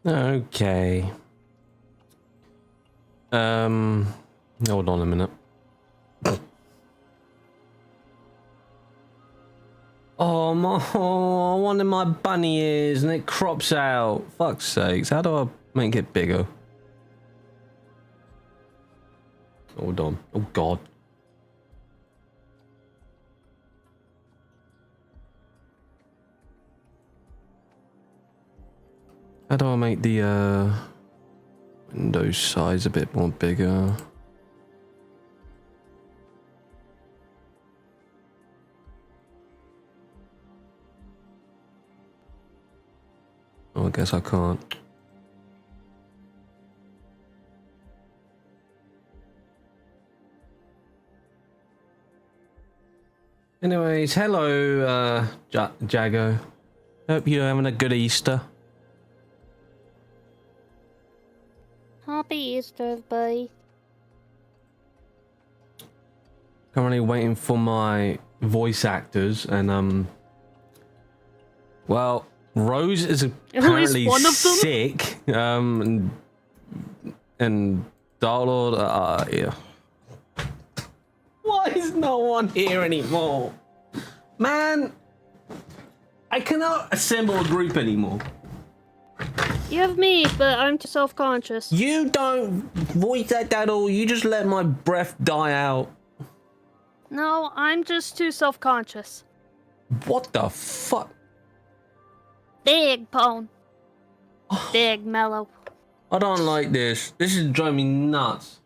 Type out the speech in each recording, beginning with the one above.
Okay. Hold on a minute. Oh, I wanted my bunny ears and it crops out. Fuck's sakes, how do I make it bigger? Hold on. Oh god. How do I make the window size a bit more bigger? Oh, I guess I can't. Anyways, hello, Jago. Hope you're having a good Easter. Happy Easter, everybody. Currently waiting for my voice actors, and well, Rose is apparently one of them? sick, and Darklord, yeah. Why is no one here anymore? Man, I cannot assemble a group anymore. You have me, but I'm too self-conscious. You don't voice act at all, you just let my breath die out. No, I'm just too self-conscious. What the fuck? Big Pone. Big Mellow. I don't like this. This is driving me nuts.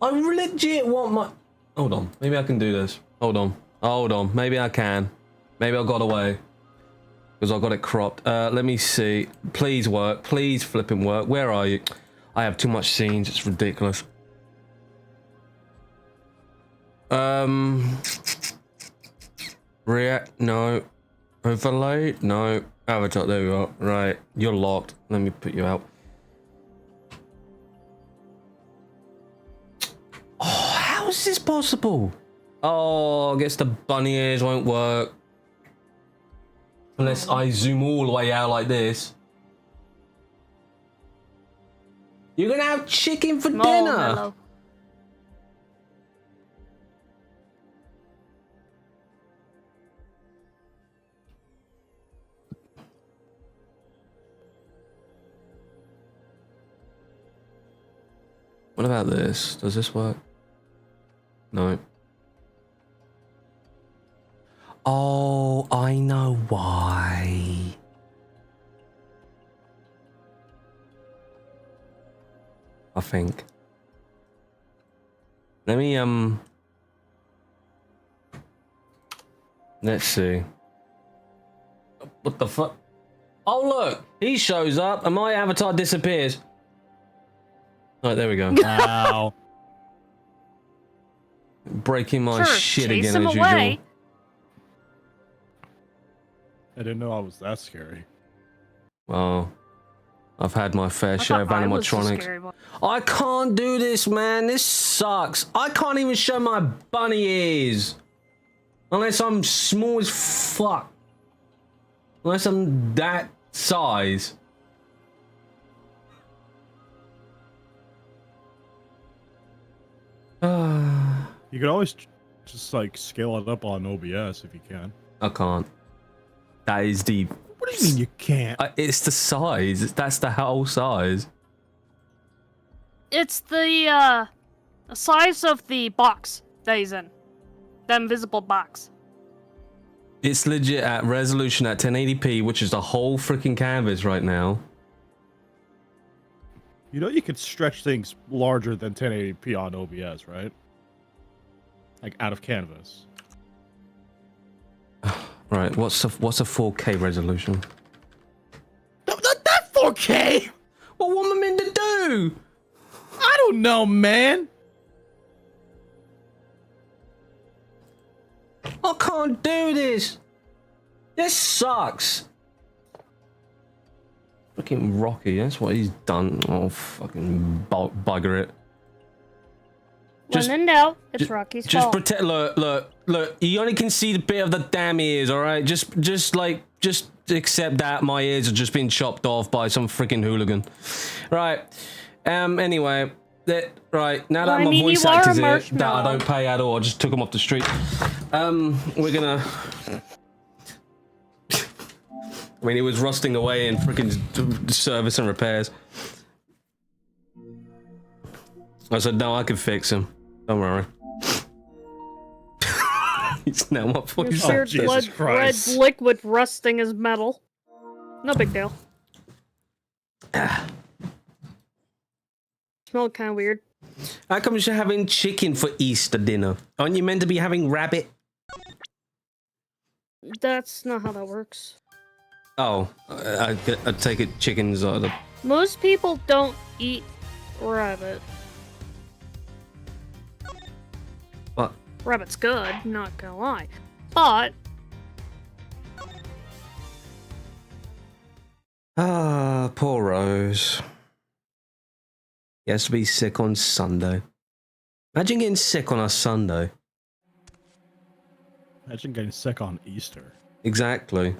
I legit want my... Hold on. Maybe I can do this. Hold on. Hold on. Maybe I can. Maybe I got away. Because I got it cropped. Let me see. Please work. Please flipping work. Where are you? I have too much scenes. It's ridiculous. React. No. Overlay? No. Avatar, there we go. Right. You're locked. Let me put you out. Oh, how is this possible? Oh, I guess the bunny ears won't work. Unless I zoom all the way out like this. You're gonna have chicken for dinner. Mellow. What about this? Does this work? No. Oh, I know why. I think. Let me, let's see. What the fuck? Oh, look! He shows up and my avatar disappears. Right, there we go. Wow. Breaking my Sure, shit chase again him as away. usual. I didn't know I was that scary. Well, I've had my fair I share of thought I was the animatronics. scary one. I can't do this, man. This sucks. I can't even show my bunny ears. Unless I'm small as fuck. Unless I'm that size. You could always just like scale it up on OBS if you can. I can't. That is the... What do you mean you can't? It's the size. That's the whole size. It's the size of the box that he's in. The invisible box. It's legit at resolution at 1080p, which is the whole freaking canvas right now. You know you could stretch things larger than 1080p on OBS, right? Like out of canvas. Right, what's a 4K resolution? Not that 4K! Well, what am I meant to do? I don't know, man! I can't do this. This sucks. Fucking Rocky, that's what he's done. Oh, fucking bugger it. When in doubt, it's Rocky's Just fault. pretend. Look. You only can see the bit of the damn ears, all right? Just accept that my ears are just being chopped off by some freaking hooligan. Right. Anyway, right now that Well, I my mean, voice you are a actor's here, that I marshmallow. don't pay at all. I just took him off the street. We're gonna. I mean, he was rusting away in freaking service and repairs. I said, no, I can fix him. Don't worry. He's now my voice. Weird Jesus blood, red Christ. liquid rusting his metal. No big deal. Smelled kind of weird. How come you're having chicken for Easter dinner? Aren't you meant to be having rabbit? That's not how that works. Oh, I take it chickens are the... Most people don't eat rabbit. What? Rabbit's good, not gonna lie. But Ah, poor Rose. He has to be sick on Sunday. Imagine getting sick on a Sunday. Imagine getting sick on Easter. Exactly.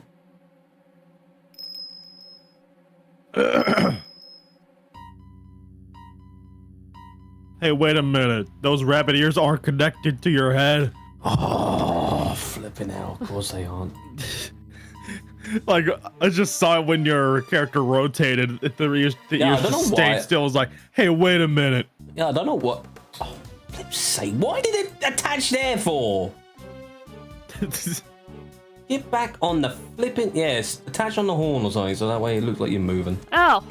Hey, wait a minute. Those rabbit ears aren't connected to your head. Oh, flipping out. Of course they aren't. Like, I just saw it when your character rotated. The ears, Yeah, I don't just know stayed why. still. It was like, hey, wait a minute. Yeah, I don't know what... Oh, flip's sake. Why did it attach there for? Get back on the flipping... Yes, attach on the horn or something, so that way it looks like you're moving. oh,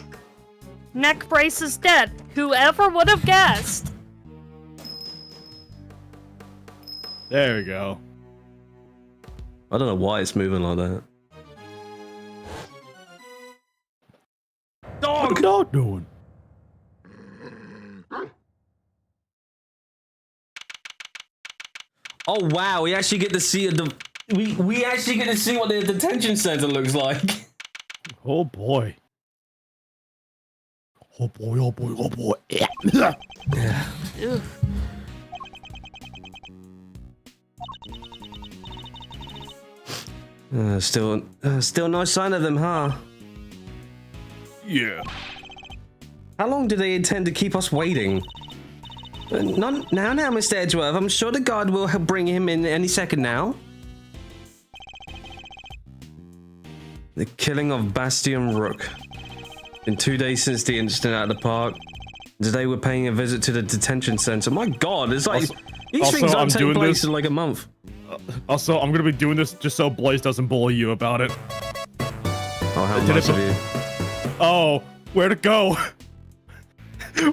neck brace is dead. Whoever would have guessed? There we go. I don't know why it's moving like that. What's the dog doing? Oh, wow, we actually get to see a... we actually get to see what the detention center looks like. Oh boy. Oh boy, oh boy, oh boy. Ew. Still no sign of them, huh? Yeah. How long do they intend to keep us waiting? Not now, Mr. Edgeworth. I'm sure the guard will bring him in any second now. The killing of Bastion Rook. Been 2 days since the incident at the park. Today we're paying a visit to the detention center. My God, it's like these things don't take place in like a month. Also, I'm gonna be doing this just so Blaze doesn't bully you about it. Oh, how nice of you. Oh, where to go?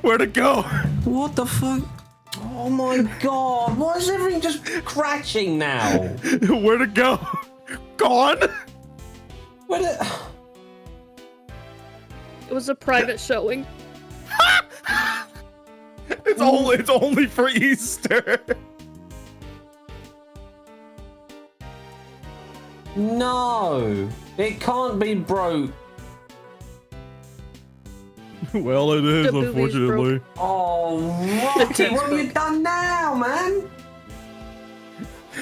Where to go? What the fuck? Oh my God! Why is everything just crashing now? Where to go? Gone? Where the... It was a private showing. It's only for Easter. No, it can't be broke. Well, it is, The boobies unfortunately. Oh, Rocky, what have you done now, man?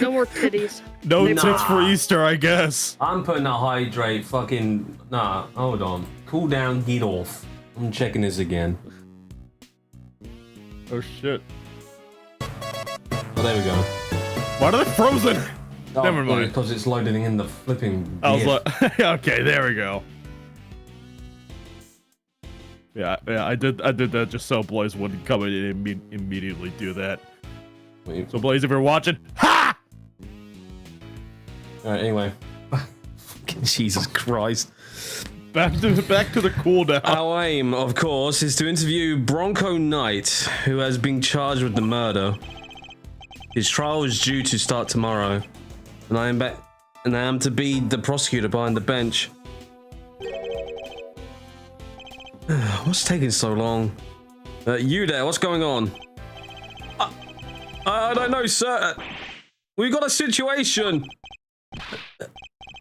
No more titties. No Nah. tits for Easter, I guess. I'm putting a hydrate fucking... Nah, hold on. Cool down, get off. I'm checking this again. Oh shit. Oh, there we go. Why are they frozen? Oh, Never mind. Because it's loading in the flipping... I was GIF. like, okay, there we go. Yeah, I did that just so Blaze wouldn't come in and immediately do that. Wait. So Blaze, if you're watching, ha! Alright, anyway. Fucking Jesus Christ. Back to the cooldown. Our aim, of course, is to interview Bronco Knight, who has been charged with the murder. His trial is due to start tomorrow, and I am to be the prosecutor behind the bench. What's taking so long? You there? What's going on? I don't know, sir. We've got a situation.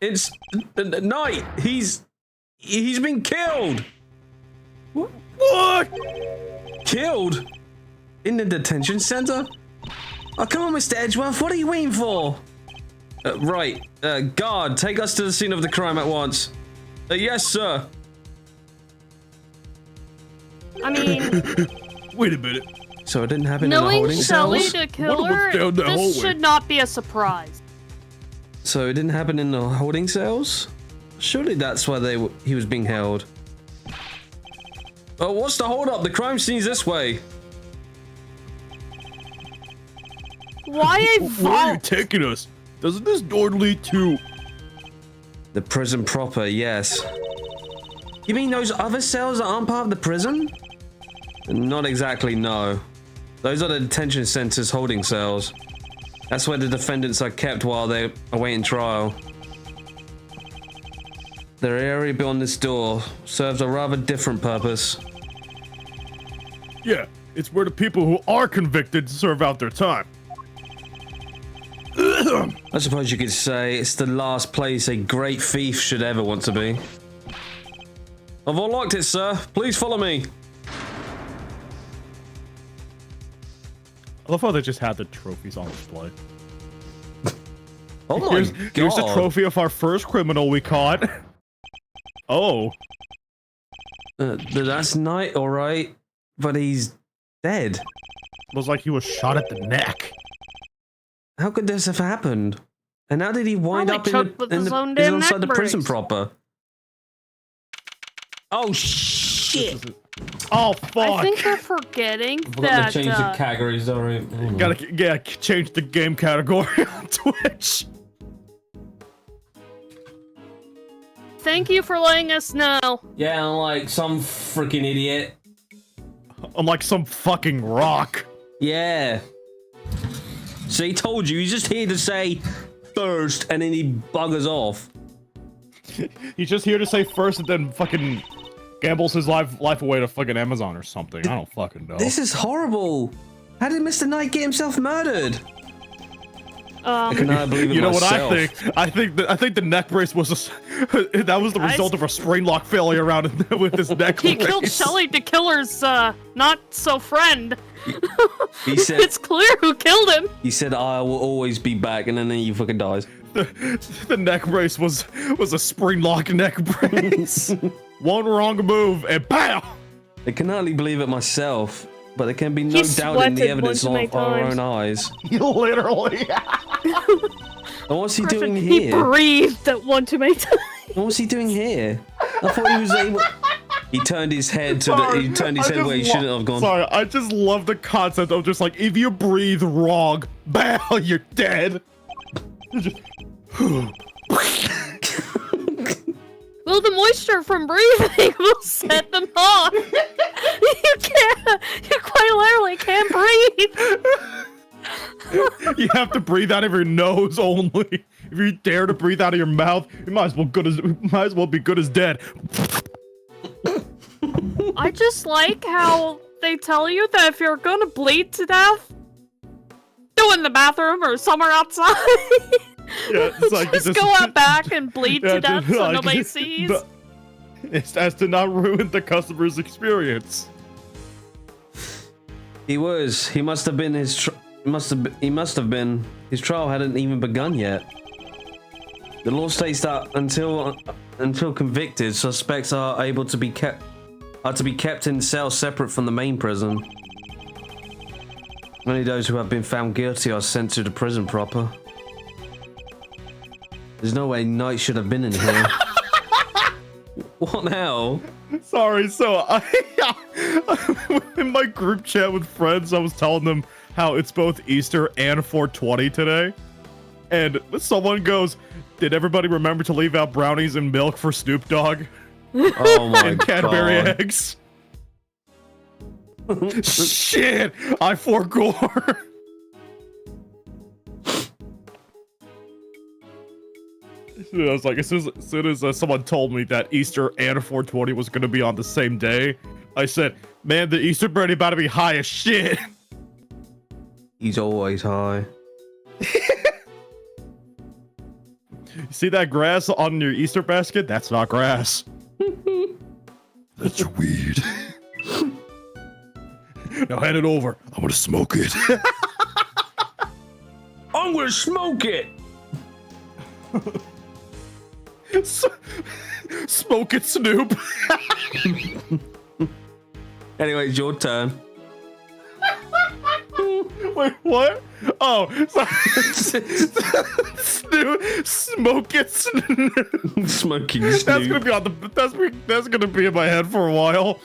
It's Knight. He's been killed. What? Killed? In the detention center? Oh, come on, Mr. Edgeworth. What are you waiting for? Right. Guard, take us to the scene of the crime at once. Yes, sir. I mean, Wait a minute. So it didn't happen in the knowing holding Shelly cells? to kill What her, about down the this hallway? should not be a surprise. So it didn't happen in the holding cells? Surely that's why he was being held. Oh, what's the holdup? The crime scene's this way. Why a Where are you vault? taking us? Doesn't this door lead to... The prison proper, yes. You mean those other cells that aren't part of the prison? Not exactly, no. Those are the detention center's holding cells. That's where the defendants are kept while they're awaiting trial. The area beyond this door serves a rather different purpose. Yeah, it's where the people who are convicted serve out their time. I suppose you could say it's the last place a great thief should ever want to be. I've unlocked it, sir. Please follow me. I love how they just had the trophies on display. Oh my God. Here's the trophy of our first criminal we caught. Oh. That's Knight, all right, but he's dead. Looks like he was shot at the neck. How could this have happened? And how did he wind Probably up choked with his own damn inside the neck prison brace. proper? Oh shit! Oh fuck! I think they're forgetting Forgot that to change the categories, alright. Gotta change the game category on Twitch. thank you for letting us know. Yeah, I'm like some freaking idiot. I'm like some fucking rock. Yeah. See, told you. He's just here to say first, and then he buggers off. He's just here to say first and then fucking gambles his life away to fucking Amazon or something. I don't fucking know. This is horrible. How did Mr. Knight get himself murdered? I cannot believe it You know myself. what I think? I think the neck brace was that was the result of a spring lock failure around with this neck brace. He killed Shelly the Killer's not so friend. He said It's clear who killed him. he said I will always be back, and then he fucking dies. The neck brace was a spring lock neck brace. One wrong move and BAM! I can hardly believe it myself, but there can be no He doubting the sweated evidence one of too many our times. own eyes. Literally. And what's he doing He here? breathed at one too many times. What was he doing here? I thought he was able. He turned his head to the. He turned his I head where he just shouldn't have gone. Sorry, I just love the concept of just like if you breathe wrong, BAM! You're dead. Well, the moisture from breathing will set them off. You quite literally can't breathe. You have to breathe out of your nose only. If you dare to breathe out of your mouth, you might as well be good as dead. I just like how they tell you that if you're gonna bleed to death, go in the bathroom or somewhere outside. Yeah, it's like just go out back and bleed to death so like, nobody sees. It's as to not ruin the customer's experience. He was. He must have been his. He must have been. His trial hadn't even begun yet. The law states that until convicted, suspects are able to be kept in cells separate from the main prison. Only those who have been found guilty are sent to the prison proper. There's no way Knight should have been in here. What now? Sorry, so in my group chat with friends, I was telling them how it's both Easter and 420 today. And someone goes, did everybody remember to leave out brownies and milk for Snoop Dogg? Oh my And Cadbury god. eggs? Shit! I forgore! I was like, as soon as someone told me that Easter and 420 was going to be on the same day, I said, man, the Easter bread about to be high as shit. He's always high. You see that grass on your Easter basket? That's not grass. That's weird. Now hand it over. I'm gonna smoke it. I'm gonna smoke it. Smoke it, Snoop. Anyway, it's your turn. Wait, what? Oh, sorry. Snoop, smoke it, Snoop. Smoking That's Snoop. gonna be on the. That's gonna be in my head for a while.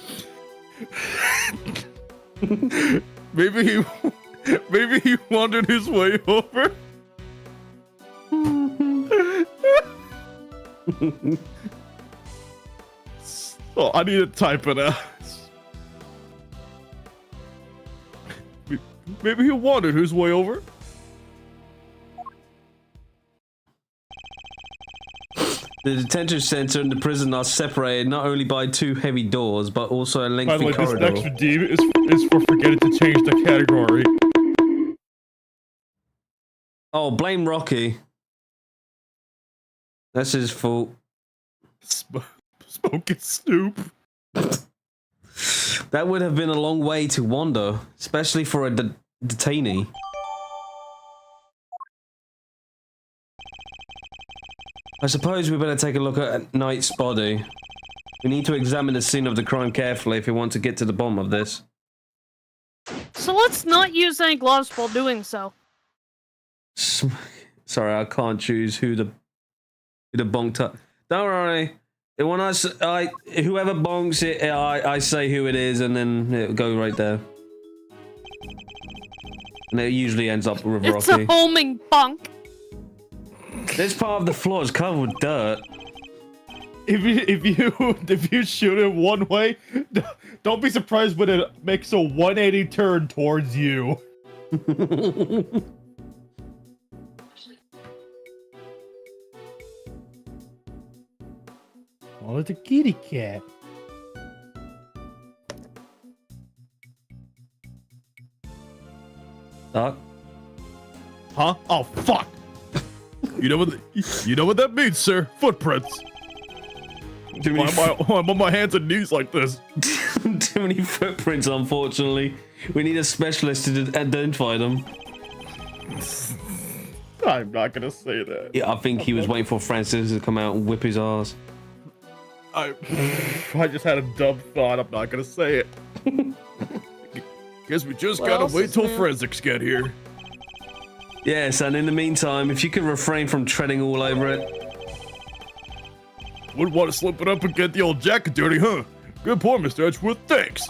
Maybe he wandered his way over. Oh, I need to type it out. Maybe he wandered his way over. The detention center and the prison are separated not only by two heavy doors, but also a By the lengthy way, this corridor. next redeem is for forgetting to change the category. Oh, blame Rocky. That's his fault. Smoke it, Snoop. That would have been a long way to wander, especially for a detainee. I suppose we better take a look at Knight's body. We need to examine the scene of the crime carefully if we want to get to the bottom of this. So let's not use any gloves while doing so. Sorry, I can't choose who the bonked up. Don't worry. When whoever bonks it, I say who it is, and then it'll go right there. And it usually ends up with It's Rocky. a homing bunk. This part of the floor is covered with dirt. If you shoot it one way, don't be surprised when it makes a 180 turn towards you. Oh, it's a kitty cat. Doc? Huh? Oh, fuck. You know what that means, sir? Footprints. Why am I on my hands and knees like this? Too many footprints, unfortunately. We need a specialist to identify them. I'm not gonna say that. Yeah, I think he was waiting for Francis to come out and whip his ass. I just had a dumb thought. I'm not gonna say it. Guess we just gotta wait till forensics get here. Yes, and in the meantime, if you could refrain from treading all over it. Wouldn't want to slip it up and get the old jacket dirty, huh? Good point, Mr. Edgeworth. Thanks.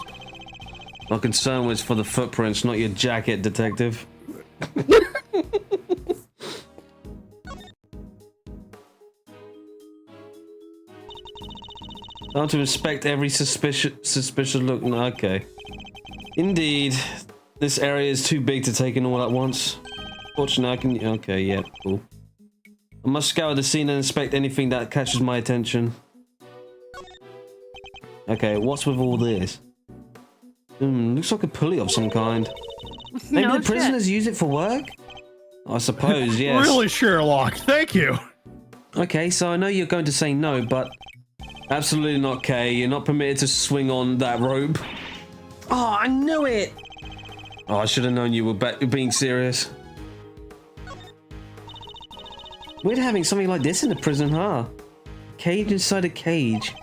My concern was for the footprints, not your jacket, detective. Time to inspect every suspicious look. Okay. Indeed, this area is too big to take in all at once. Fortunately, I can. Okay, yeah, cool. I must scour the scene and inspect anything that catches my attention. Okay, what's with all this? Looks like a pulley of some kind. Maybe the prisoners use it for work? I suppose, yes. Really, Sherlock? Thank you. Okay, so I know you're going to say no, but absolutely not, Kay. You're not permitted to swing on that rope. Oh, I knew it! Oh, I should have known you were being serious. Weird having something like this in a prison, huh? Cage inside a cage.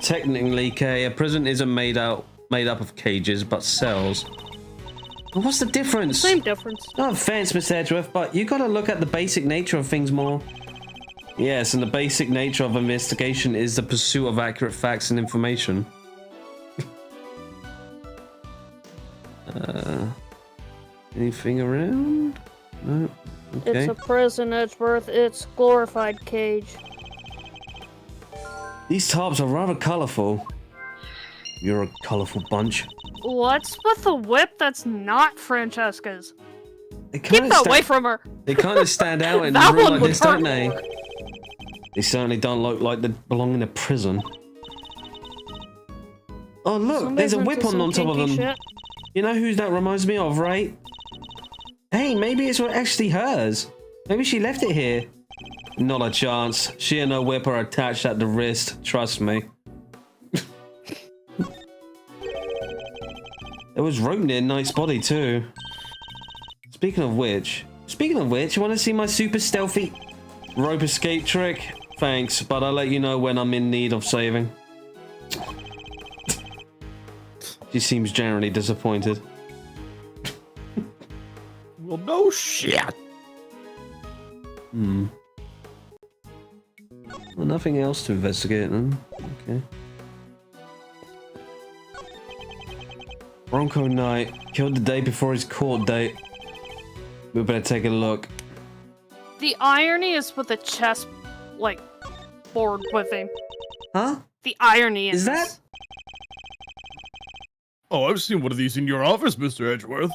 Technically, Kay, a prison isn't made up of cages, but cells. Well, what's the difference? Same difference. No offense, Miss Edgeworth, but you gotta look at the basic nature of things more. Yes, and the basic nature of investigation is the pursuit of accurate facts and information. Anything around? No. Okay. It's a prison, Edgeworth. It's glorified cage. These tarps are rather colorful. You're a colorful bunch. What's with the whip that's not Francesca's? They Keep that away from her. They kind of stand out in That a room one like would this, don't hurt. they? They certainly don't look like they belong in a prison. Oh look, Somebody's there's a whip into some on top of them. kinky shit. You know who that reminds me of, right? Hey, maybe it's actually hers. Maybe she left it here. Not a chance. She and her whip are attached at the wrist. Trust me. There was rope near Knight's body too. Speaking of which, you want to see my super stealthy rope escape trick? Thanks, but I'll let you know when I'm in need of saving. She seems generally disappointed. Well, no shit. Well, nothing else to investigate then. Okay. Bronco Knight killed the day before his court date. We better take a look. The irony is with the chess, like, board with him. Huh? The irony Is that? this. Oh, I've seen one of these in your office, Mr. Edgeworth.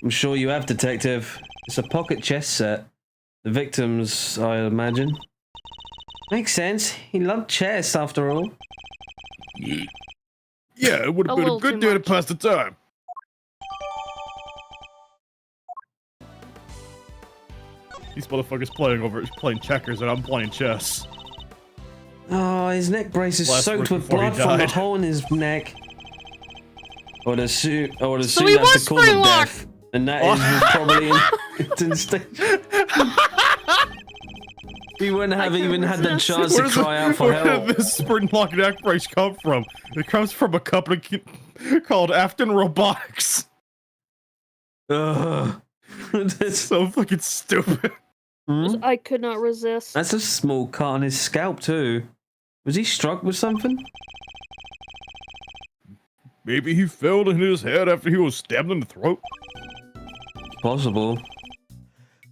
I'm sure you have, Detective. It's a pocket chess set. The victims, I imagine. Makes sense. He loved chess, after all. Yeah, it would have been a good day to pass the time. These motherfuckers playing checkers and I'm playing chess. Oh, his neck brace is Last soaked week with before he blood from the died. hole in his neck. I would assume he that's was the cause of spring-locked. death. And that is probably in stage. He wouldn't have even had the chance to cry out for Where help. did this spring lock neck brace come from? It comes from a company called Afton Robotics. Ugh. It's so fucking stupid. I could not resist. That's a small cut on his scalp too. Was he struck with something? Maybe he fell in his head after he was stabbed in the throat. Possible.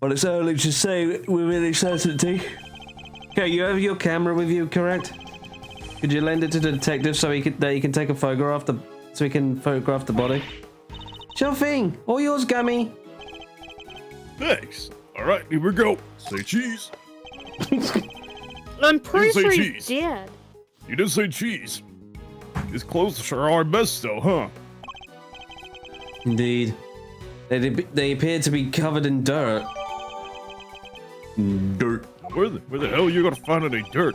But it's early to say with any certainty. Okay, you have your camera with you, correct? Could you lend it to the detective so he can take a photograph the body? Sure thing. All yours, Gummy. Thanks. All right, here we go. Say cheese. I'm pretty say sure he cheese. did. You didn't say cheese. His clothes sure are a mess, though, huh? Indeed. They appear to be covered in dirt. Dirt. Where the hell are you gonna find any dirt?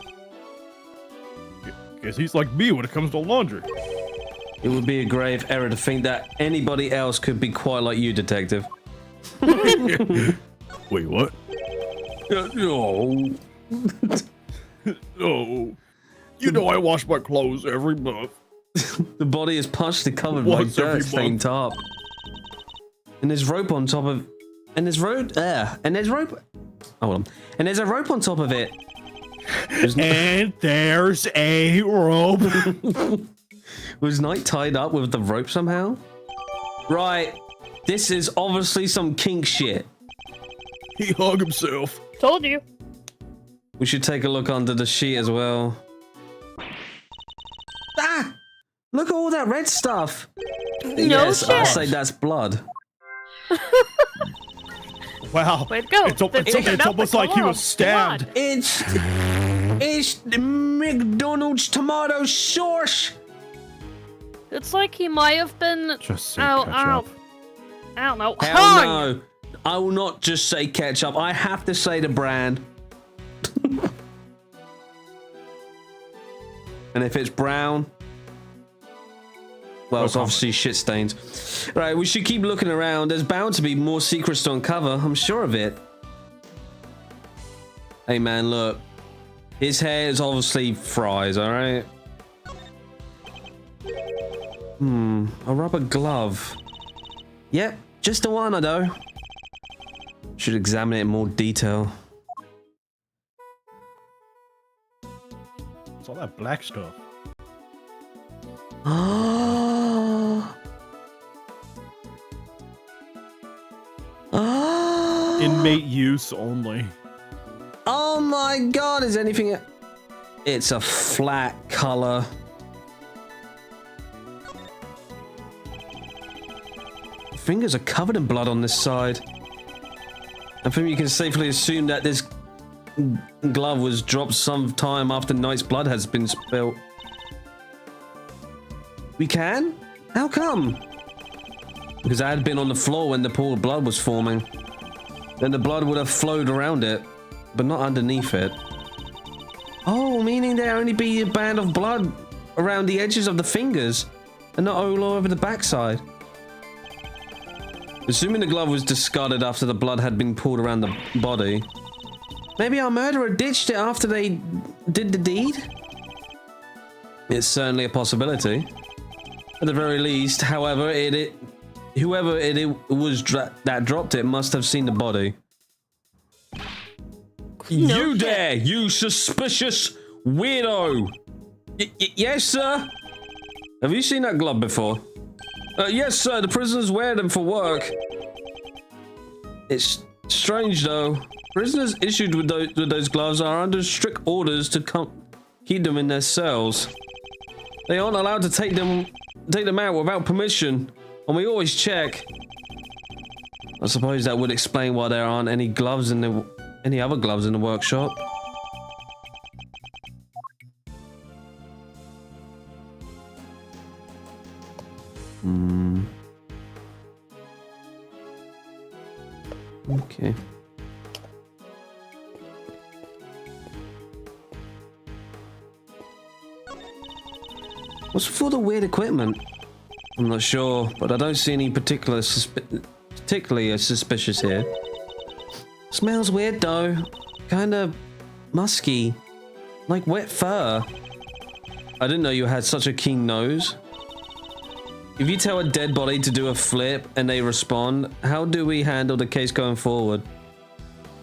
Guess he's like me when it comes to laundry. It would be a grave error to think that anybody else could be quite like you, Detective. Wait, what? No. Oh, you know I wash my clothes every month. The body is partially covered by Once every dirt-stained tarp. And there's rope on top of... And there's rope... and there's rope... Hold on. And there's a rope on top of it. And there's a rope. Was Knight tied up with the rope somehow? Right. This is obviously some kink shit. He hung himself. Told you. We should take a look under the sheet as well. Ah! Look at all that red stuff. Yes, shit. I say that's blood. Wow. Way to go. It's almost like he was stabbed. It's the McDonald's tomato sauce. It's like he might have been. Just say I ketchup. don't know. Hell Hung. no. I will not just say ketchup. I have to say the brand. And if it's brown, well, it's obviously shit stains. Right, we should keep looking around. There's bound to be more secrets to uncover. I'm sure of it. Hey, man, look. His hair is obviously fries, all right? A rubber glove. Yep, just the one, though. Should examine it in more detail. It's all that black stuff. Inmate use only. Oh my god, is anything... It's a flat color. Fingers are covered in blood on this side. I think you can safely assume that this glove was dropped sometime after Knight's blood has been spilt. We can? How come? Because I had been on the floor when the pool of blood was forming. Then the blood would have flowed around it, but not underneath it. Oh, meaning there only be a band of blood around the edges of the fingers, and not all over the backside. Assuming the glove was discarded after the blood had been poured around the body, maybe our murderer ditched it after they did the deed? It's certainly a possibility. At the very least, however, whoever it was that dropped it must have seen the body. No You shit. there, you suspicious weirdo! Yes, sir? Have you seen that glove before? Yes, sir, the prisoners wear them for work. It's strange, though. Prisoners issued with those gloves are under strict orders to keep them in their cells. They aren't allowed to take them out without permission, and we always check. I suppose that would explain why there aren't any other gloves in the workshop. Okay. What's for the weird equipment? I'm not sure, but I don't see any particularly suspicious here. Smells weird though. Kinda musky. Like wet fur. I didn't know you had such a keen nose. If you tell a dead body to do a flip and they respond, how do we handle the case going forward?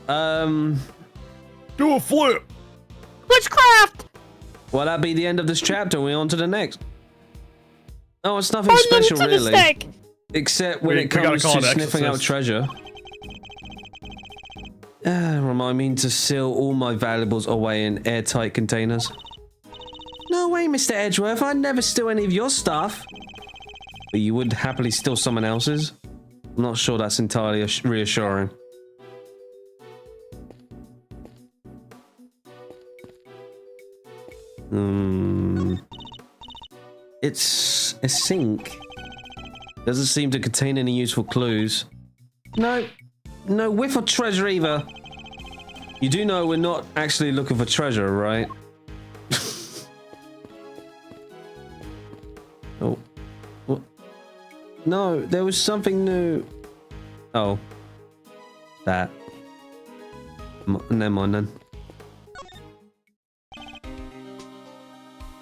Do a flip. Witchcraft! Well, that'd be the end of this chapter. We're on to the next. Oh, it's nothing Burn them special, to the really. stake. Except when We it gotta comes call to it sniffing out exorcist. treasure. Remind me to seal all my valuables away in airtight containers. No way, Mr. Edgeworth. I'd never steal any of your stuff. But you would happily steal someone else's? I'm not sure that's entirely reassuring. It's a sink. Doesn't seem to contain any useful clues. No. No whiff of treasure either. You do know we're not actually looking for treasure, right? Oh. What? No, there was something new. Oh. That. Never mind then.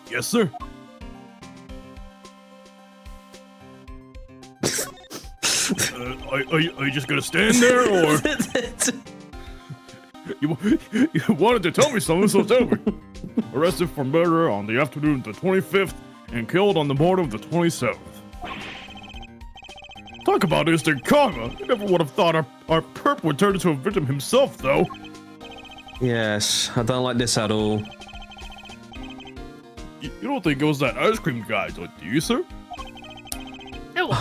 Yes, sir. Are you just gonna stand there, or you wanted to tell me something? So tell me. Arrested for murder on the afternoon of the 25th and killed on the morning of the 27th. Talk about instant karma. I never would have thought our perp would turn into a victim himself, though. Yes, I don't like this at all. You don't think it was that ice cream guy, do you, sir? Ew.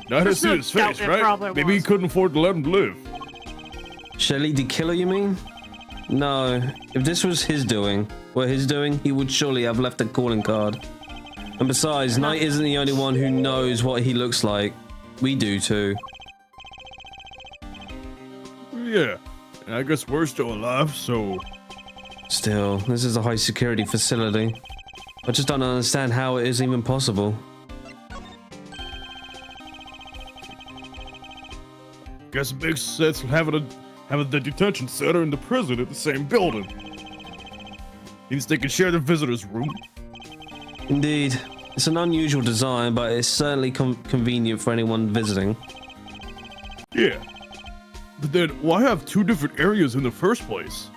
Not to see his face, right? Maybe he couldn't afford to let him live. Shelly the killer, you mean? No, if this was his doing, he would surely have left a calling card. And besides, Knight isn't the only one who knows what he looks like. We do too. Yeah, and I guess we're still alive, so... Still, this is a high security facility. I just don't understand how it is even possible. Guess it makes sense having the detention center and the prison at the same building. Means they can share the visitor's room. Indeed. It's an unusual design, but it's certainly convenient for anyone visiting. Yeah. But then, why have two different areas in the first place?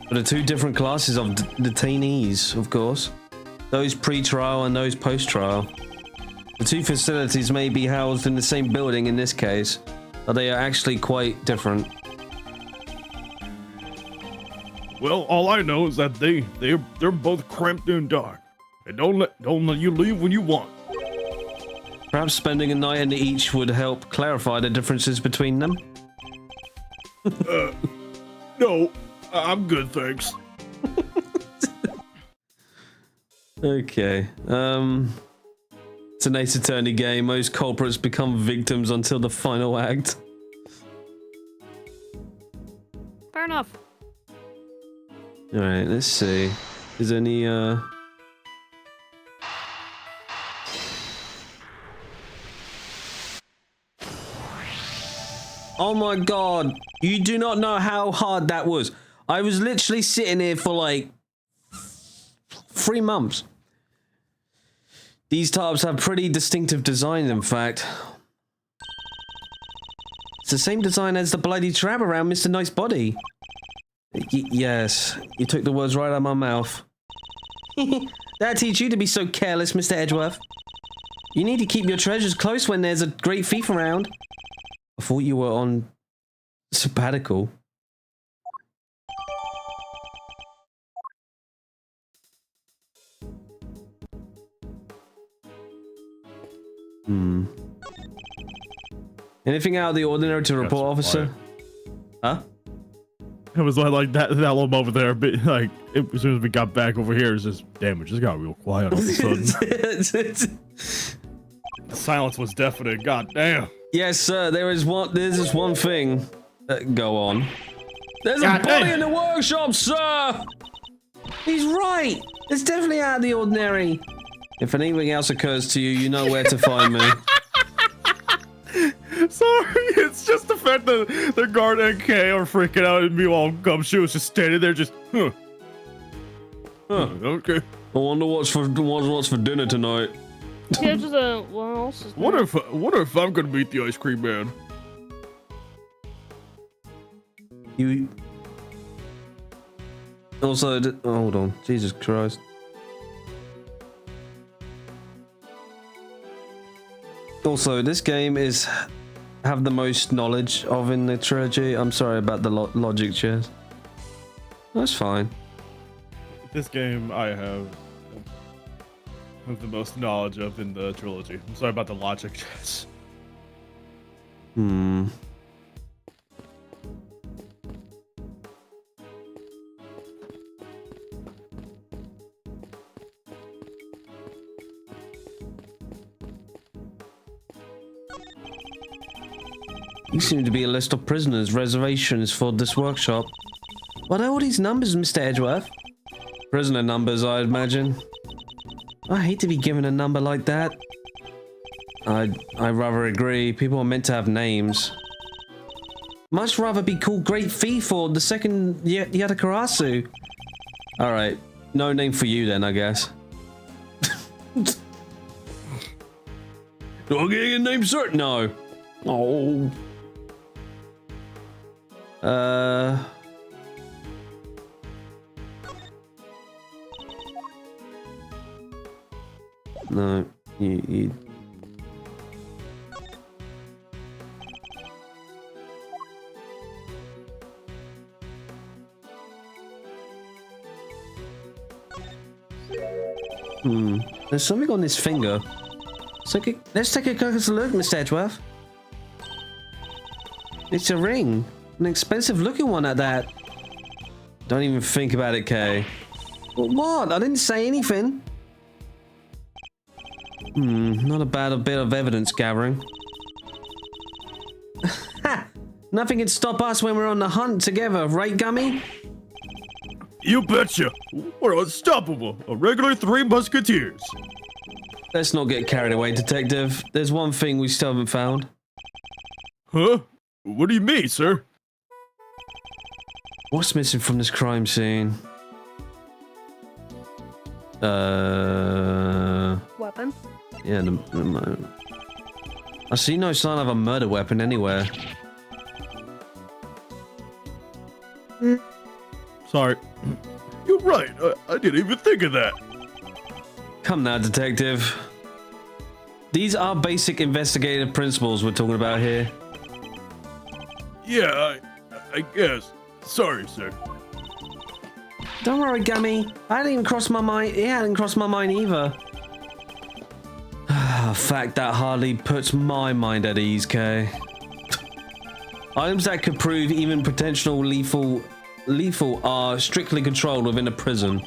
For the two different classes of detainees, of course. Those pre-trial and those post-trial. The two facilities may be housed in the same building in this case, but they are actually quite different. Well, all I know is that they're both cramped and dark. And don't let you leave when you want. Perhaps spending a night in each would help clarify the differences between them. No, I'm good, thanks. Okay. It's an Ace Attorney game. Most culprits become victims until the final act. Fair enough. Alright, let's see. Is there any, Oh my god, you do not know how hard that was. I was literally sitting here for like 3 months. These tarps have pretty distinctive design, in fact. It's the same design as the bloody trap around Mr. Knight's body. Yes, you took the words right out of my mouth. That'll teach you to be so careless, Mr. Edgeworth. You need to keep your treasures close when there's a great thief around. I thought you were on sabbatical. Anything out of the ordinary to report, officer? Huh? It was like that little moment there, but like as soon as we got back over here, it's just damn, it just got real quiet all of a sudden. The silence was deafening. God damn. Yes, sir. There's just one thing. Go on. There's a body in the workshop, sir. He's right. It's definitely out of the ordinary. If anything else occurs to you, you know where to find me. Sorry, it's just the fact that the guard and Kay are freaking out and meanwhile Gumshoe is just standing there just, huh. Okay. I wonder what's for dinner tonight. Yeah, just what else is there? What if I'm gonna meet the ice cream man? You also hold on, Jesus Christ. Also, this game have the most knowledge of in the trilogy. I'm sorry about the logic chairs. That's fine. This game I have the most knowledge of in the trilogy. I'm sorry about the logic chess. You seem to be a list of prisoners' reservations for this workshop. What are all these numbers, Mr. Edgeworth? Prisoner numbers, I imagine. I hate to be given a number like that. I rather agree. People are meant to have names. Much rather be called Great Thief or the second Yatakarasu. Alright, no name for you then, I guess. Do I get a name, sir? No. Oh. No, you. There's something on this finger. Let's take a closer look, Mr. Edgeworth. It's a ring. An expensive looking one at that. Don't even think about it, Kay. What? I didn't say anything. Not a bad bit of evidence gathering. Ha! Nothing can stop us when we're on the hunt together, right, Gummy? You betcha. We're unstoppable. A regular 3 musketeers. Let's not get carried away, Detective. There's one thing we still haven't found. Huh? What do you mean, sir? What's missing from this crime scene? Weapon? Yeah, I see no sign of a murder weapon anywhere. Sorry. You're right. I didn't even think of that. Come now, Detective. These are basic investigative principles we're talking about here. Yeah, I guess. Sorry, sir. Don't worry, Gummy. I hadn't even crossed my mind. It hadn't crossed my mind either. A fact that hardly puts my mind at ease, Kay. Items that could prove even potential lethal are strictly controlled within a prison.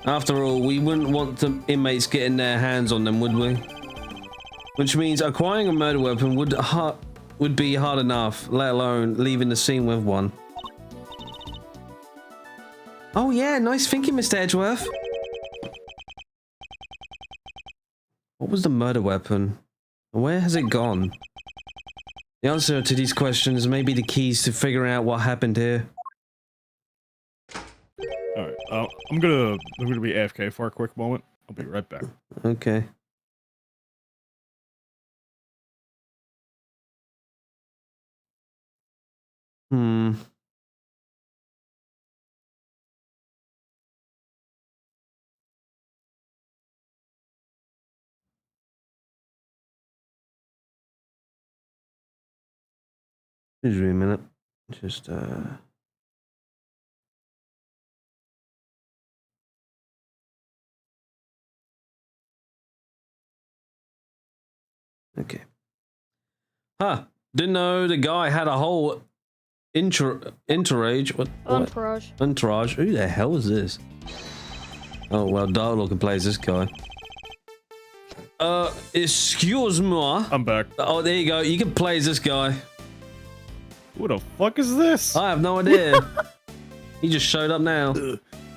After all, we wouldn't want the inmates getting their hands on them, would we? Which means acquiring a murder weapon would be hard enough, let alone leaving the scene with one. Oh yeah, nice thinking, Mr. Edgeworth. What was the murder weapon? Where has it gone? The answer to these questions may be the keys to figuring out what happened here. Alright, I'm gonna be AFK for a quick moment. I'll be right back. Okay. Just wait a minute. Just okay. Huh. Didn't know the guy had a whole entourage. What? Entourage. Entourage. Who the hell is this? Oh well, Darlow can play as this guy. Excuse me. I'm back. Oh, there you go. You can play as this guy. Who the fuck is this? I have no idea. He just showed up now.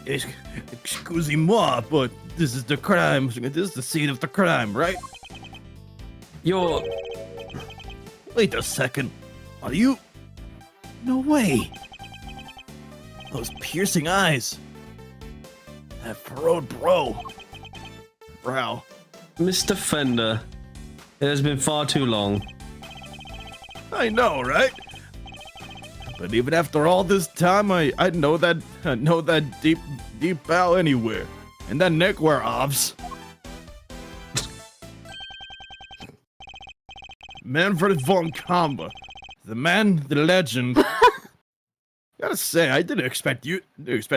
Excuse-moi, but this is the crime. This is the scene of the crime, right? You're... Wait a second. Are you... No way. Those piercing eyes. That furrowed brow. Mr. Fender. It has been far too long. I know, right? But even after all this time, I know that deep bow anywhere. And that neck wear offs. Manfred von Kamba. The man, the legend. Gotta say, I didn't expect to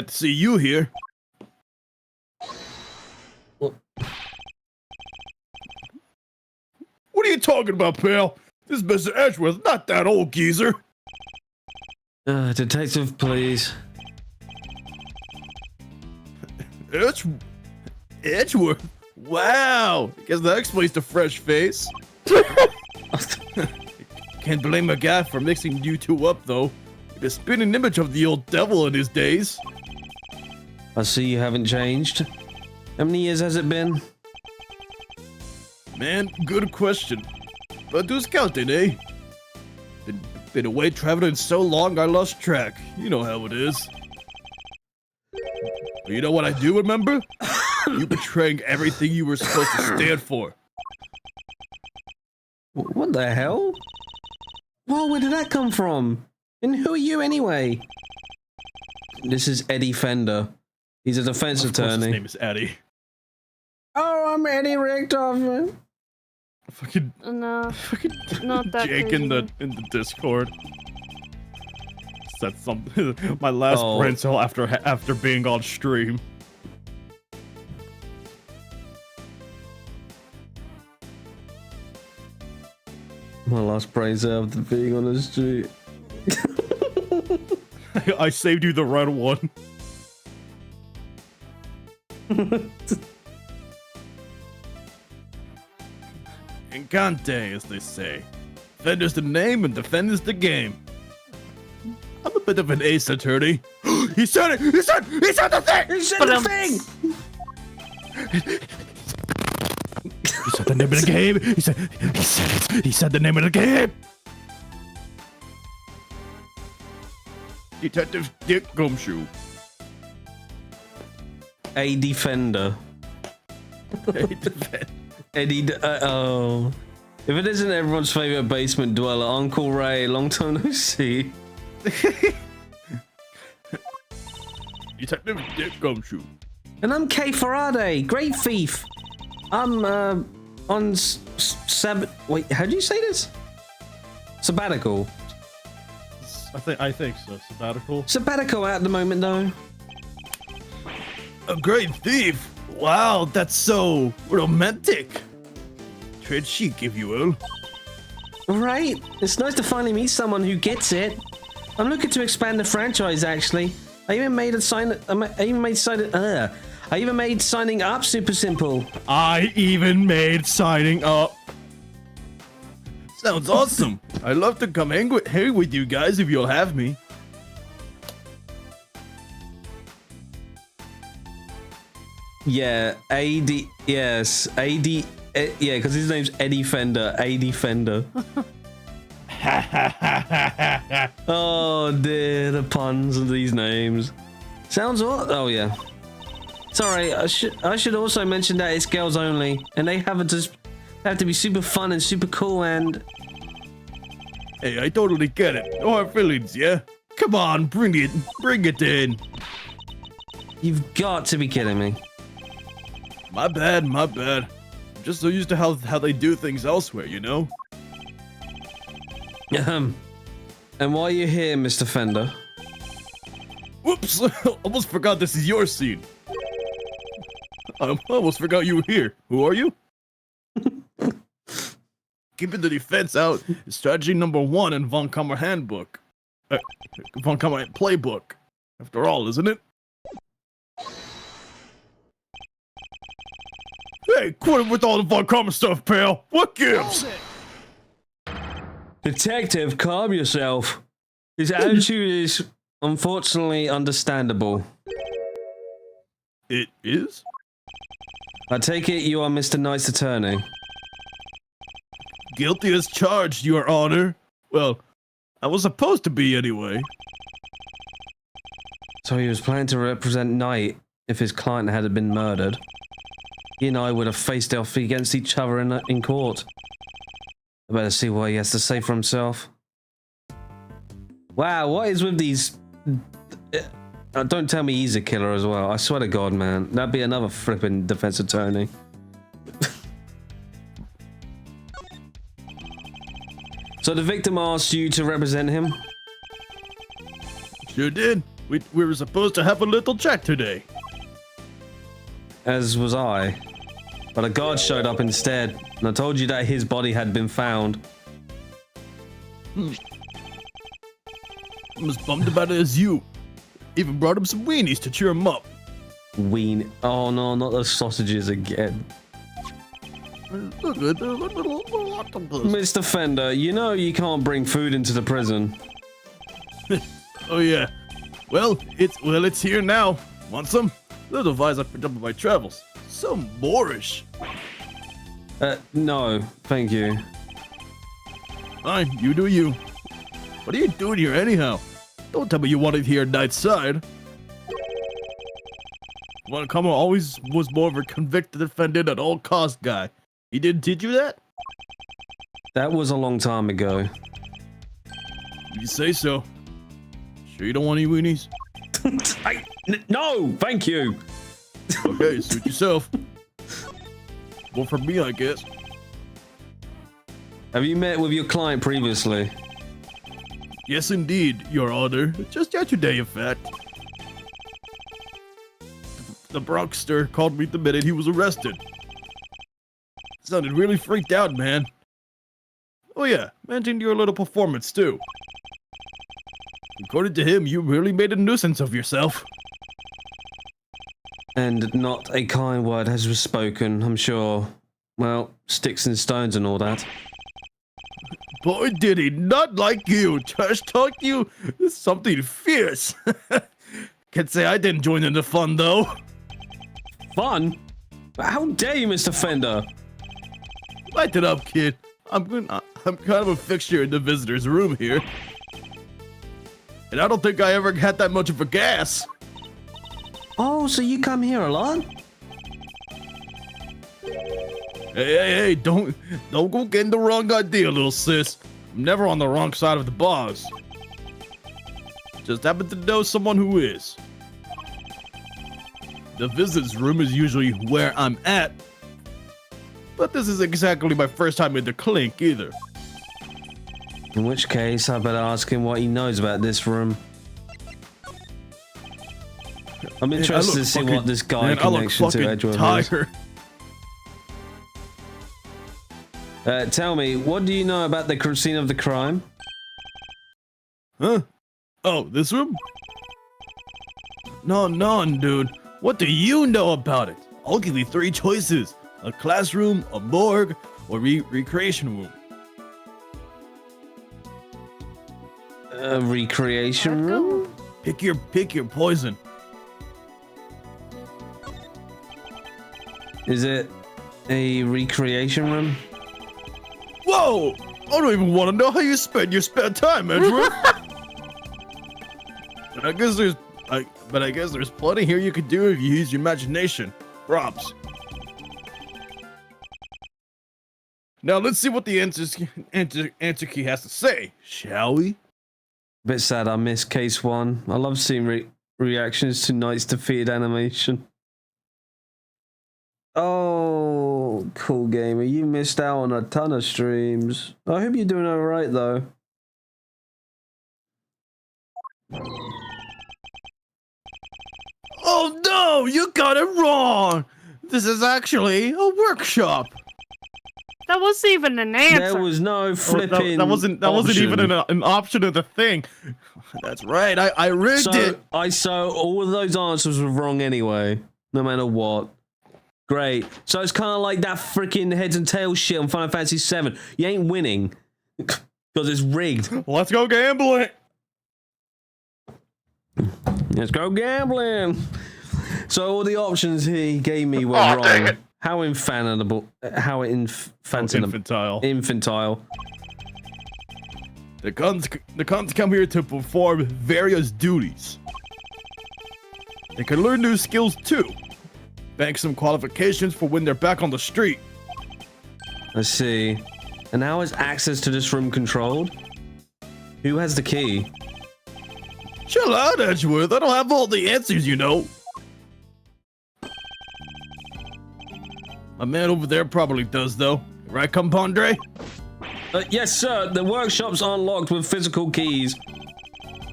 see you here. Well, what are you talking about, pal? This is Mr. Edgeworth, not that old geezer. Detective, please. Edgeworth? Wow! I guess that explains the fresh face. Can't blame a guy for mixing you two up, though. The spinning image of the old devil in his days. I see you haven't changed. How many years has it been? Man, good question. But who's counting, eh? Been away traveling so long I lost track. You know how it is. But you know what I do remember? You betraying everything you were supposed to stand for. What the hell? Whoa, where did that come from? And who are you anyway? This is Eddie Fender. He's a defense attorney. His name is Eddie. Oh, I'm Eddie Richtofen. Fucking No, not that Jake crazy. in the Discord said something. My last brain cell after being on stream. My last praise after being on the street. I saved you the right one. Encante, as they say. Defender's the name and defend is the game. I'm a bit of an ace attorney. He said it! He said the thing! He said the thing! He said the name of the game! He said it! He said the name of the game! Detective Dick Gumshoe. A defender. Eddie, oh. If it isn't everyone's favorite basement dweller, Uncle Ray, long time no see. Detective Dick Gumshoe. And I'm Kay Faraday, great thief. I'm on wait, how do you say this? Sabbatical. I think so. Sabbatical. Sabbatical at the moment though. A great thief. Wow, that's so romantic. Trade chic, if you will. Right. It's nice to finally meet someone who gets it. I'm looking to expand the franchise actually. I even made signing up super simple. I even made signing up. Sounds awesome. I'd love to come hang with you guys if you'll have me. Yeah, yes, yeah, because his name's Eddie Fender, AD Fender. Oh dear, the puns of these names. Sounds awesome. Oh yeah. Sorry, I should also mention that it's girls only, and they have to be super fun and super cool and. Hey, I totally get it. No hard feelings, yeah? Come on, bring it in. You've got to be kidding me. My bad. I'm just so used to how they do things elsewhere, you know? And while you're here, Mr. Fender. Whoops! Almost forgot this is your scene. I almost forgot you were here. Who are you? Keeping the defense out is strategy number 1 in Von Kammer handbook. Von Kammer playbook. After all, isn't it? Hey, quit it with all the Von Kammer stuff, pal. What gives? Detective, calm yourself. His attitude is unfortunately understandable. It is? I take it you are Mr. Knight's attorney. Guilty as charged, Your Honor. Well, I was supposed to be anyway. So he was planning to represent Knight if his client had been murdered. He and I would have faced off against each other in court. I better see what he has to say for himself. Wow, what is with these... don't tell me he's a killer as well. I swear to God, man. That'd be another flipping defense attorney. So the victim asked you to represent him? Sure did. We were supposed to have a little chat today. As was I. But a guard showed up instead, and I told you that his body had been found. I'm as bummed about it as you. Even brought him some weenies to cheer him up. Oh no, not those sausages again. Look at the little octopus. Mr. Fender, you know you can't bring food into the prison. Oh yeah. Well, it's here now. Want some? The device I picked up in my travels. So Moorish. No, thank you. Fine, you do you. What are you doing here anyhow? Don't tell me you wanted here night side. Well, Kamo always was more of a convicted defendant at all cost guy. He didn't teach you that? That was a long time ago. You say so. Sure you don't want any weenies? No, thank you. Okay, suit yourself. Well, for me, I guess. Have you met with your client previously? Yes, indeed, Your Honor. Just yesterday, in fact. The Bronxster called me the minute he was arrested. Sounded really freaked out, man. Oh yeah, mentioned your little performance, too. According to him, you really made a nuisance of yourself. And not a kind word has been spoken, I'm sure. Well, sticks and stones and all that. Boy, did he not like you. Trash talk you. Something fierce. Can't say I didn't join in the fun, though. Fun? How dare you, Mr. Fender? Light it up, kid. I'm kind of a fixture in the visitor's room here. And I don't think I ever had that much of a gas. Oh, so you come here a lot? Hey, don't go getting the wrong idea, little sis. I'm never on the wrong side of the bars. Just happen to know someone who is. The visitor's room is usually where I'm at. But this is exactly my first time in the clink either. In which case, I better ask him what he knows about this room. I'm interested to see what this guy connection to Edgeworth is. Tell me, what do you know about the scene of the crime? Huh? Oh, this room? No, dude. What do you know about it? I'll give you 3 choices. A classroom, a morgue, or recreation room. A recreation room? Pick your poison. Is it a recreation room? Whoa! I don't even want to know how you spend your spare time, Edgeworth. But I guess there's plenty here you could do if you use your imagination. Props. Now let's see what the answer key has to say, shall we? Bit sad I missed case 1. I love seeing reactions to Knight's defeated animation. Oh, cool gamer, you missed out on a ton of streams. I hope you're doing alright though. Oh no, you got it wrong! This is actually a workshop. That wasn't even an answer. There was no flipping. That wasn't even an option of the thing. That's right. I rigged it. So all of those answers were wrong anyway, no matter what. Great. So it's kind of like that freaking heads and tails shit on Final Fantasy VII. You ain't winning because it's rigged. Let's go gambling. Let's go gambling. So all the options he gave me were wrong. How infantile. The cons come here to perform various duties. They can learn new skills too. Bank some qualifications for when they're back on the street. Let's see. And how is access to this room controlled? Who has the key? Chill out, Edgeworth. I don't have all the answers, you know. My man over there probably does, though. Right, Compondre? Yes, sir. The workshop's unlocked with physical keys.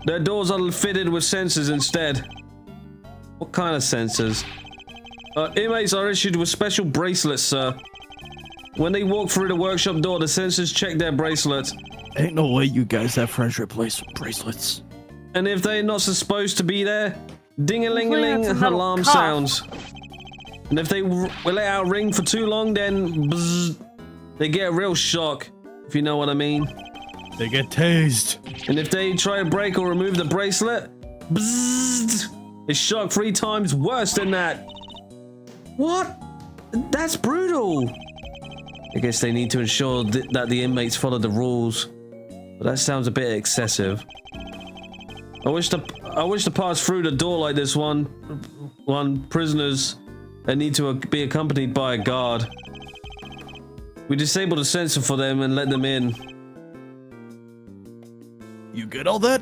Their doors are fitted with sensors instead. What kind of sensors? Inmates are issued with special bracelets, sir. When they walk through the workshop door, the sensors check their bracelets. Ain't no way you guys have friendship bracelets. And if they're not supposed to be there, ding-a-ling-a-ling, alarm sounds. And if they let out a ring for too long, then bzz, they get a real shock, if you know what I mean. They get tased. And if they try to break or remove the bracelet, bzzz, it's shock 3 times worse than that. What? That's brutal. I guess they need to ensure that the inmates follow the rules. But that sounds a bit excessive. I wish to pass through the door like this one prisoners that need to be accompanied by a guard. We disable the sensor for them and let them in. You get all that?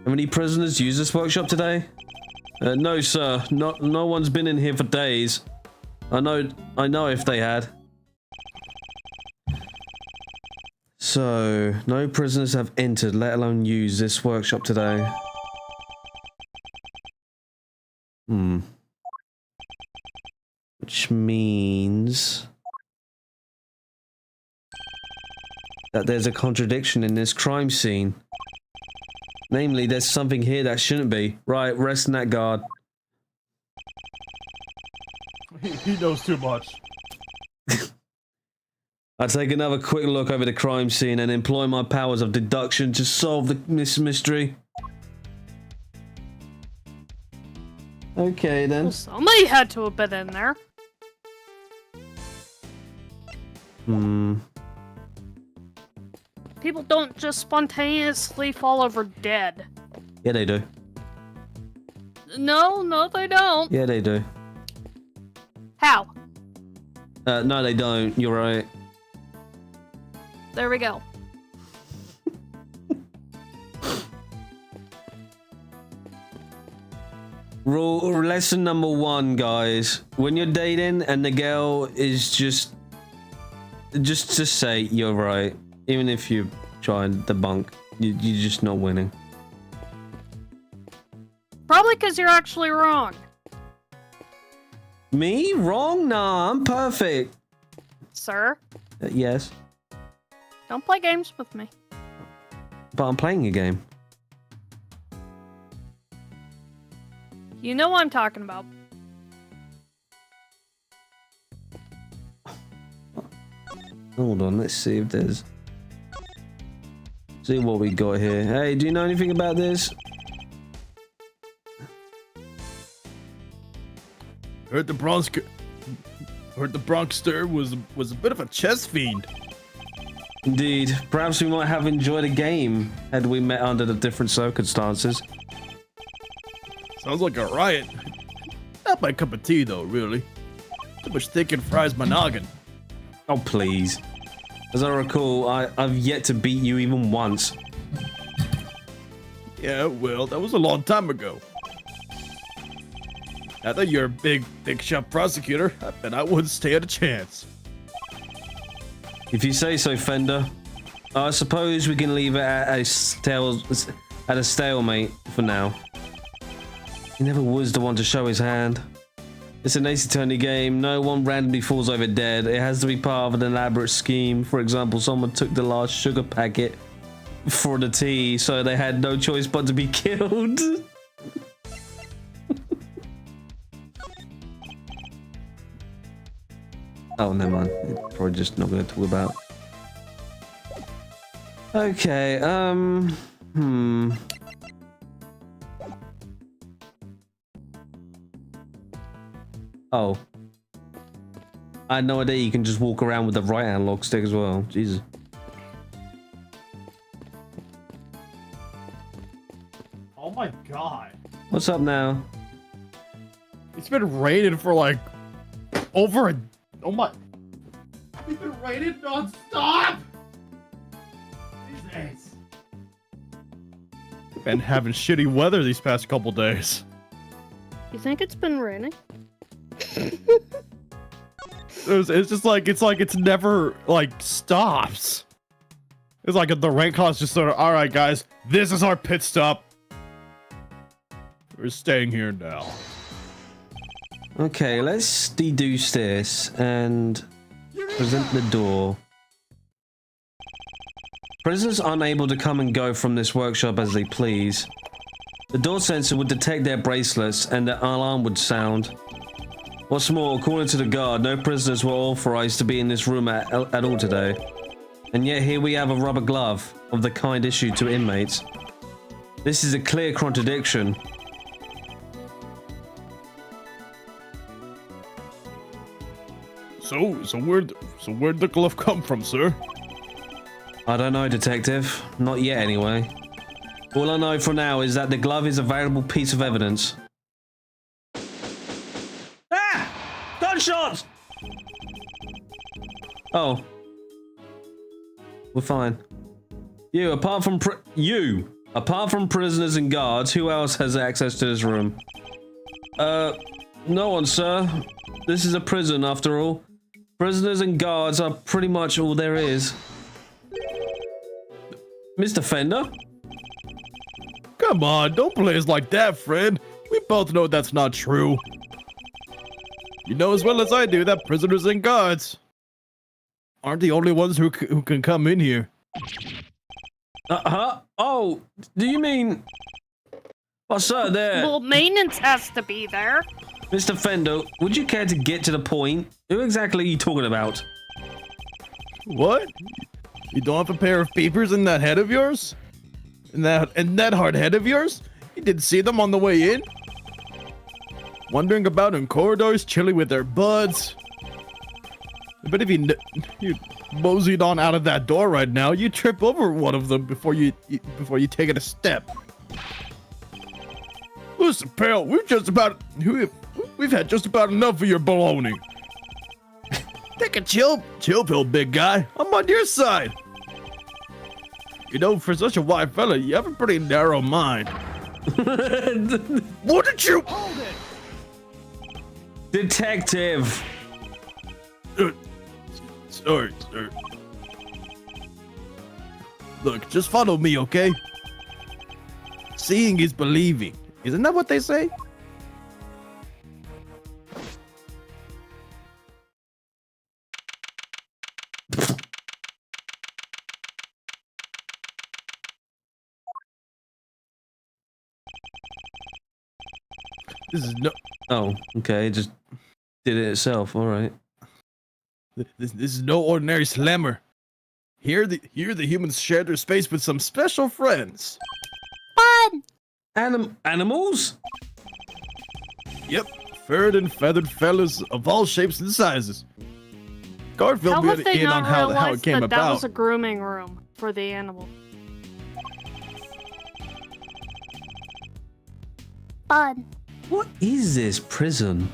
How many prisoners use this workshop today? No, sir. No one's been in here for days. I know if they had. So, no prisoners have entered, let alone used this workshop today. Which means that there's a contradiction in this crime scene. Namely, there's something here that shouldn't be. Right, rest in that guard. He knows too much. I take another quick look over the crime scene and employ my powers of deduction to solve this mystery. Okay then. Well, somebody had to have been in there. People don't just spontaneously fall over dead. Yeah, they do. No, they don't. Yeah, they do. How? No, they don't. You're right. There we go. Lesson number 1, guys. When you're dating and the girl is just say you're right. Even if you try and debunk, you're just not winning. Probably because you're actually wrong. Me? Wrong? Nah, I'm perfect. Sir? Yes. Don't play games with me. But I'm playing a game. You know what I'm talking about. Hold on, let's see if there's... See what we got here. Hey, do you know anything about this? Heard the Bronxster was a bit of a chess fiend. Indeed. Perhaps we might have enjoyed a game had we met under the different circumstances. Sounds like a riot. Not my cup of tea, though, really. Too much thinking fries my noggin. Oh, please. As I recall, I've yet to beat you even once. Yeah, well, that was a long time ago. Now that you're a big shot prosecutor, I bet I wouldn't stand a chance. If you say so, Fender. I suppose we can leave it at a stalemate for now. He never was the one to show his hand. It's an ace attorney game. No one randomly falls over dead. It has to be part of an elaborate scheme. For example, someone took the last sugar packet for the tea, so they had no choice but to be killed. Oh, never mind. Probably just not going to talk about. Okay, Oh. I had no idea you can just walk around with the right analog stick as well. Jesus. Oh my god. What's up now? It's been raining for like over a... Oh my... It's been raining non-stop! These days. Been having shitty weather these past couple days. You think it's been raining? It's just like it's never like stops. It's like the rain clouds just sort of, all right, guys, this is our pit stop. We're staying here now. Okay, let's deduce this and present the door. Prisoners aren't able to come and go from this workshop as they please. The door sensor would detect their bracelets and the alarm would sound. What's more, according to the guard, no prisoners were authorized to be in this room at all today. And yet here we have a rubber glove of the kind issued to inmates. This is a clear contradiction. So where'd the glove come from, sir? I don't know, detective. Not yet, anyway. All I know for now is that the glove is a valuable piece of evidence. Ah! Gunshots! Oh. We're fine. Apart from prisoners and guards, who else has access to this room? No one, sir. This is a prison, after all. Prisoners and guards are pretty much all there is. Mr. Fender? Come on, don't play us like that, friend. We both know that's not true. You know as well as I do that prisoners and guards aren't the only ones who can come in here. Oh, do you mean... Oh, sir, there. Well, maintenance has to be there. Mr. Fender, would you care to get to the point? Who exactly are you talking about? What? You don't have a pair of peepers in that head of yours? In that hard head of yours? You didn't see them on the way in? Wandering about in corridors, chilling with their buds. But if you moseyed on out of that door right now, you trip over one of them before you take it a step. Listen, pal, we've had just about enough of your baloney. Take a chill pill, big guy. I'm on your side. You know, for such a white fella, you have a pretty narrow mind. What did you... Hold it! Detective! Sorry, sir. Look, just follow me, okay? Seeing is believing. Isn't that what they say? This is no... Oh, okay, it just did it itself, alright. This is no ordinary slammer. Here the humans share their space with some special friends. Fun! Animals? Yep, furred and feathered fellas of all shapes and sizes. Garfield How made have it they in on not how it realized came that that about. was a grooming room for the animal? Fun. What is this prison?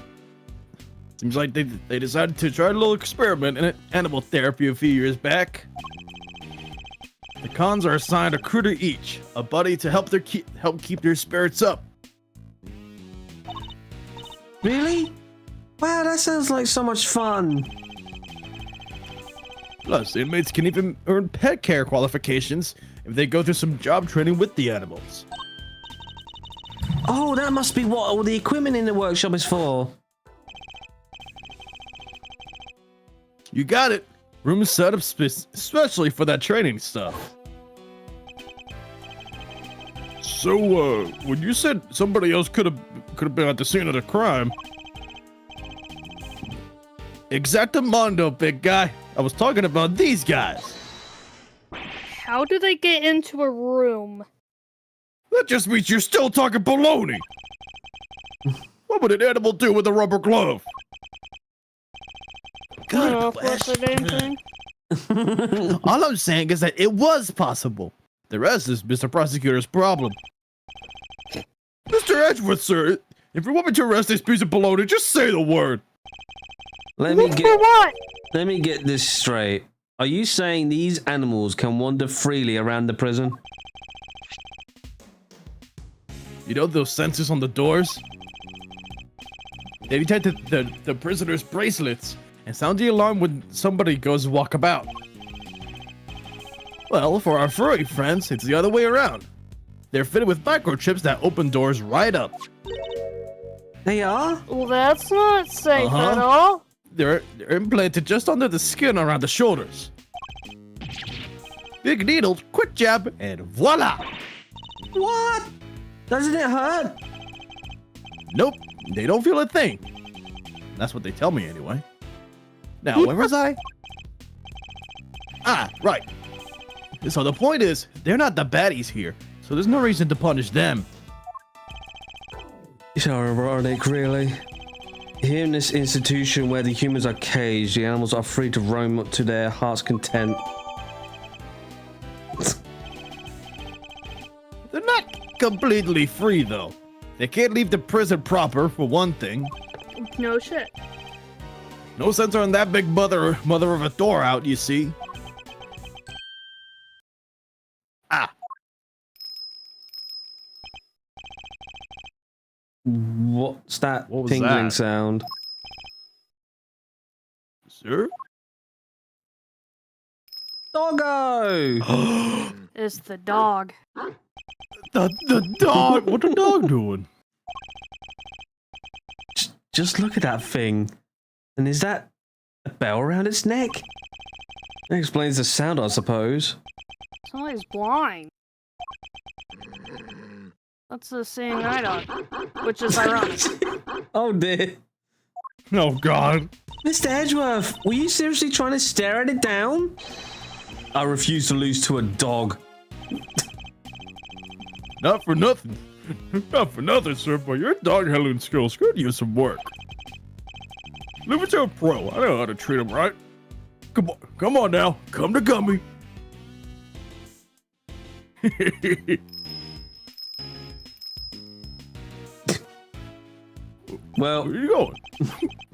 Seems like they decided to try a little experiment in animal therapy a few years back. The cons are assigned a critter each, a buddy to help keep their spirits up. Really? Wow, that sounds like so much fun. Plus, inmates can even earn pet care qualifications if they go through some job training with the animals. Oh, that must be what all the equipment in the workshop is for. You got it. Room is set up especially for that training stuff. So, when you said somebody else could have been at the scene of the crime, exactamundo, big guy. I was talking about these guys. How do they get into a room? That just means you're still talking baloney. What would an animal do with a rubber glove? Good question. All I'm saying is that it was possible. The rest is Mr. Prosecutor's problem. Mr. Edgeworth, sir, if you want me to arrest this piece of baloney, just say the word. Let me get this straight. Are you saying these animals can wander freely around the prison? You know those sensors on the doors? They detect the prisoner's bracelets and sound the alarm when somebody goes walkabout. Well, for our furry friends, it's the other way around. They're fitted with microchips that open doors right up. They are? Well, that's not safe at all. They're implanted just under the skin around the shoulders. Big needle, quick jab, and voila! What? Doesn't it hurt? Nope, they don't feel a thing. That's what they tell me anyway. Now, where was I? Ah, right. So the point is, they're not the baddies here, so there's no reason to punish them. It's ironic, really. Here in this institution where the humans are caged, the animals are free to roam to their heart's content. They're not completely free, though. They can't leave the prison proper, for one thing. No shit. No sense on that big mother of a door out, you see. Ah. What's that What was tingling that? sound? Sir? Doggo! It's the dog. The dog? What the dog doing? Just look at that thing. And is that a bell around its neck? That explains the sound, I suppose. Somebody's blind. That's the seeing eye dog, which is ironic. Oh dear. Oh, God. Mr. Edgeworth, were you seriously trying to stare at it down? I refuse to lose to a dog. Not for nothing. Not for nothing, sir, but your dog handling skills could use some work. Leave it to a pro. I know how to treat him right. Come on now. Come to Gummy. Well, Where you going?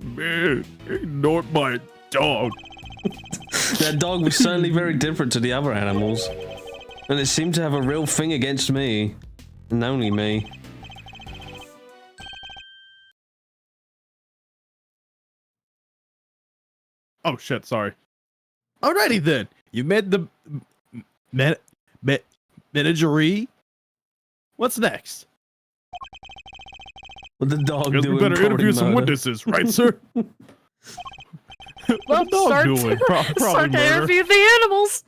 Man, ignored my dog. that dog was certainly very different to the other animals. And it seemed to have a real thing against me. And only me. Oh shit, sorry. Alrighty then. You made the menagerie. What's next? What the dog Guess doing? we better interview some murder? witnesses, right, sir? Well, What's the dog start, doing? start Probably to murder. interview the animals.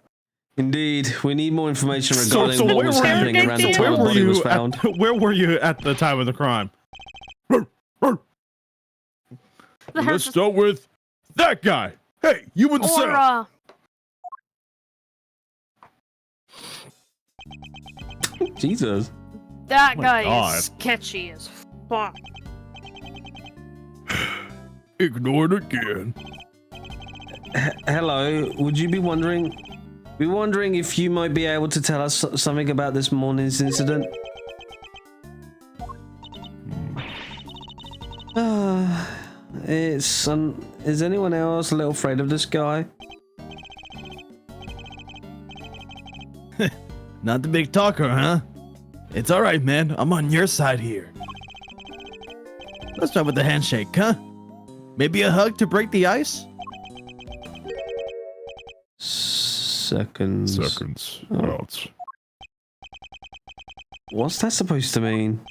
Indeed, we need more information So regarding what where was were you? happening around the So time the where were body was you found. where were you at the time of the crime? Let's start with that guy. Hey, you in the Or, cell. Jesus. that Oh my guy God. is sketchy as fuck. Ignored again. Hello, would you be wondering if you might be able to tell us something about this morning's incident? Is anyone else a little afraid of this guy? Not the big talker, huh? It's alright, man. I'm on your side here. Let's start with the handshake, huh? Maybe a hug to break the ice? Seconds. What else? What's that supposed to mean?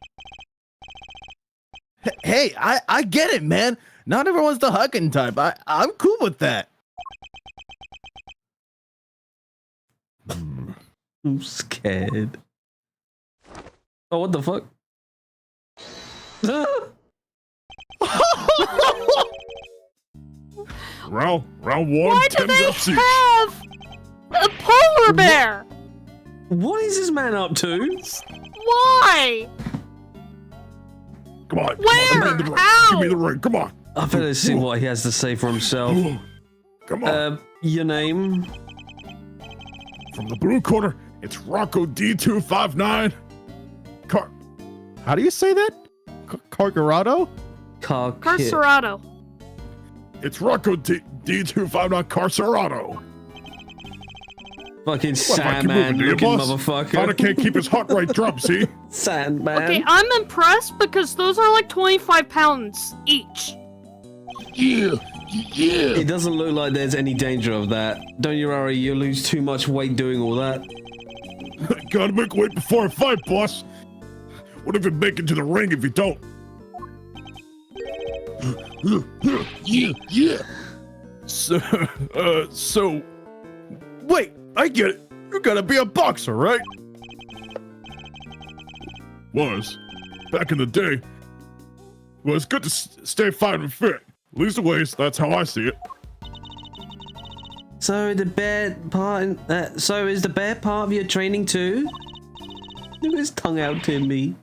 Hey, I get it, man. Not everyone's the hugging type. I'm cool with that. I'm scared. Oh, what the fuck? Round one. Why do they have a polar bear? What is this man up to? Why? Come on. Where? Give me the ring. How? Give me the ring. Come on. I better see what he has to say for himself. Come on. Your name? From the blue corner, it's Rocco D259. How do you say that? Cargarado? Carcerado. It's Rocco D259 Carcerado. Fucking What, if I keep Sandman moving, do you, looking boss? motherfucker. Kinda can't keep his heart right drum, see? Sandman. Okay, I'm impressed because those are like 25 pounds each. Yeah. It doesn't look like there's any danger of that. Don't you worry, you'll lose too much weight doing all that. Gotta make weight before a fight, boss. What if you make it to the ring if you don't? Yeah. So, wait, I get it. You gotta be a boxer, right? Was. Back in the day. Well, it's good to stay fine and fit. Least a waste. That's how I see it. So is the bear part of your training too? Look at his tongue out, Timmy.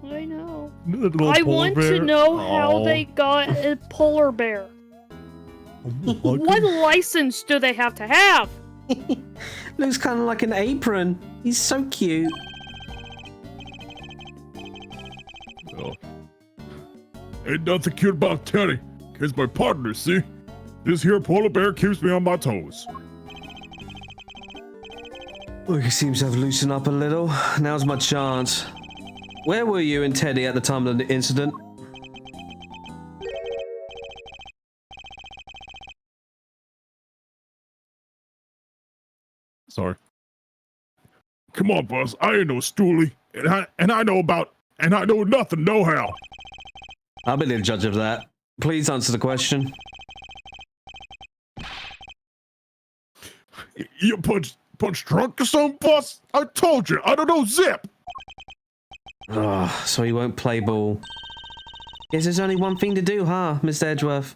I know. Little I polar want bear. to know how Aw. they got a polar bear. What license do they have to have? Looks kind of like an apron. He's so cute. Oh. Ain't nothing cute about Teddy. He's my partner, see? This here polar bear keeps me on my toes. Oh, he seems to have loosened up a little. Now's my chance. Where were you and Teddy at the time of the incident? Sorry. Come on, boss. I ain't no stoolie, and I know nothing, no how. I'll be the judge of that. Please answer the question. You punch drunk or something, boss? I told you, I don't know zip. So he won't play ball. Guess there's only one thing to do, huh, Mr. Edgeworth?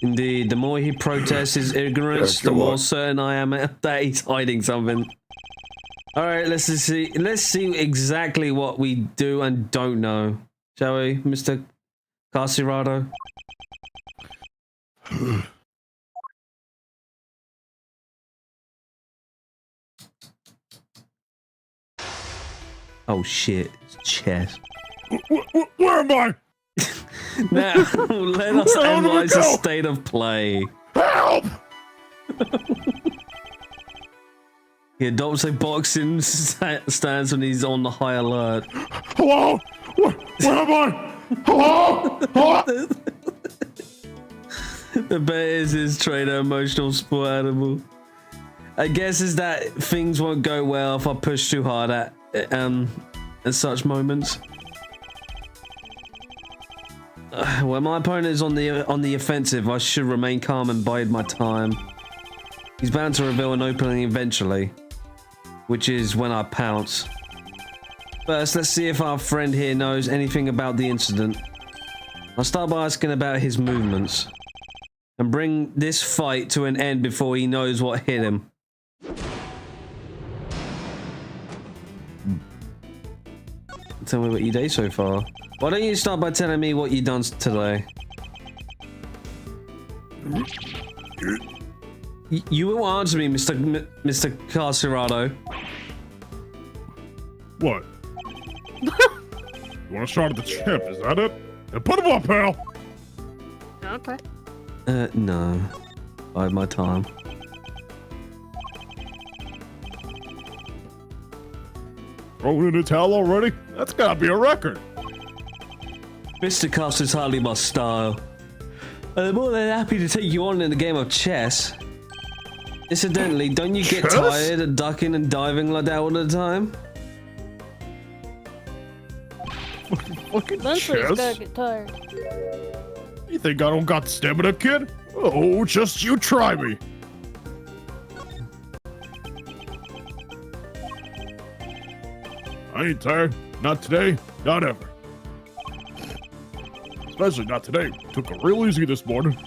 Indeed, the more he protests his ignorance, the more certain I am that he's hiding something. Alright, let's see exactly what we do and don't know. Shall we, Mr. Carcerado? Oh shit, it's chess. Where am I? Now, let us analyze the state of play. Help! He adopts a boxing stance when he's on the high alert. Hello? Where am I? Hello? Hello? The bear is his trainer, emotional sport animal. I guess is that things won't go well if I push too hard at such moments. When my opponent is on the offensive, I should remain calm and bide my time. He's bound to reveal an opening eventually, which is when I pounce. First, let's see if our friend here knows anything about the incident. I'll start by asking about his movements and bring this fight to an end before he knows what hit him. Tell me what you did so far. Why don't you start by telling me what you done today? You will answer me, Mr. Carcerado. What? You want to start at the chip, is that it? Then put him up, pal! Okay. No. Bide my time. Throwing in the towel already? That's gotta be a record. Mr. Cuffs is hardly my style. I'm more than happy to take you on in a game of chess. Incidentally, don't you get Chess? tired of ducking and diving like that all the time? Fucking Eventually it's chess? gonna get tired. You think I don't got stamina, kid? Oh, just you try me. I ain't tired. Not today. Not ever. Especially not today. Took it real easy this morning.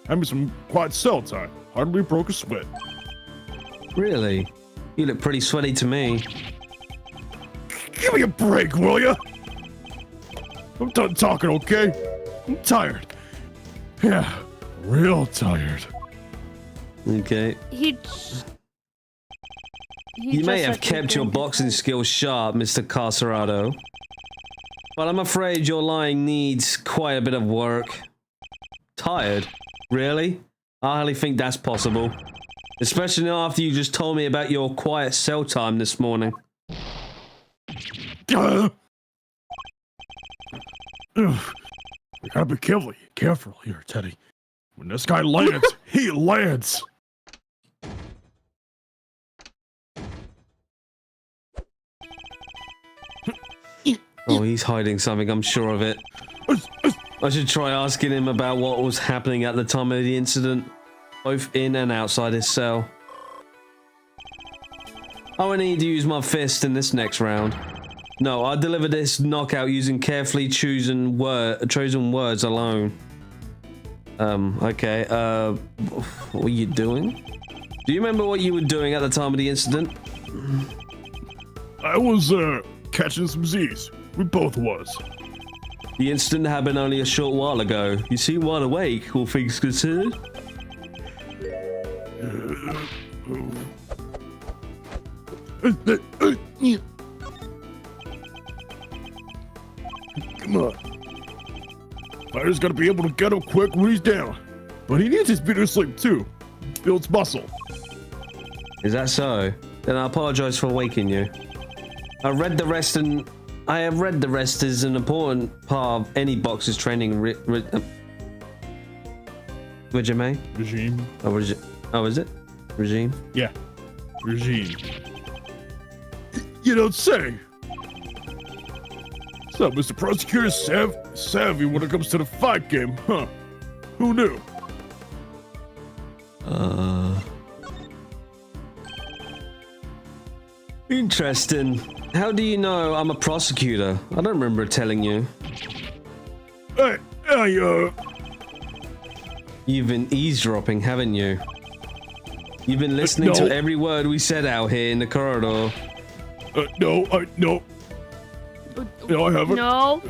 Had me some quiet cell time. Hardly broke a sweat. Really? You look pretty sweaty to me. Give me a break, will ya? I'm done talking, okay? I'm tired. Yeah, real tired. Okay. He You may just have said kept your something. boxing skills sharp, Mr. Carcerado. But I'm afraid your lying needs quite a bit of work. Tired? Really? I hardly think that's possible. Especially after you just told me about your quiet cell time this morning. Ugh. We gotta be careful here, Teddy. When this guy lands, he lands. Oh, he's hiding something, I'm sure of it. I should try asking him about what was happening at the time of the incident, both in and outside his cell. I will need to use my fist in this next round. No, I deliver this knockout using carefully chosen words alone. Okay, what were you doing? Do you remember what you were doing at the time of the incident? I was, catching some Z's. We both was. The incident happened only a short while ago. You seem wide awake, all things considered. Come on. Fighter's gotta be able to get him quick when he's down. But he needs his bit of sleep too. Builds muscle. Is that so? Then I apologize for waking you. I have read the rest is an important part of any boxer's training regime. Regime. Oh, is it? Regime? Yeah. Regime. You don't say. So, Mr. Prosecutor savvy when it comes to the fight game, huh? Who knew? Interesting. How do you know I'm a prosecutor? I don't remember telling you. You've been eavesdropping, haven't you? You've been listening no. to every word we said out here in the corridor. No, I haven't. No.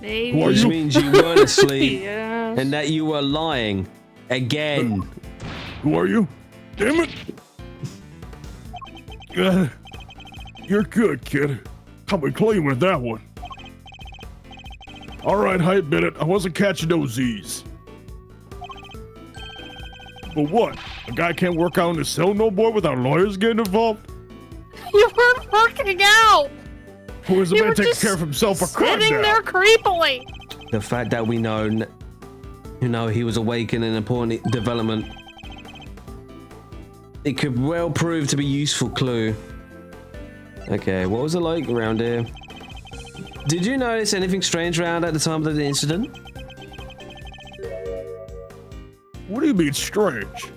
Maybe. Which means you weren't asleep Yes. and that you were lying. Again. Who are you? Damn it! You're good, kid. Coming clean with that one. Alright, I admit it. I wasn't catching those Z's. But what? A guy can't work out in his cell no more without lawyers getting involved? You weren't working out. Who is a You man were taking just care of himself for crying sitting out? there creepily. The fact that we know, he was awake in an important development. It could well prove to be a useful clue. Okay, what was it like around here? Did you notice anything strange around at the time of the incident? What do you mean strange?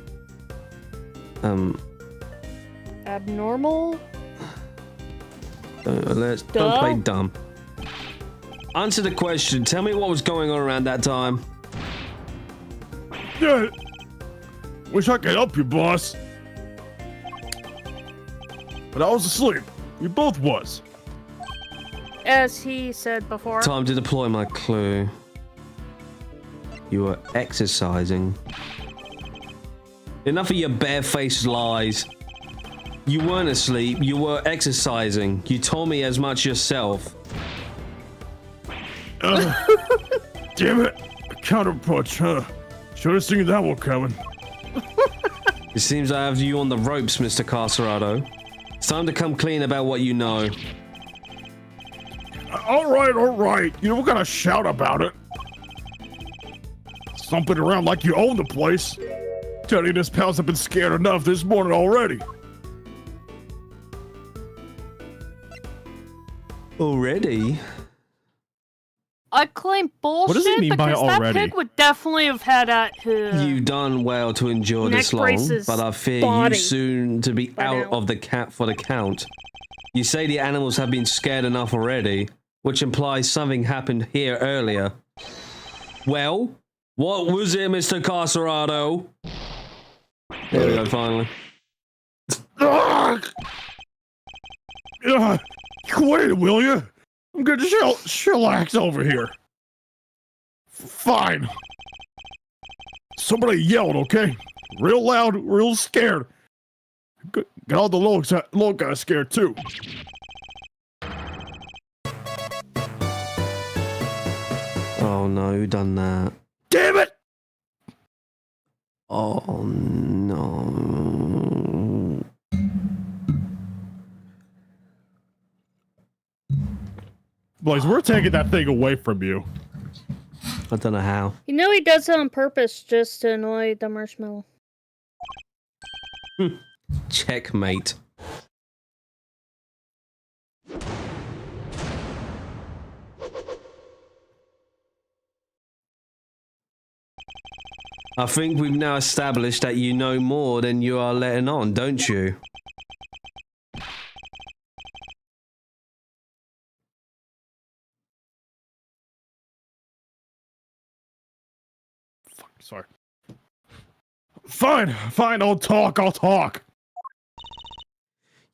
Abnormal? Don't play dumb. Answer the question. Tell me what was going on around that time. Yeah. Wish I could help you, boss. But I was asleep. We both was. As he said before. Time to deploy my clue. You were exercising. Enough of your barefaced lies. You weren't asleep. You were exercising. You told me as much yourself. Damn it. A counterpunch, huh? Should have seen that one coming. It seems I have you on the ropes, Mr. Carcerado. It's time to come clean about what you know. All right. You don't gotta shout about it. Stomping around like you own the place. Teddy and his pals have been scared enough this morning already. Already? I claim bullshit does he mean by because already? that pig would definitely have had at You've done well to endure neck this long, braces but I fear body you soon to be by out now. of the for the count. You say the animals have been scared enough already, which implies something happened here earlier. Well, what was it, Mr. Carcerado? There we go, finally. Quit, will you? I'm gonna chillax over here. Fine. Somebody yelled, okay? Real loud, real scared. Got all the little guys scared too. Oh no, who done that? Damn it! Oh no. Blaze, we're taking that thing away from you. I don't know how. You know he does it on purpose just to annoy the marshmallow. Checkmate. I think we've now established that you know more than you are letting on, don't you? Sorry. Fine, I'll talk.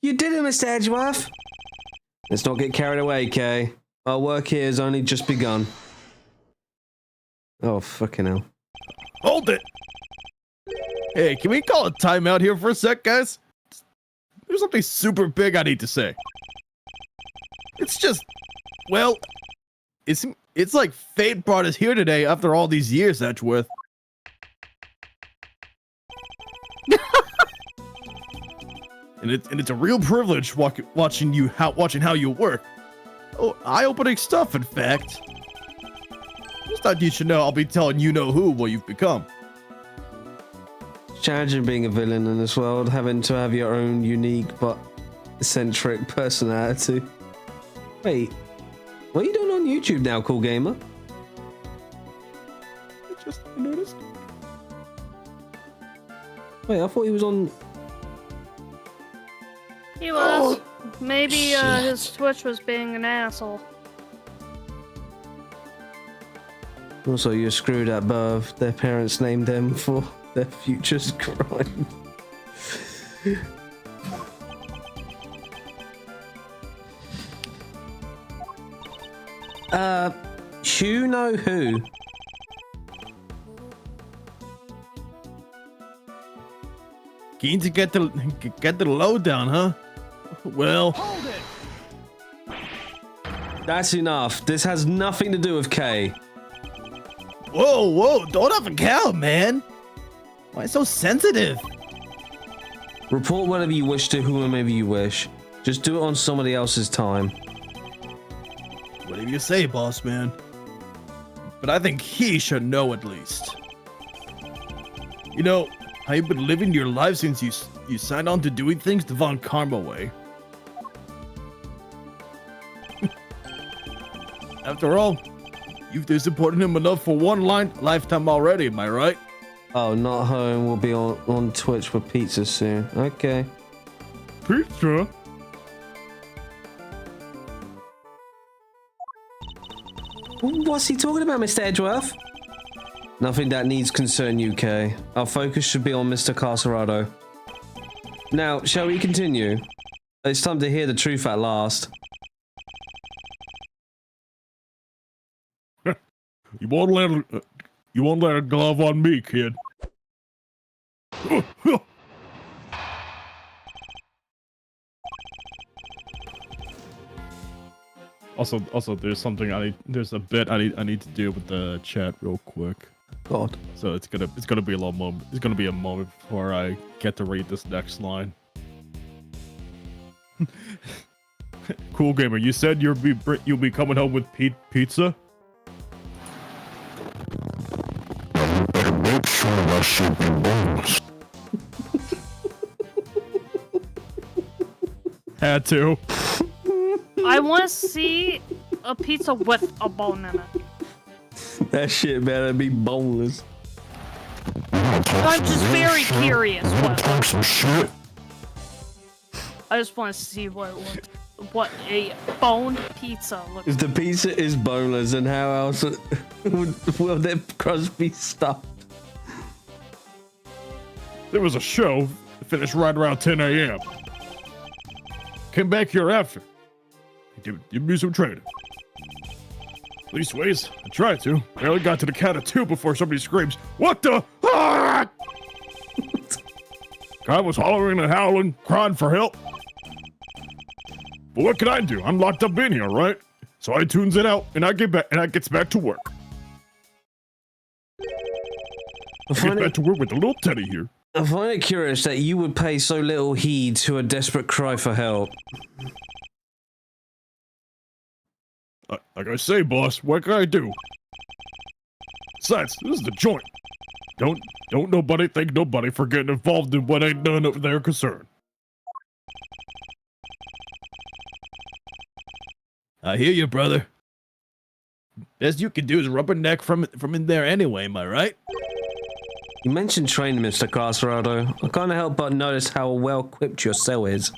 You did it, Mr. Edgeworth. Let's not get carried away, Kay. Our work here has only just begun. Oh, fucking hell. Hold it! Hey, can we call a timeout here for a sec, guys? There's something super big I need to say. It's just, well, it's like fate brought us here today after all these years, Edgeworth. And it's a real privilege watching how you work. Oh, eye-opening stuff, in fact. Just thought you should know I'll be telling you know who what you've become. It's challenging being a villain in this world, having to have your own unique but eccentric personality. Wait, what are you doing on YouTube now, Cool Gamer? I just noticed. Wait, I thought he was on... He was. Oh, Maybe shit. his Twitch was being an asshole. Also, you're screwed at birth. Their parents named them for their future's crime. Who know who? Keen to get the lowdown, huh? Well, hold it. That's enough. This has nothing to do with Kay. Whoa, don't have a cow, man. Why so sensitive? Report whatever you wish to whomever you wish. Just do it on somebody else's time. Whatever you say, boss man. But I think he should know at least. You know, how you've been living your life since you signed on to doing things the Von Karma way. After all, you've disappointed him enough for one lifetime already, am I right? Oh, not home. We'll be on Twitch for pizza soon. Okay. Pizza? What's he talking about, Mr. Edgeworth? Nothing that needs concern, UK. Our focus should be on Mr. Carcerado. Now, shall we continue? It's time to hear the truth at last. You won't let a glove on me, kid. Also, there's a bit I need to do with the chat real quick. God. So it's gonna be a little moment. It's gonna be a moment before I get to read this next line. Cool Gamer, you said you'll be coming home with pizza. Better make sure that shit be boneless. Had to. I want to see a pizza with a bone in it. That shit better be boneless. I'm just very curious. Talk some shit. I just want to see what a boned pizza looks If the pizza is boneless, then how else will their crust be stuffed? There was a show that finished right around 10 a.m. Came back here after. Give me some training. Leastways, I tried to. Barely got to the count of 2 before somebody screams, "What the?" Ah! I was hollering and howling, crying for help. But what can I do? I'm locked up in here, right? So I tunes it out, and I gets back to work. I get back to work with the little Teddy here. I find it curious that you would pay so little heed to a desperate cry for help. Like I say, boss, what can I do? Besides, this is the joint. Don't nobody thank nobody for getting involved in what ain't none of their concern. I hear you, brother. Best you can do is rubberneck from in there anyway, am I right? You mentioned training, Mr. Carcerado. I can't help but notice how well equipped your cell is.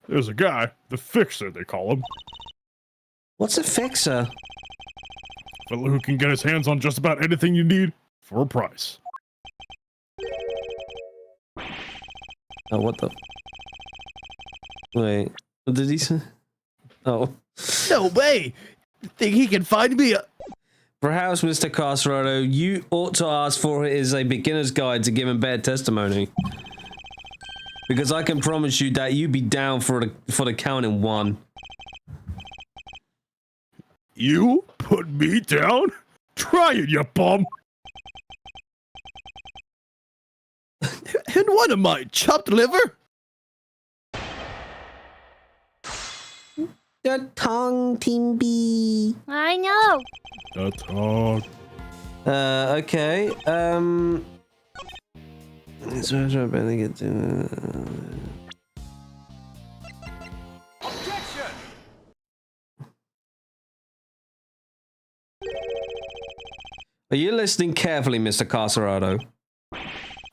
There's a guy, the Fixer, they call him. What's a fixer? Fellow who can get his hands on just about anything you need for a price. Oh, what the? Wait, what did he say? Oh. No way! Think he can find me? Perhaps, Mr. Carsarado, you ought to ask for it as a beginner's guide to giving better testimony. Because I can promise you that you'd be down for the count in one. You put me down? Try it, you bum! And what am I, chopped liver? The tongue, Timby. I know. The talk. Okay, let's try to barely get to... Are you listening carefully, Mr. Carsarado?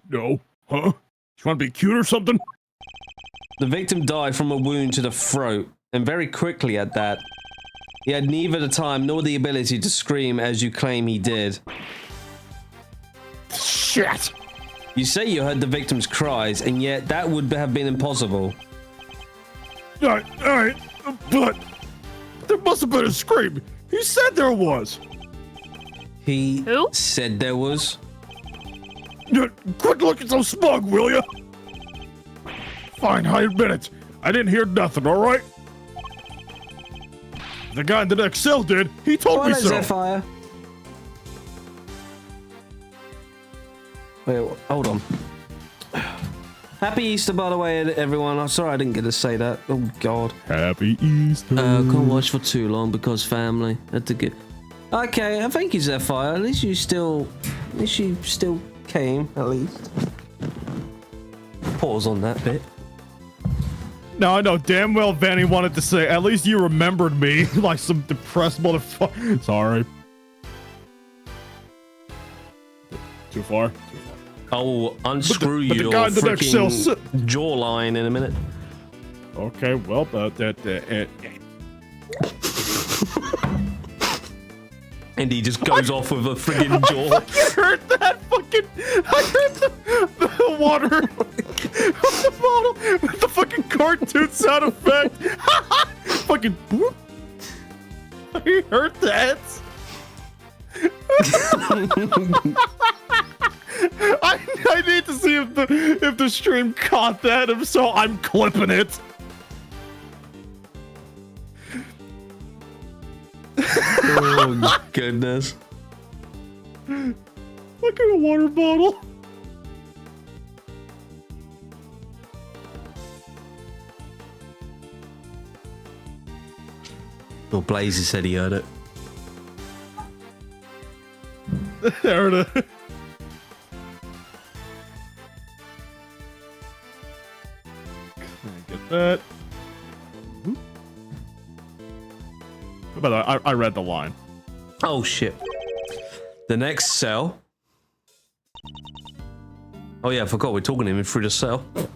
No. Huh? You want to be cute or something? The victim died from a wound to the throat, and very quickly at that. He had neither the time nor the ability to scream as you claim he did. Shit! You say you heard the victim's cries, and yet that would have been impossible. Alright, but there must have been a scream. He said there was. He Who? said there was. Quit looking so smug, will ya? Fine, I admit it. I didn't hear nothing, alright? The guy in the next cell did. He told me so. Zephyr. Wait, hold on. Happy Easter, by the way, everyone. I'm sorry I didn't get to say that. Oh, God. Happy Easter. Can't watch for too long because family. Had to get... Okay, thank you, Zephyr. At least you still came, at least. Pause on that bit. No, I know damn well Vani wanted to say, at least you remembered me, like some depressed motherfucker. Sorry. Too far? Too far. I'll unscrew your freaking jawline in a minute. Okay, well, And he just goes off with a friggin' jaw. I heard that fucking... I heard the water from the bottle with the fucking cartoon sound effect. Fucking... Whoop. I heard that. I need to see if the stream caught that. If so, I'm clipping it. Oh, goodness. Look at a water bottle. Well, Blazer said he heard it. There it is. Get that. By the way, I read the line. Oh, shit. The next cell. Oh, yeah, I forgot we're talking to him through the cell. The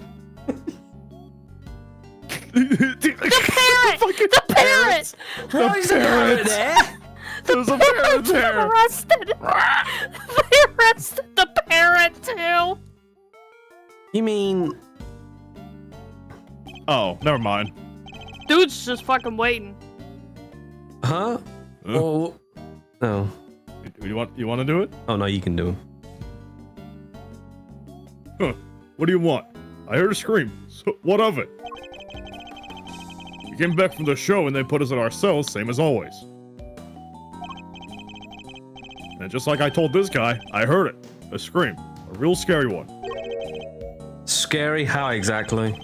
parrot! The parrot! How is the parrot there? There's a parrot They there. arrested! They arrested the parrot, too! You mean... Oh, never mind. Dude's just fucking waiting. Huh? Oh. Oh. You want to do it? Oh, no, you can do it. Huh. What do you want? I heard a scream. So what of it? We came back from the show and they put us in our cells, same as always. And just like I told this guy, I heard it. A scream. A real scary one. Scary? How exactly?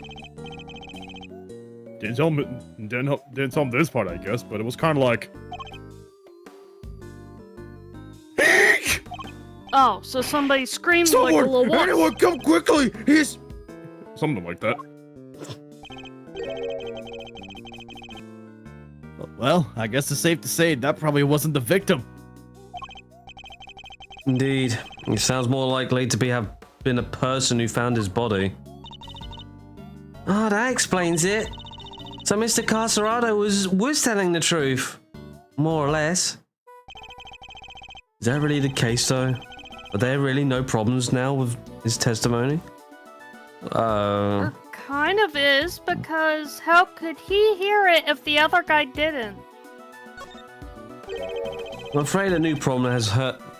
Didn't tell him this part, I guess, but it was kind of like... Oh, so somebody screamed like a little wolf. Anyone come quickly! He's... Something like that. Well, I guess it's safe to say that probably wasn't the victim. Indeed. It sounds more likely to have been a person who found his body. Oh, that explains it. So Mr. Carsarado was telling the truth. More or less. Is that really the case, though? Are there really no problems now with his testimony? There kind of is, because how could he hear it if the other guy didn't? I'm afraid a new problem has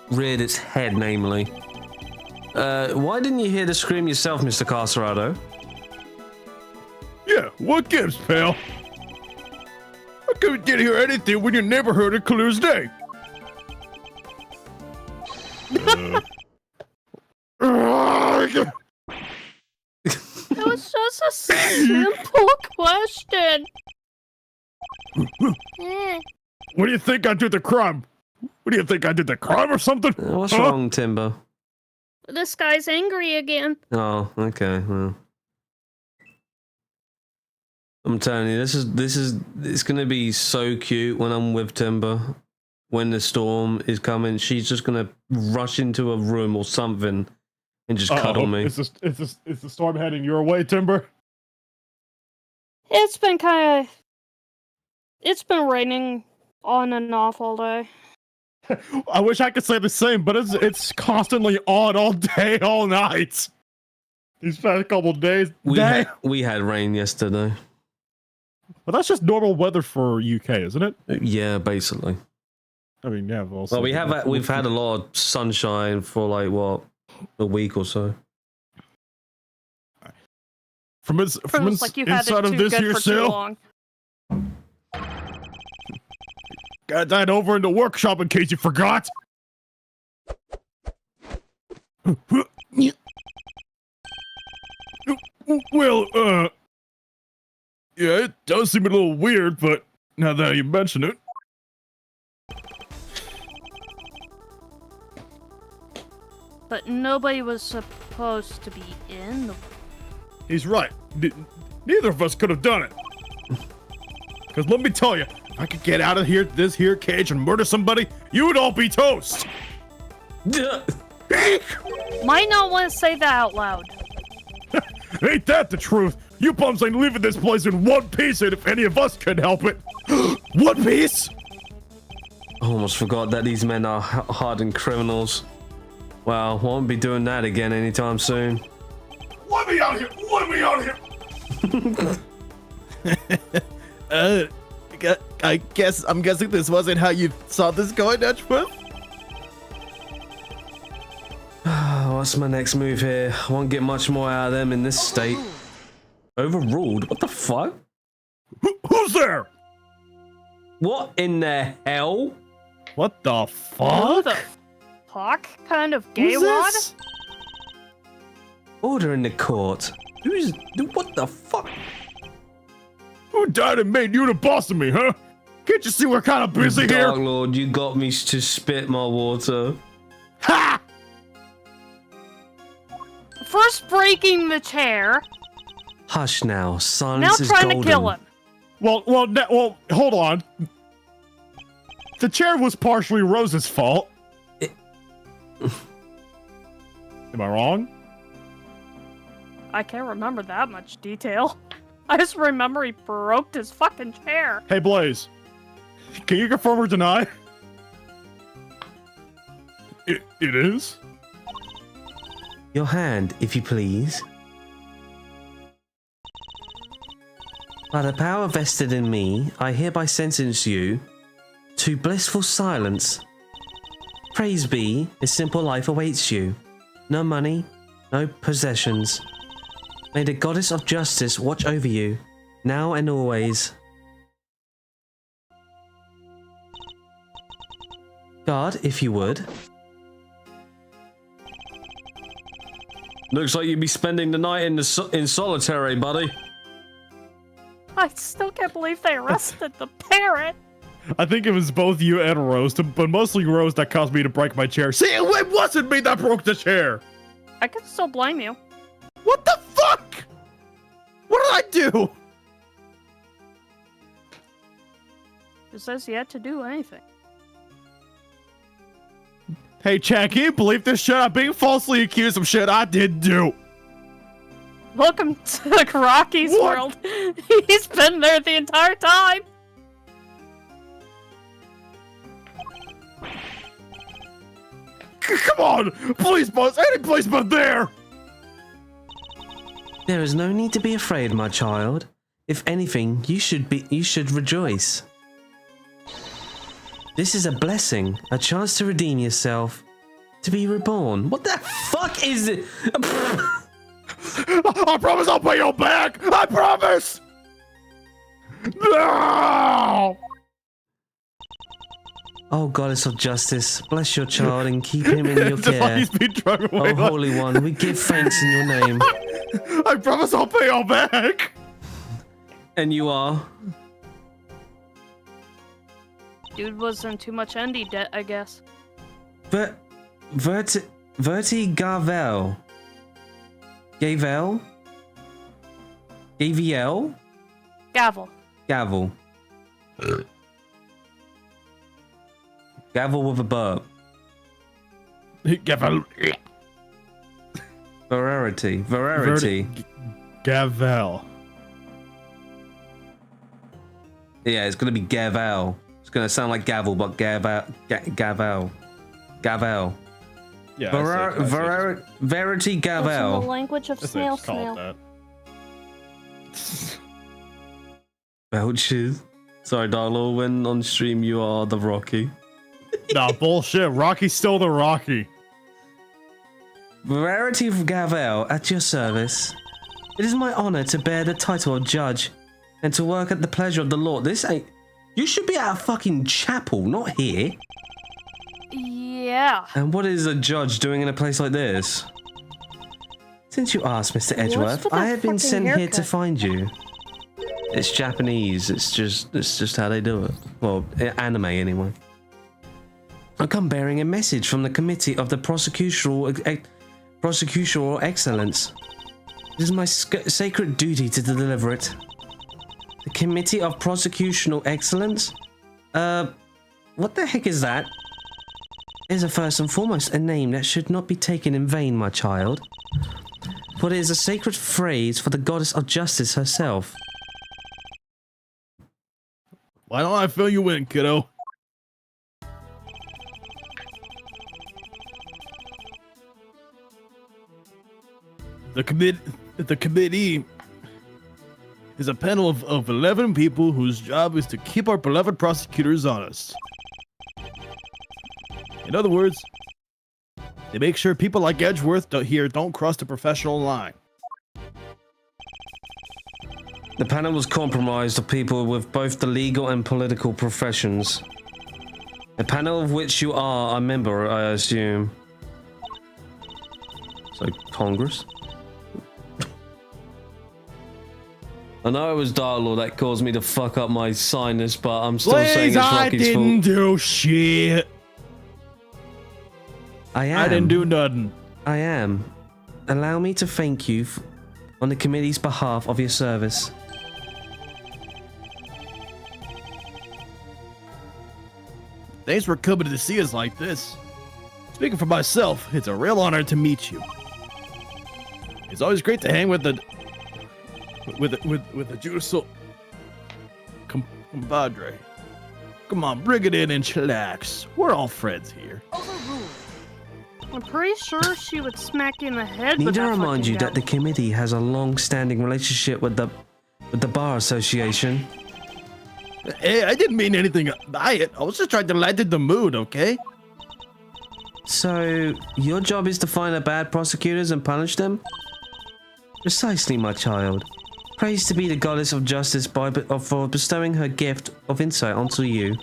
reared its head, namely. Why didn't you hear the scream yourself, Mr. Carcerado? Yeah, what gives, pal? I couldn't get hear anything when your neighbor heard it clear as day. It was just a simple question. What do you think I did the crime? What do you think I did the crime or something? What's wrong, Timber? This guy's angry again. Oh, okay. Well, I'm telling you, it's gonna be so cute when I'm with Timber. When the storm is coming, she's just gonna rush into a room or something and just cuddle me. Is the storm heading your way, Timber? It's been raining on and off all day. I wish I could say the same, but it's constantly on all day, all night. These past couple days. We had rain yesterday. But that's just normal weather for UK, isn't it? Yeah, basically. I mean, yeah. Well, we've had a lot of sunshine for like what, a week or so. From like you had inside it of too this good here for too cell. long. Got that over in the workshop in case you forgot. Well, yeah, it does seem a little weird, but now that you mention it. But nobody was supposed to be in the... He's right. Neither of us could have done it. Because let me tell you, if I could get out of here, this here cage and murder somebody, you would all be toast. Might not want to say that out loud. Ain't that the truth? You bums ain't leaving this place in one piece, and if any of us can help it. One piece? I almost forgot that these men are hardened criminals. Well, won't be doing that again anytime soon. Let me out of here! Let me out of here! I'm guessing this wasn't how you saw this going, Edgeworth? What's my next move here? I won't get much more out of them in this state. Overruled? What the fuck? Who's there? What in the hell? What the Who fuck? the fuck kind of gay Who's wad? this? Order in the court. What the fuck? Who died and made you the boss of me, huh? Can't you see we're kind of busy here? Dark Lord, you got me to spit my water. Ha! First breaking the chair, Hush now, now silence is trying golden. to kill him. Well, hold on. The chair was partially Rose's fault. Am I wrong? I can't remember that much detail. I just remember he broke his fucking chair. Hey, Blaze. Can you confirm or deny? It is? Your hand, if you please. By the power vested in me, I hereby sentence you to blissful silence. Praise be, a simple life awaits you. No money, no possessions. May the goddess of justice watch over you, now and always. Guard, if you would. Looks like you'd be spending the night in solitary, buddy. I still can't believe they arrested the parrot. I think it was both you and Rose, but mostly Rose that caused me to break my chair. See, it wasn't me that broke the chair! I can still blame you. What the fuck? What did I do? It says he had to do anything. Hey, Chad, can you believe this shit? I'm being falsely accused of shit I didn't do. Welcome to Rocky's What? world. He's been there the entire time. Come on! Police bus! Any place but there! There is no need to be afraid, my child. If anything, you should rejoice. This is a blessing, a chance to redeem yourself, to be reborn. What the fuck is it? I promise I'll pay you back! I promise! No! Oh, goddess of justice, bless your child and keep him in your Just like care. he's been drunk away. Oh, Holy One, we give thanks in your name. I promise I'll pay you back! And you are? Dude was in too much Endy debt, I guess. Verti Gavel. Gavel? Gaviel? Gavel. Gavel. Gavel with a burp. Gavel. Verarity. Gavel. Yeah, it's gonna be Gavel. It's gonna sound like gavel, but Gavel. Gavel. Yeah. Verity It's in the Gavel. language of snail snail. Belches. Sorry, Darlo, when on stream you are the Rocky. Nah, bullshit. Rocky's still the Rocky. Verity Gavel, at your service. It is my honor to bear the title of judge and to work at the pleasure of the Lord. This ain't... You should be at a fucking chapel, not here. Yeah. And what is a judge doing in a place like this? Since you asked, Mr. Edgeworth, with I that have been fucking sent here to haircut? find you. It's Japanese. It's just how they do it. Well, anime anyway. I come bearing a message from the Committee of the Prosecutorial Excellence. It is my sacred duty to deliver it. The Committee of Prosecutional Excellence? What the heck is that? It is first and foremost a name that should not be taken in vain, my child. For it is a sacred phrase for the goddess of justice herself. Why don't I fill you in, kiddo? The committee is a panel of 11 people whose job is to keep our beloved prosecutors honest. In other words, they make sure people like Edgeworth don't cross the professional line. The panel was comprised of people with both the legal and political professions. A panel of which you are a member, I assume. So, Congress? I know it was Darlaw that caused me to fuck up my sinus, but I'm still saying it's I Rocky's didn't fault. do shit. I am. I didn't do nothing. I am. Allow me to thank you on the committee's behalf of your service. Thanks for coming to see us like this. Speaking for myself, it's a real honor to meet you. It's always great to hang with the judicial compadre. Come on, bring it in and chillax. We're all friends here. I'm pretty sure she would smack you in the head Need with to that remind fucking you that the gavel. committee has a long-standing relationship with the Bar Association. Hey, I didn't mean anything by it. I was just trying to lighten the mood, okay? So, your job is to find the bad prosecutors and punish them? Precisely, my child. Praise to be the goddess of justice for bestowing her gift of insight onto you.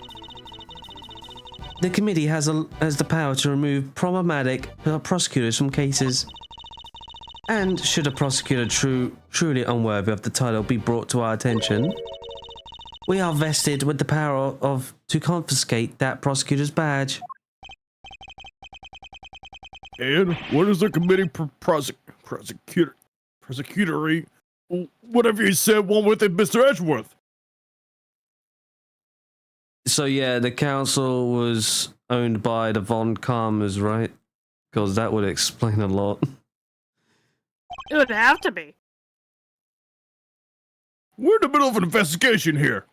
The committee has the power to remove problematic prosecutors from cases. And should a prosecutor truly unworthy of the title be brought to our attention, we are vested with the power to confiscate that prosecutor's badge. And what is the committee prosecutory? Whatever you said, one with it, Mr. Edgeworth. So yeah, the council was owned by the Von Karmas, right? Because that would explain a lot. It would have to be. We're in the middle of an investigation here.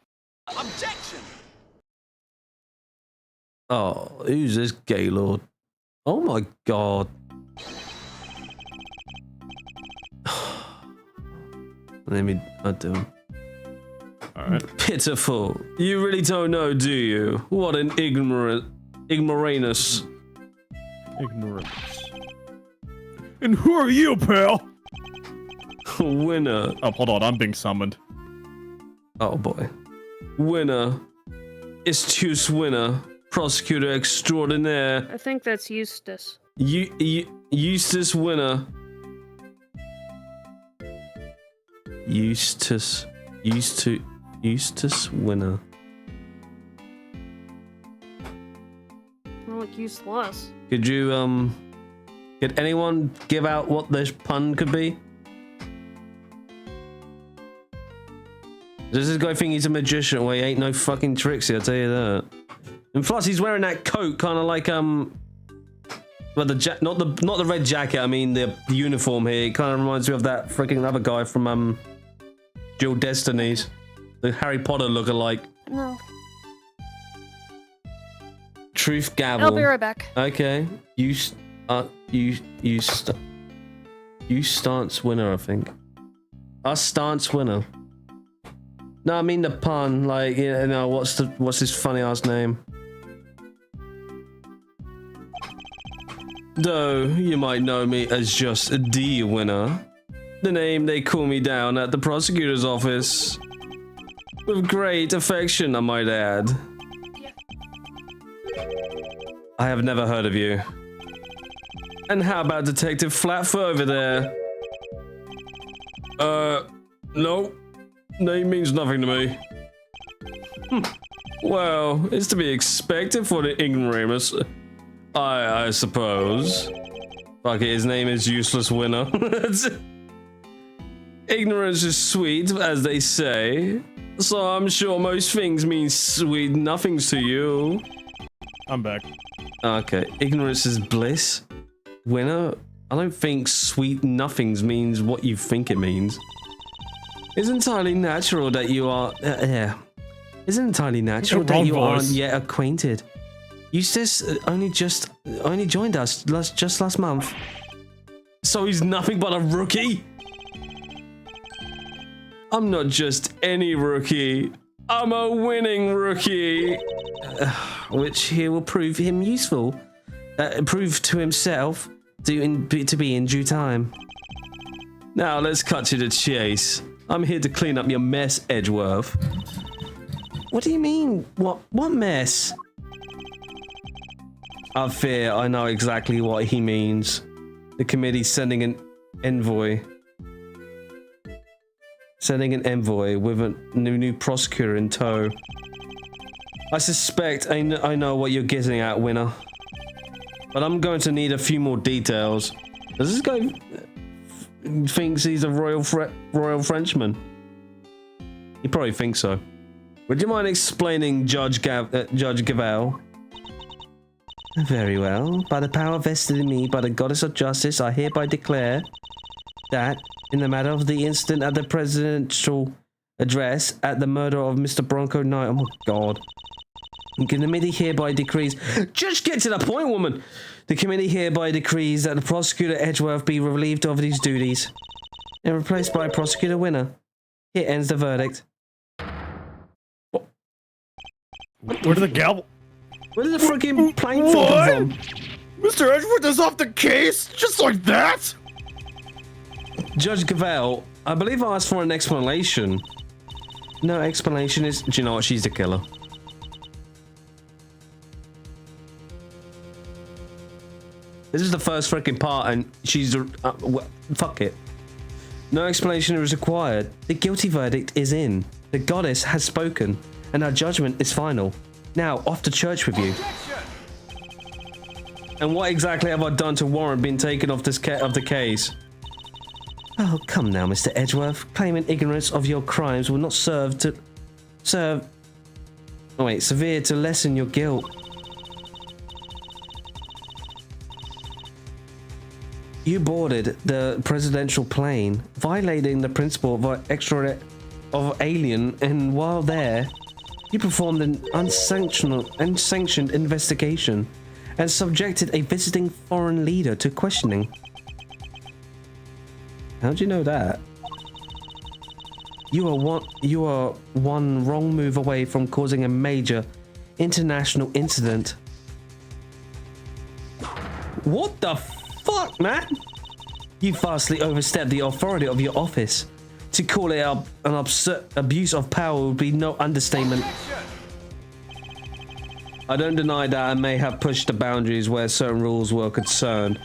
Oh, who's this Gaylord? Oh my god. Let me do him. Alright. Pitiful. You really don't know, do you? What an ignoramus. Ignorance. And who are you, pal? Winner. Oh, hold on, I'm being summoned. Oh boy. Winner. Astute winner. Prosecutor extraordinaire. I think that's Eustace. Eustace winner. Eustace winner. More like useless. Could you could anyone give out what this pun could be? Does this guy think he's a magician? Well, he ain't no fucking tricksy, I'll tell you that. And plus, he's wearing that coat, kind of like well, not the red jacket. I mean the uniform here. It kind of reminds me of that freaking other guy from Dual Destinies, the Harry Potter lookalike. No. Truth gavel. I'll be right back. Okay, you stance winner, I think. Us stance winner. No, I mean the pun. Like, you know, what's his funny ass name? Though you might know me as just a D winner, the name they call me down at the prosecutor's office. With great affection, I might add. I have never heard of you. And how about Detective Flatfoot over there? No. Name means nothing to me. Well, it's to be expected for the ignoramus. I suppose. Fuck it, his name is Useless Winner. Ignorance is sweet, as they say. So I'm sure most things mean sweet nothings to you. I'm back. Okay, ignorance is bliss. Winner? I don't think sweet nothings means what you think it means. It's entirely natural that you are... It's entirely natural that you aren't yet acquainted. Eustace only joined us just last month. So he's nothing but a rookie? I'm not just any rookie. I'm a winning rookie. Which he will prove him useful. Prove to himself to be in due time. Now let's cut to the chase. I'm here to clean up your mess, Edgeworth. What do you mean? What mess? I fear I know exactly what he means. The committee's sending an envoy. Sending an envoy with a new prosecutor in tow. I suspect I know what you're getting at, Winner. But I'm going to need a few more details. Does this guy thinks he's a royal Frenchman? He probably thinks so. Would you mind explaining, Judge Gavel? Very well. By the power vested in me by the goddess of justice, I hereby declare that, in the matter of the incident at the presidential address at the murder of Mr. Bronco Knight, oh my god. The committee hereby decrees... Just get to the point, woman! The committee hereby decrees that the prosecutor Edgeworth be relieved of these duties and replaced by prosecutor Winner. Here ends the verdict. Where did the gavel... Where did the freaking plane fall from? Mr. Edgeworth is off the case? Just like that? Judge Gavel, I believe I asked for an explanation. No explanation is... Do you know what? She's the killer. This is the first freaking part and she's... fuck it. No explanation is required. The guilty verdict is in. The goddess has spoken and our judgment is final. Now, off to church with you. And what exactly have I done to warrant being taken off this of the case? Oh, come now, Mr. Edgeworth. Claiming ignorance of your crimes will not serve to lessen your guilt. You boarded the presidential plane, violating the principle of alien, and while there, you performed an unsanctioned investigation and subjected a visiting foreign leader to questioning. How'd you know that? You are one wrong move away from causing a major international incident. What the fuck, man? You vastly overstepped the authority of your office. To call it an abuse of power would be no understatement. I don't deny that I may have pushed the boundaries where certain rules were concerned,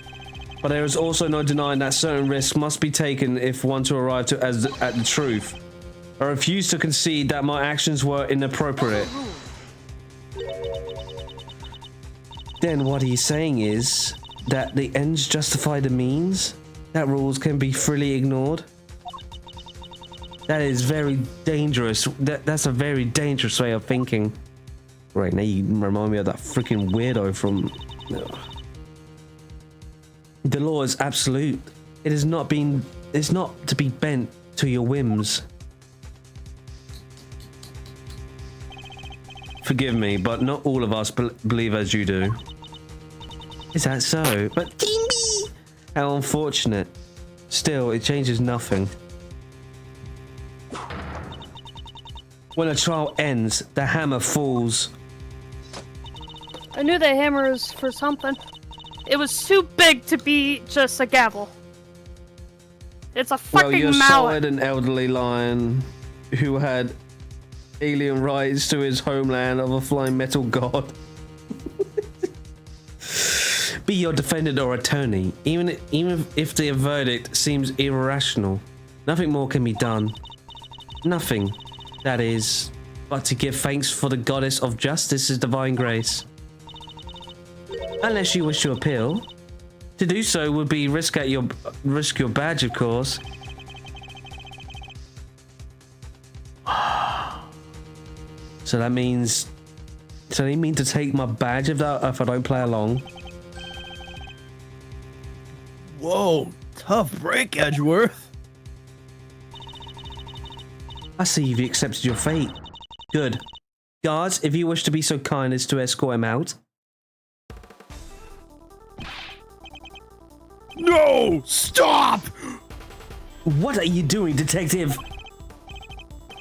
but there is also no denying that certain risks must be taken if one to arrive at the truth. I refuse to concede that my actions were inappropriate. Then what he's saying is that the ends justify the means? That rules can be freely ignored? That is very dangerous. That's a very dangerous way of thinking. Right, now you remind me of that freaking weirdo from... The law is absolute. It is not to be bent to your whims. Forgive me, but not all of us believe as you do. Is that so? But how unfortunate. Still, it changes nothing. When a trial ends, the hammer falls. I knew the hammer was for something. It was too big to be just a gavel. It's a fucking well, you're mallet. solid and elderly lion who had alien rights to his homeland of a flying metal god. Be your defendant or attorney, even if the verdict seems irrational. Nothing more can be done. Nothing, that is, but to give thanks for the goddess of justice's divine grace. Unless you wish to appeal. To do so would be risk your badge, of course. So that means... So they mean to take my badge if I don't play along? Whoa, tough break, Edgeworth. I see you've accepted your fate. Good. Guards, if you wish to be so kind as to escort him out. No! Stop! What are you doing, detective?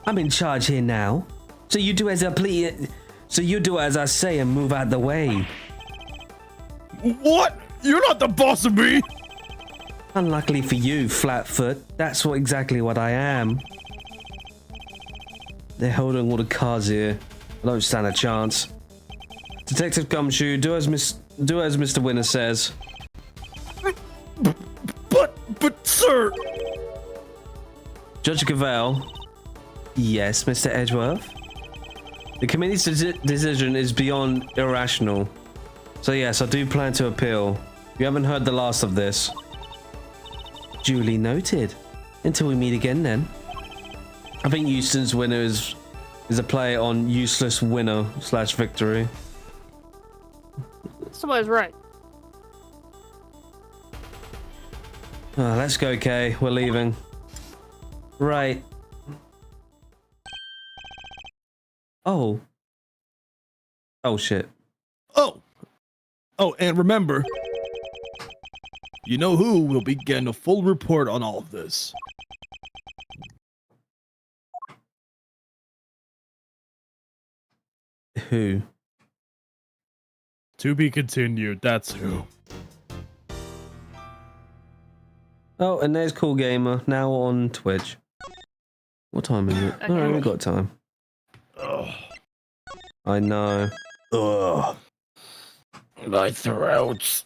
I'm in charge here now. So you do as I please. So you do as I say and move out the way. What? You're not the boss of me! Unluckily for you, Flatfoot, that's exactly what I am. They're holding all the cards here. I don't stand a chance. Detective Gumshoe, do as Mr. Winner says. But sir... Judge Cavell. Yes, Mr. Edgeworth. The committee's decision is beyond irrational. So yes, I do plan to appeal. You haven't heard the last of this. Duly noted. Until we meet again then. I think Houston's winner is a play on useless winner / victory. Somebody's right. Let's go, Kay. We're leaving. Right. Oh. Oh, shit. Oh, and remember, you know who will be getting a full report on all of this. Who? To be continued, that's who. Oh, and there's Cool Gamer, now on Twitch. What time is it? Okay. Oh, we got time. Ugh, I know. ugh. My throat.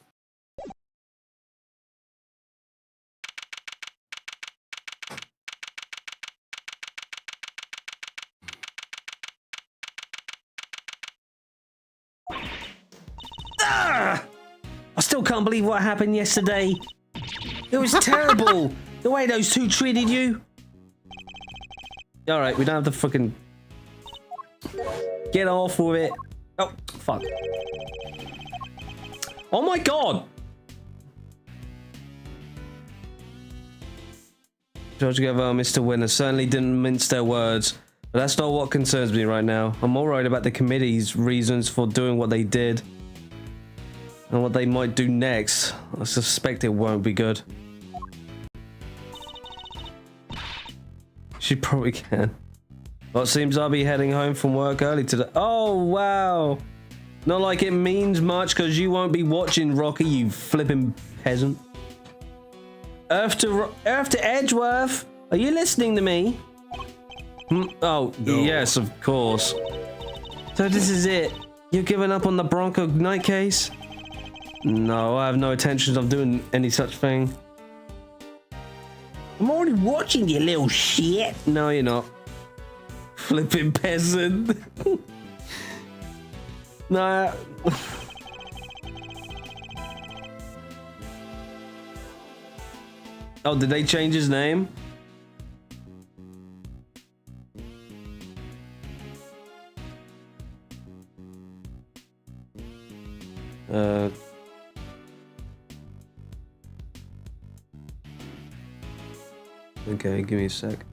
I still can't believe what happened yesterday. It was terrible. The way those two treated you. Alright, we don't have to fucking... Get off with it. Oh, fuck. Oh my god! George Gavell, Mr. Winner, certainly didn't mince their words. But that's not what concerns me right now. I'm more worried about the committee's reasons for doing what they did. And what they might do next. I suspect it won't be good. She probably can. Well, it seems I'll be heading home from work early today. Oh, wow. Not like it means much because you won't be watching Rocky, you flipping peasant. Earth to Edgeworth. Are you listening to me? Oh, no. Yes, of course. So this is it. You're giving up on the Bronco Knight case? No, I have no intentions of doing any such thing. I'm already watching you, little shit. No, you're not. Flipping peasant. Nah. Oh, did they change his name? Okay, give me a sec.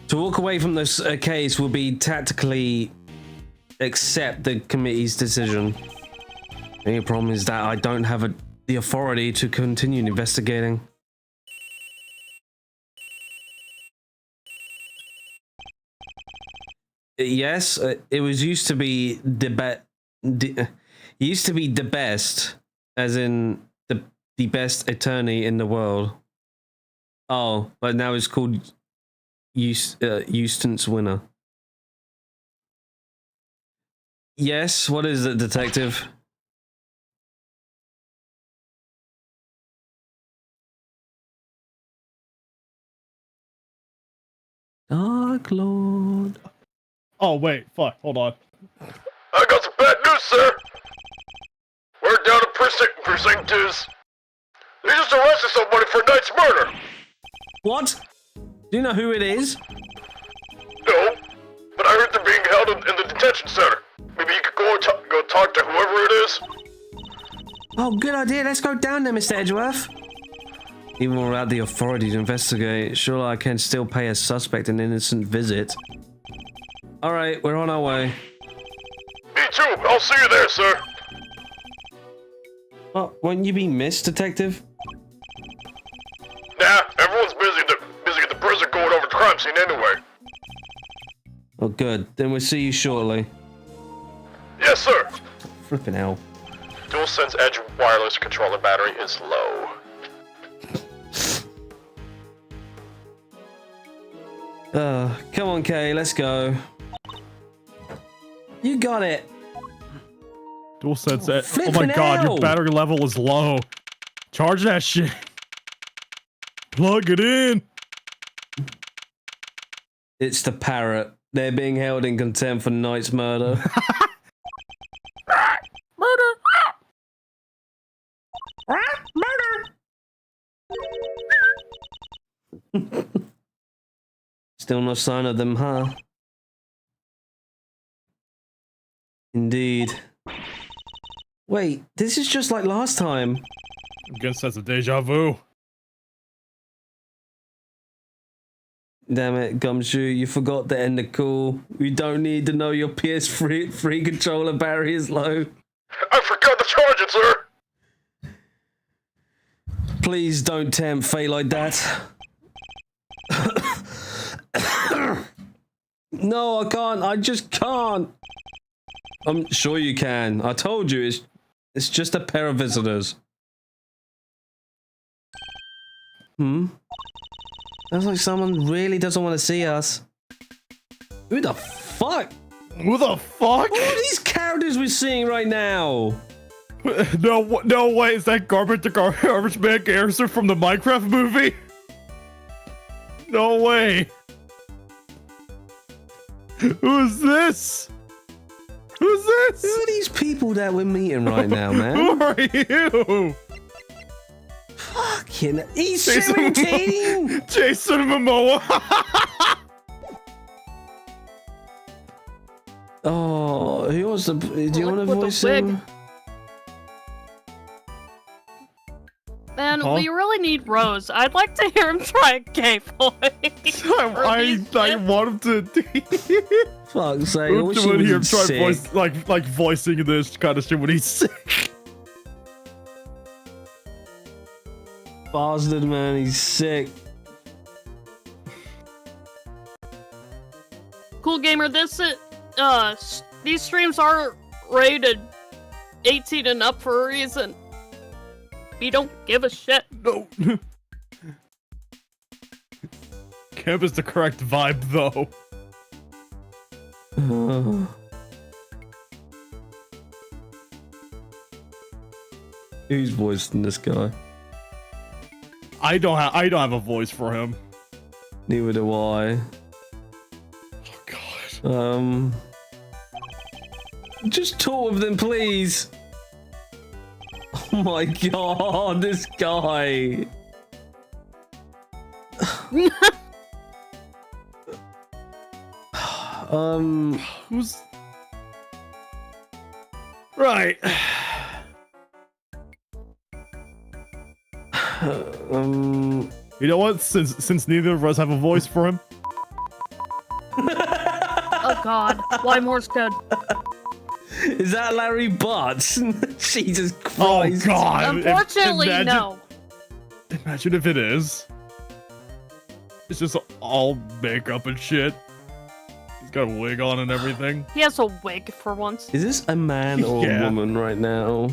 To walk away from this case will be tactically accept the committee's decision. The only problem is that I don't have the authority to continue investigating. Yes, it was used to be the best, as in the best attorney in the world. Oh, but now it's called Eustace Winner. Yes, what is it, detective? Dark Lord. Oh, wait, fuck, hold on. I got some bad news, sir. We're down to precinctors. They just arrested somebody for Knight's murder. What? Do you know who it is? No, but I heard they're being held in the detention center. Maybe you could go talk to whoever it is. Oh, good idea. Let's go down there, Mr. Edgeworth. Even without the authority to investigate, surely I can still pay a suspect an innocent visit. All right, we're on our way. Me too. I'll see you there, sir. Oh, won't you be missed, detective? Nah, everyone's busy at the prison going over the crime scene anyway. Oh, good. Then we'll see you shortly. Yes, sir. Flipping hell. DualSense Edge wireless controller battery is low. Come on, Kay, let's go. You got it. DualSense Edge. Oh Flipping my god, hell. your battery level is low. Charge that shit. Plug it in. It's the parrot. They're being held in contempt for Knight's murder. Murder! Still no sign of them, huh? Indeed. Wait, this is just like last time. I'm getting a sense of deja vu. Damn it, Gumshoe, you forgot to end the call. We don't need to know your PS3 controller battery is low. I forgot to charge it, sir. Please don't tempt fate like that. No, I can't. I just can't. I'm sure you can. I told you, it's just a pair of visitors. Sounds like someone really doesn't want to see us. Who the fuck? Who the fuck? What are these characters we're seeing right now? No way, is that Garbage Man Garrison from the Minecraft movie? No way. Who's this? Who's this? Who are these people that we're meeting right now, man? Who are you? Fucking, he's 17! Jason Momoa. Oh, who wants to, do you Look want to with the voice wig. him? Man, Man, Huh? we really need Rose. I'd like to hear him try a gay voice. I want him to. Fuck's sake, I I wish want he to hear him was try sick. voice like voicing this kind of shit when he's sick. Bastard, man, he's sick. Cool gamer, these streams are rated 18 and up for a reason. We don't give a shit. No. Camp is the correct vibe, though. Who's voicing this guy? I don't have a voice for him. Neither do I. Oh god. Just talk with them, please. Oh my god, this guy. Who's right? You know what? Since neither of us have a voice for him, Oh god, why Morse code? Is that Larry Butts? Jesus oh Christ. god! Unfortunately, Imagine- no. Imagine if it is. It's just all makeup and shit. He's got a wig on and everything. He has a wig for once. Is this a man or Yeah. a woman right now?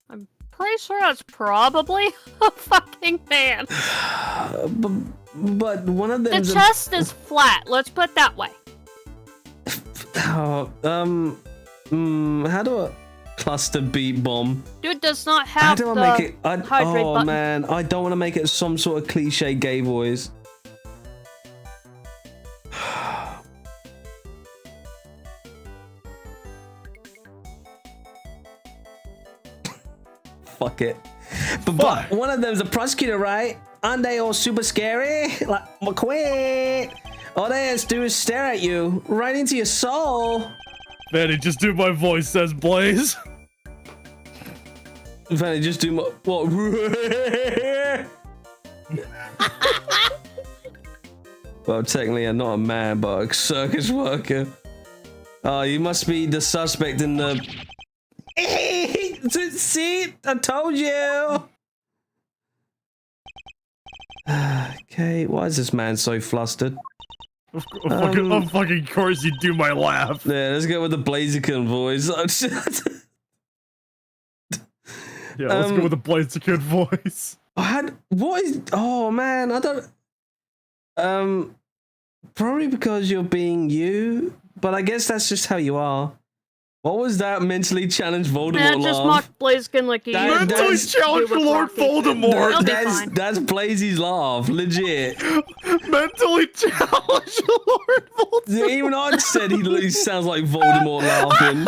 I'm pretty sure that's probably a fucking man. But one of The them. chest is flat, let's put it that way. How do I cluster beat bomb? Dude does not How have do I the make it? hydrate Oh button. man, I don't want to make it some sort of cliche gay voice. Fuck it. But one of them's a prosecutor, right? Aren't they all super scary? Like McQueen. All they has to do is stare at you, right into your soul. Vanny, just do my voice, says Blaze. Vanny, just do my what? Well, technically, I'm not a man, but a circus worker. Oh, you must be the suspect in the. See, I told you. Okay, why is this man so flustered? Of fucking course you do my laugh. Yeah, let's go with the Blaziken voice. Yeah, let's go with the Blaziken voice. Oh man, I don't. Probably because you're being you, but I guess that's just how you are. What was that mentally challenged Voldemort Man, just laugh? mock Blaziken like he That- Mentally that's- challenged you were Lord talking. Voldemort. That'll be fine. That's Blazy's laugh, legit. Mentally challenged Lord Voldemort. Even I said he sounds like Voldemort laughing.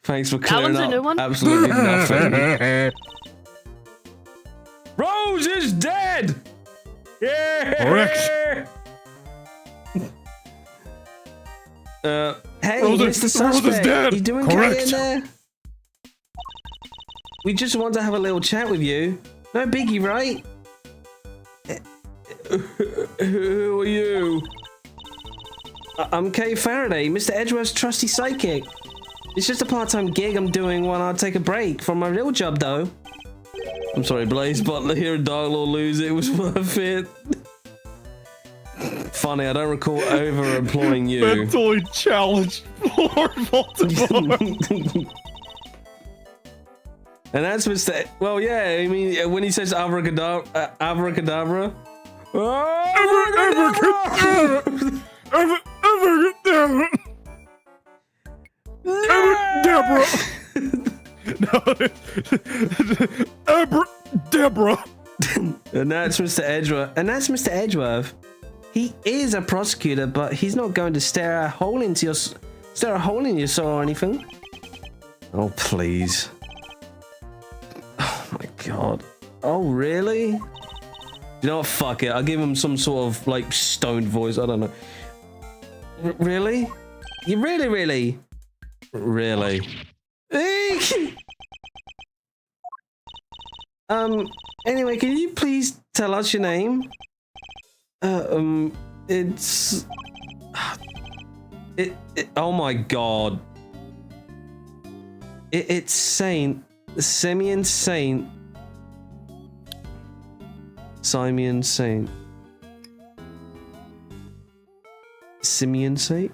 Thanks for clearing one's a up new one? absolutely nothing. Rose is dead! Yeah! Correct. Hey, Rose Mr. is Suspect, dead. you doing okay Correct. in there? We just want to have a little chat with you. No biggie, right? Who are you? I'm Kay Faraday, Mr. Edgeworth's trusty psychic. It's just a part-time gig I'm doing while I take a break from my real job, though. I'm sorry, Blaze, but hearing Dark Lord lose it was worth it. Funny, I don't recall over-employing you. Mentally challenged Lord Voldemort. And that's Mr. Well, yeah, I mean, when he says abracadabra, abracadabra. Deborah. No, Deborah. And that's Mr. Edgeworth. He is a prosecutor, but he's not going to stare a hole in your soul or anything. Oh, please. Oh my god. Oh, really? You know what? Fuck it. I'll give him some sort of like stoned voice. I don't know. Really? You really? Really? Anyway, can you please tell us your name? It's... oh my god. It's Saint. Simeon Saint. Simeon Saint. Simeon Saint?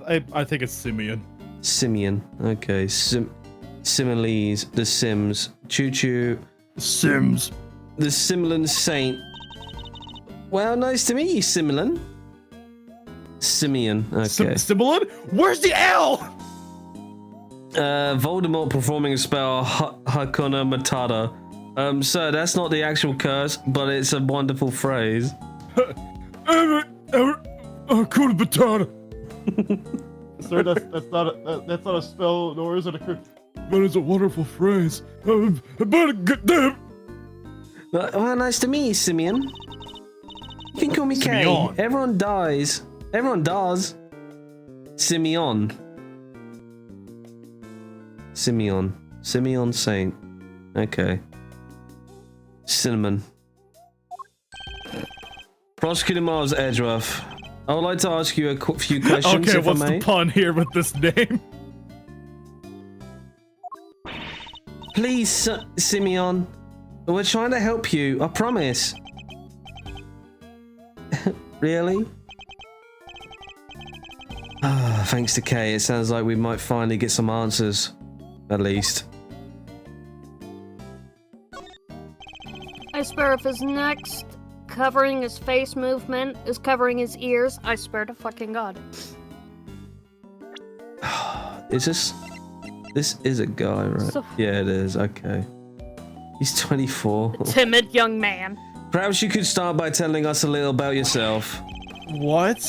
I think it's Simeon. Simeon. Okay. Similes. The Sims. Choo Choo. Sims. The Similin Saint. Well, nice to meet you, Similin. Simeon. Okay. Simeon? Where's the L? Voldemort performing a spell, Hakuna Matata. Sir, that's not the actual curse, but it's a wonderful phrase. Hakuna Matata. Sir, that's not a spell, nor is it a curse. But it's a wonderful phrase. Well, nice to meet you, Simeon. You can call me Kay. Simeon. Everyone dies. Everyone does. Simeon. Simeon. Simeon Saint. Okay. Cinnamon. Prosecutor Miles Edgeworth. I would like to ask you a few questions, Okay, if what's I may. the pun here with this name? Please, Simeon. We're trying to help you, I promise. Really? Thanks to Kay, it sounds like we might finally get some answers. At least. I swear if his next covering his face movement is covering his ears, I swear to fucking God. Is this... This is a guy, right? So- Yeah, it is. Okay. He's 24. Timid young man. Perhaps you could start by telling us a little about yourself. What?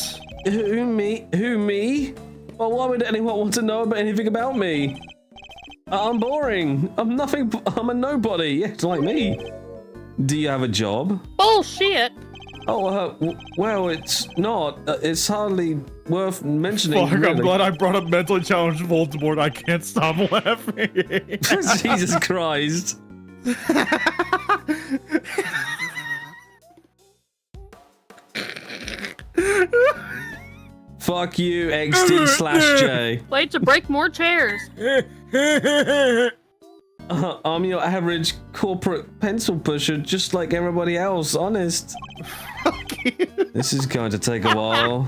Who, me? Who, me? Well, why would anyone want to know about anything about me? I'm boring. I'm nothing. I'm a nobody. Yeah, it's like me. Do you have a job? Bullshit. Oh, well, it's not. It's hardly worth mentioning. Fuck, I'm really. glad I brought up mentally challenged Voldemort. I can't stop laughing. Jesus Christ. Fuck you, XD/J. Way to break more chairs. I'm your average corporate pencil pusher, just like everybody else, honest. This is going to take a while.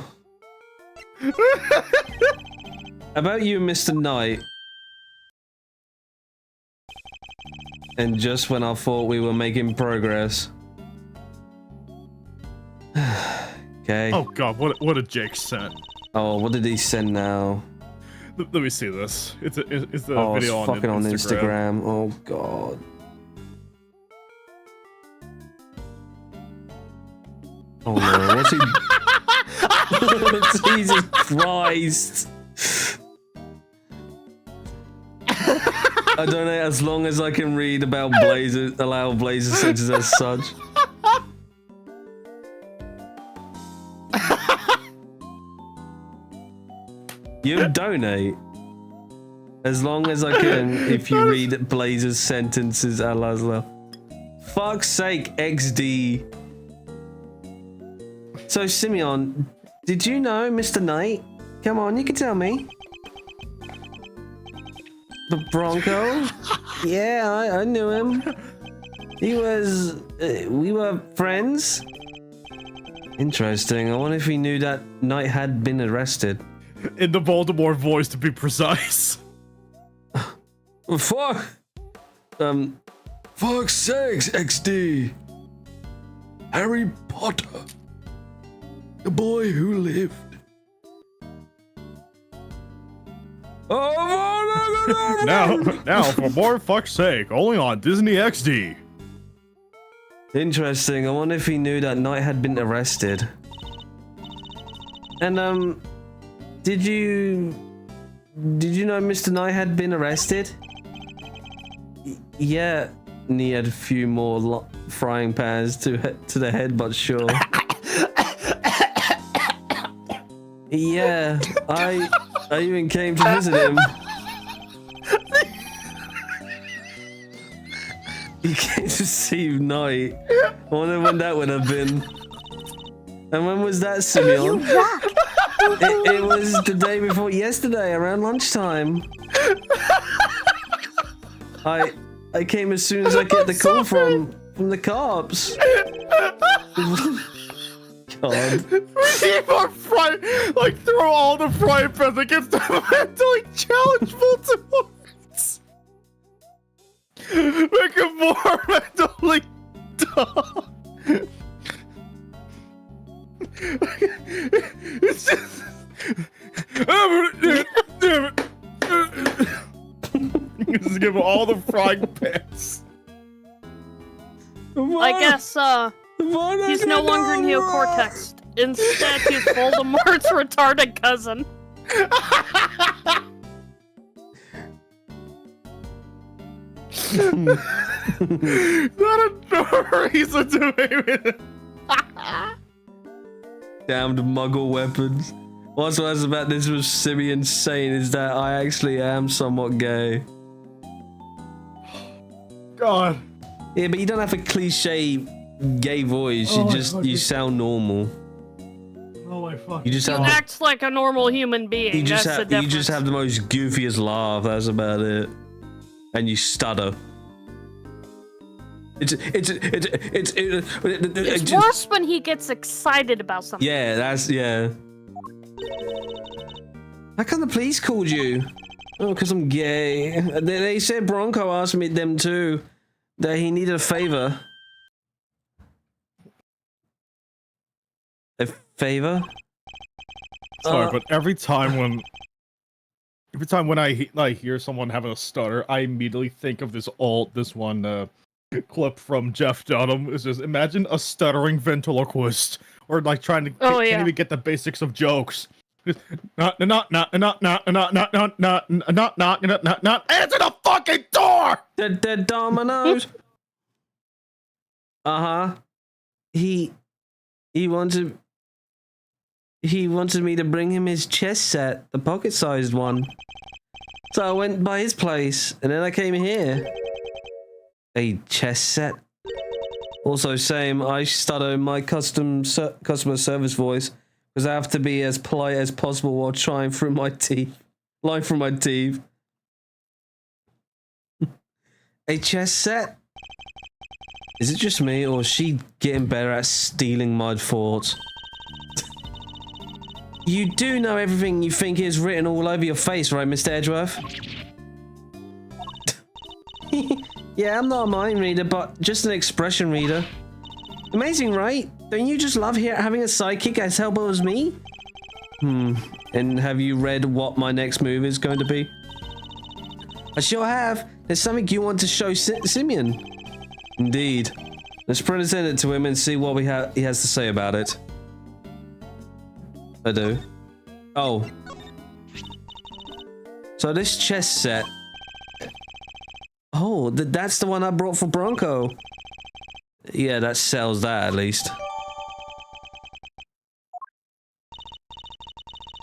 About you, Mr. Knight. And just when I thought we were making progress. Okay. Oh god, what a Jake sent. Oh, what did he send now? Let me see this. It's a Oh, it's video fucking on on Instagram. Instagram. Oh god. Oh no, what's he? Jesus Christ. I don't know, as long as I can read about Blazer, allow Blazer sentences as such. You donate. As long as I can, if you read Blazer's sentences, Alazla. Fuck's sake, XD. So, Simeon, did you know Mr. Knight? Come on, you can tell me. The Bronco? Yeah, I knew him. He was... we were friends? Interesting. I wonder if he knew that Knight had been arrested. In the Voldemort voice, to be precise. Fuck! Fuck's sakes, XD! Harry Potter. The boy who lived. Oh, now, for more fuck's sake, only on Disney XD. Interesting. I wonder if he knew that Knight had been arrested. And, did you know Mr. Knight had been arrested? Yeah, and he had a few more frying pans to the head, but sure. Yeah, I even came to visit him. You came to see Night. I wonder when that would have been. And when was that, Simeon? It was the day before yesterday, around lunchtime. I came as soon as I get the call from the cops. God. Receive our fry, like throw all the frying pans against the mentally challenged multiple. Make him more mentally dumb. It's just. Just give him all the frying pans. I guess, he's no longer neocortex. Instead, he's Voldemort's retarded cousin. Not a reason to maybe. Damned muggle weapons. What's worse about this with Simeon saying is that I actually am somewhat gay. God. Yeah, but you don't have a cliche gay voice. You sound normal. Oh my fuck. You just You have act like a normal human being. you just That's have the difference. you just have the most goofiest laugh. That's about it. And you stutter. It's worse when he gets excited about something. Yeah, yeah. How come the police called you? Oh, because I'm gay. They said Bronco asked me them too. That he needed a favor. A favor? Sorry, but every time when I hear someone having a stutter, I immediately think of this one clip from Jeff Dunham. It's just imagine a stuttering ventriloquist, or like trying to can't even get the basics of jokes. Just not answer the fucking door. The dominoes. He wanted me to bring him his chess set, the pocket-sized one. So I went by his place, and then I came here. A chess set. Also, same. I stutter my customer service voice because I have to be as polite as possible while trying through my teeth. Line through my teeth. A chess set. Is it just me, or is she getting better at stealing my thoughts? You do know everything you think is written all over your face, right, Mr. Edgeworth? Yeah, I'm not a mind reader, but just an expression reader. Amazing, right? Don't you just love having a sidekick as helpful as me? And have you read what my next move is going to be? I sure have. There's something you want to show Simeon. Indeed. Let's present it to him and see what he has to say about it. I do. Oh. So this chess set. Oh, that's the one I brought for Bronco. Yeah, that sells that at least.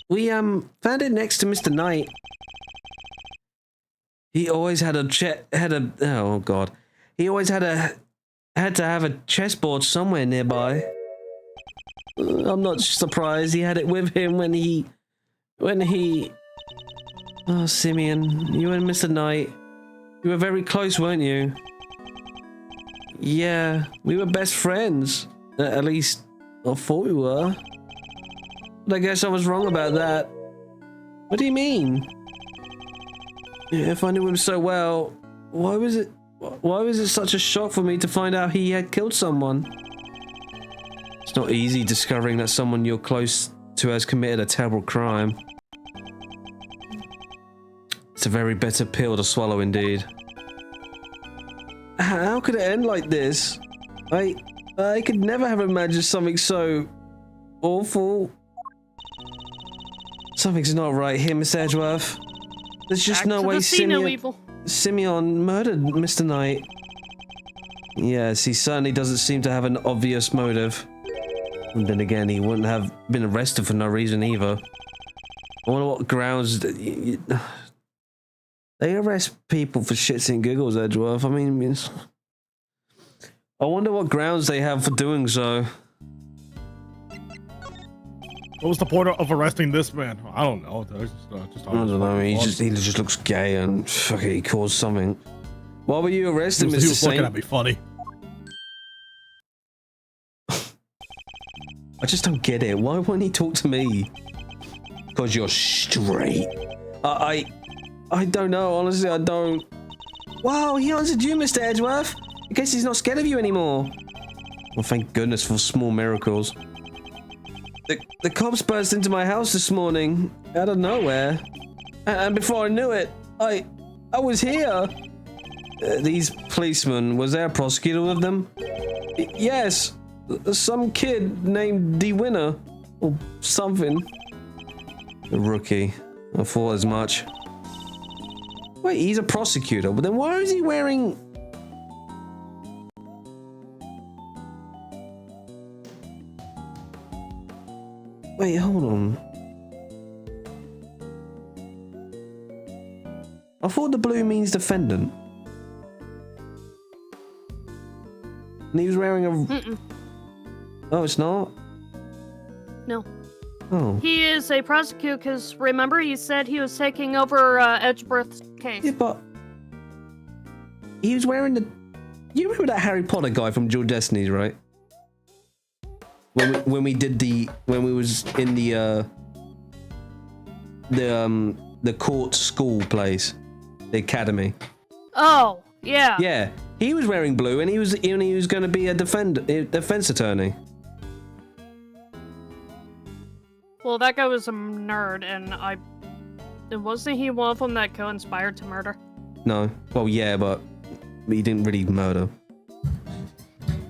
We found it next to Mr. Knight. He always had oh god. He always had to have a chessboard somewhere nearby. I'm not surprised he had it with him when he Oh, Simeon, you and Mr. Knight, you were very close, weren't you? Yeah, we were best friends. At least I thought we were. But I guess I was wrong about that. What do you mean? Yeah, if I knew him so well, why was it such a shock for me to find out he had killed someone? It's not easy discovering that someone you're close to has committed a terrible crime. It's a very bitter pill to swallow indeed. How could it end like this? I could never have imagined something so awful. Something's not right here, Miss Edgeworth. There's just no way Simeon murdered Mr. Knight. Yes, he certainly doesn't seem to have an obvious motive. And then again, he wouldn't have been arrested for no reason either. I wonder what grounds... They arrest people for shits and giggles, Edgeworth. I mean, I wonder what grounds they have for doing so. What was the point of arresting this man? I don't know. I don't know. He just looks gay and fucking he caused something. Why were you arrested, Mr. He was Saint? looking at me funny. I just don't get it. Why won't he talk to me? Because you're straight. I don't know. Honestly, I don't. Wow, he answered you, Mr. Edgeworth. I guess he's not scared of you anymore. Well, thank goodness for small miracles. The cops burst into my house this morning out of nowhere, and before I knew it, I was here. These policemen, was there a prosecutor with them? Yes, some kid named D Winner or something. The rookie. I thought as much. Wait, he's a prosecutor, but then why is he wearing? Wait, hold on. I thought the blue means defendant. And he was wearing a... Oh, it's not? No. Oh. He is a prosecutor because remember he said he was taking over Edgeworth's case. Yeah, but... He was wearing the... You remember that Harry Potter guy from Dual Destinies, right? When we did the... When we was in the court school place. The academy. Oh, yeah. Yeah. He was wearing blue and he was going to be a defense attorney. Well, that guy was a nerd, and wasn't he one of them that co-inspired to murder? No. Well, yeah, but he didn't really murder.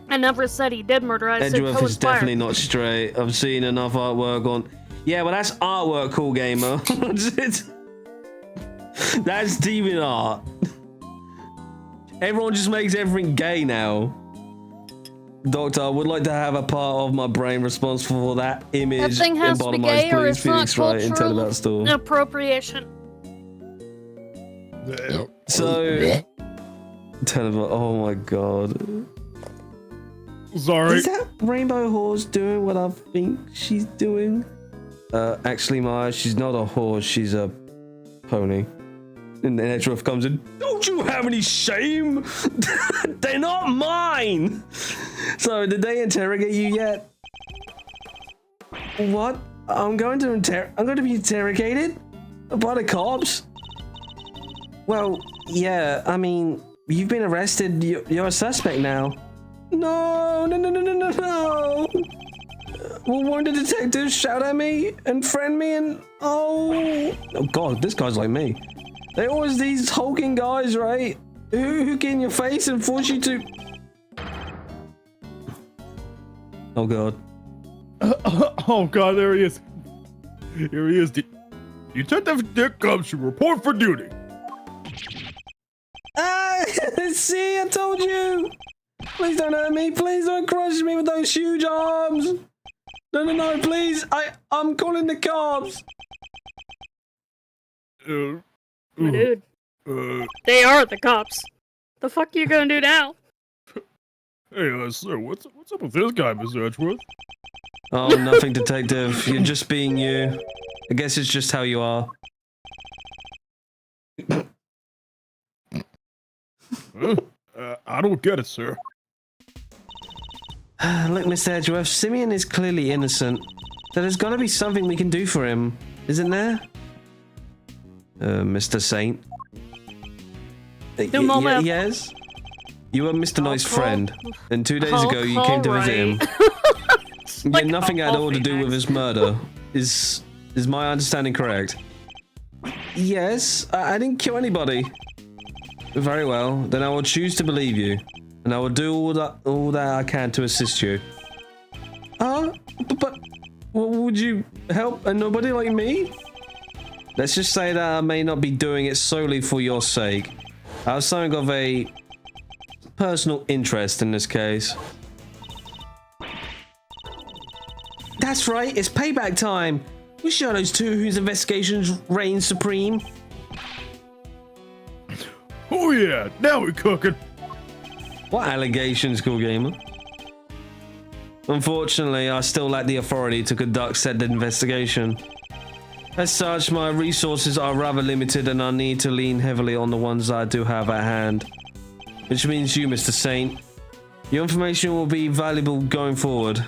I never said he did murder. I said Edgeworth co-inspired. is definitely not straight. I've seen enough artwork on... Yeah, well, that's artwork, cool gamer. That's deviant art. Everyone just makes everything gay now. Doctor, I would like to have a part of my brain responsible for that image. That thing has to be gay or it's not cultural appropriation. So... Tell him, oh my god. Sorry. Is that Rainbow Horse doing what I think she's doing? Actually, Maya, she's not a horse, she's a pony. And then Edgeworth comes in. Don't you have any shame? They're not mine. So, did they interrogate you yet? What? I'm going to be interrogated by the cops. Well, yeah. I mean, you've been arrested. You're a suspect now. No. Well, won't the detectives shout at me and friend me and oh god, this guy's like me. They're always these hulking guys, right? Who get in your face and force you to... Oh god. Oh god, there he is. Here he is. Detective Dick comes to report for duty. Ah! See, I told you! Please don't hurt me. Please don't crush me with those huge arms. No, please. I'm calling the cops. My dude. They are the cops. The fuck you gonna do now? Hey, sir, what's up with this guy, Mr. Edgeworth? Oh, nothing, detective. You're just being you. I guess it's just how you are. I don't get it, sir. Look, Mr. Edgeworth, Simeon is clearly innocent. So there's gotta be something we can do for him. Isn't there? Mr. Saint? Yes? You were Mr. Nice friend. And 2 days ago you came to visit him. Like yeah, nothing had all to do with his murder. Is my understanding correct? Yes, I didn't kill anybody. Very well, then I will choose to believe you. And I will do all that I can to assist you. But would you help a nobody like me? Let's just say that I may not be doing it solely for your sake. I have something of a personal interest in this case. That's right, it's payback time. We show those two whose investigations reign supreme. Oh yeah, now we're cooking. What allegations, Cool Gamer? Unfortunately, I still lack the authority to conduct said investigation. As such, my resources are rather limited and I need to lean heavily on the ones I do have at hand. Which means you, Mr. Saint. Your information will be valuable going forward.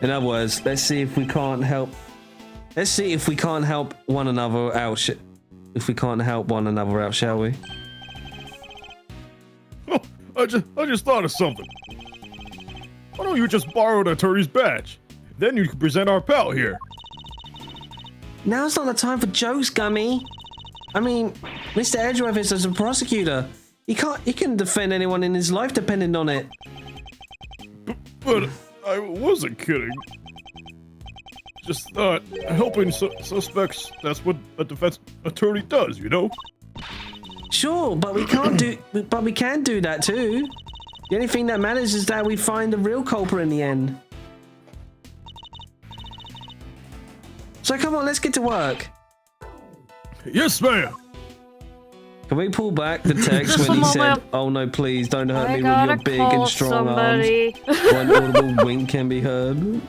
In other words, let's see if we can't help. Let's see if we can't help one another out. If we can't help one another out, shall we? Oh, I just thought of something. Why don't you just borrow an attorney's badge? Then you can present our pal here. Now's not the time for jokes, Gummy. I mean, Mr. Edgeworth is a prosecutor. He can defend anyone in his life depending on it. But I wasn't kidding. Just thought, helping suspects, that's what a defense attorney does, you know? Sure, but we can do that too. The only thing that matters is that we find the real culprit in the end. So come on, let's get to work. Yes, ma'am. Can we pull back the text Just when a he said, moment. "Oh no, please don't hurt I me with gotta your big call and strong somebody. arms"? One audible wink can be heard.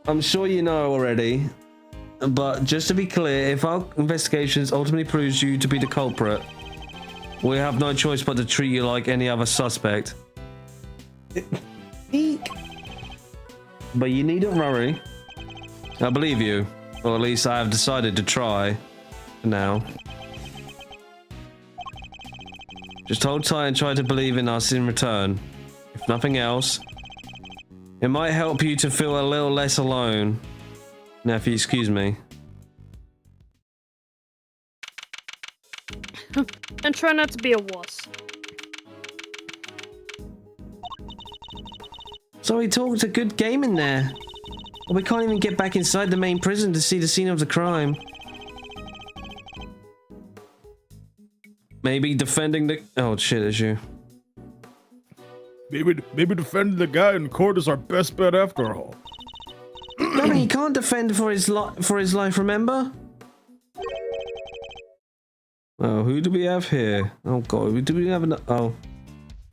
I'm sure you know already, but just to be clear, if our investigations ultimately proves you to be the culprit, we have no choice but to treat you like any other suspect. Eek. But you needn't worry. I believe you, or at least I have decided to try. Now. Just hold tight and try to believe in us in return. If nothing else, it might help you to feel a little less alone. Now, if you excuse me. And try not to be a wuss. So we talked a good game in there. But we can't even get back inside the main prison to see the scene of the crime. Maybe defending the... Oh shit, it's you. Maybe defending the guy in court is our best bet after all. I mean, he can't defend for his life, remember? Oh, who do we have here? Oh god, do we have an... Oh.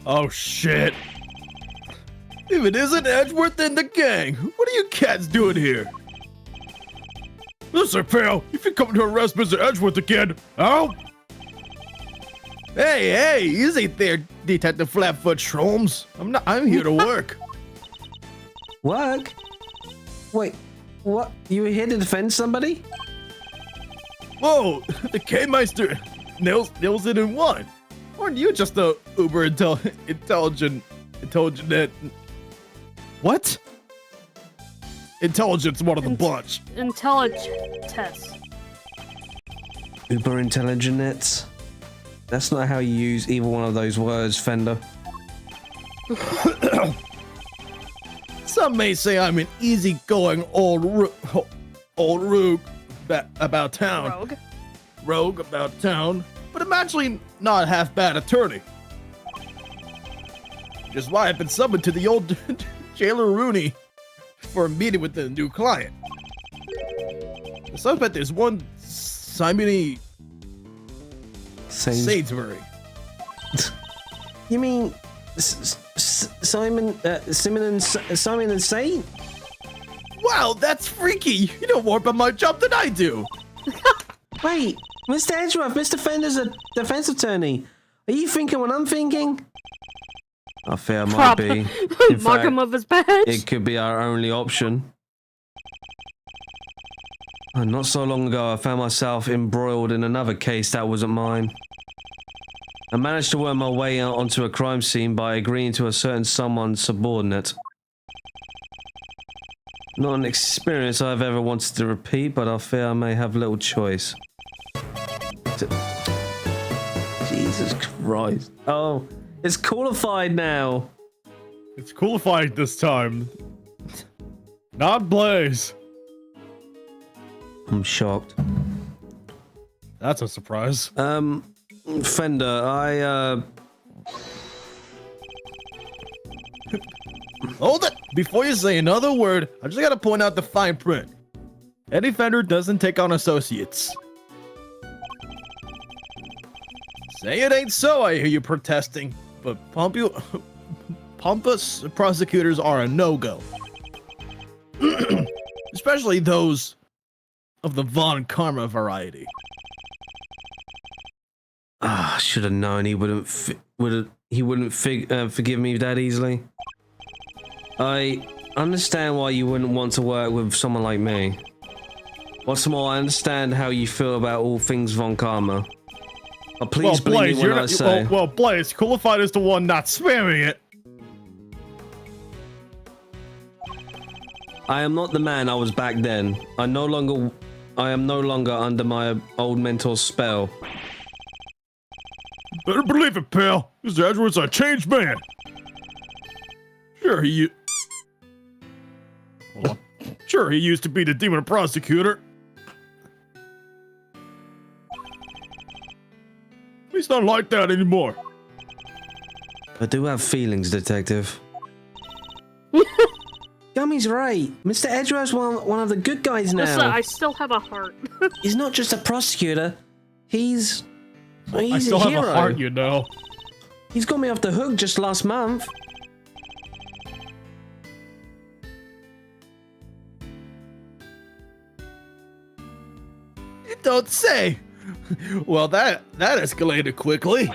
Oh shit. If it isn't Edgeworth and the gang, what are you cats doing here? Listen, pal, if you're coming to arrest Mr. Edgeworth again, I'll... Hey, easy there, Detective Flatfoot Shrooms. I'm here to work. Work? Wait, what? You were here to defend somebody? Whoa, the K-Meister nails it in one. Aren't you just a uber intelligent... What? Intelligence one of the bunch. Intelligence. Uber intelligent. That's not how you use either one of those words, Fender. Some may say I'm an easygoing old rogue about town. Rogue about town, but I'm actually not a half bad attorney. Which is why I've been summoned to the old jailer Rooney for a meeting with the new client. The suspect is one Simony Sainsbury. You mean Simon and Saint? Wow, that's freaky! You know more about my job than I do! Wait, Mr. Edgeworth, Mr. Fender's a defense attorney. Are you thinking what I'm thinking? I fear it might be. In Mark fact, him of his badge. it could be our only option. And not so long ago, I found myself embroiled in another case that wasn't mine. I managed to work my way out onto a crime scene by agreeing to a certain someone's subordinate. Not an experience I've ever wanted to repeat, but I fear I may have little choice. Jesus Christ. Oh, it's qualified now. It's qualified this time. Not Blaze. I'm shocked. That's a surprise. Fender, Hold it! Before you say another word, I just gotta point out the fine print. Any vendor doesn't take on associates. Say it ain't so, I hear you protesting. But pompous prosecutors are a no-go. Especially those of the Von Karma variety. Ah, should have known he wouldn't forgive me that easily. I understand why you wouldn't want to work with someone like me. What's more, I understand how you feel about all things Von Karma. But please believe me when I say... Well, Blaze, Coolified is the one not spamming it. I am not the man I was back then. I am no longer under my old mentor's spell. Better believe it, pal. Mr. Edgeworth's a changed man. Sure, he used to be the demon prosecutor. He's not like that anymore. I do have feelings, Detective. Gummy's right. Mr. Edgeworth's one of the good guys now. Listen, I still have a heart. He's not just a prosecutor. He's I still a hero. have a heart, you know. He's got me off the hook just last month. You don't say. Well, that escalated quickly.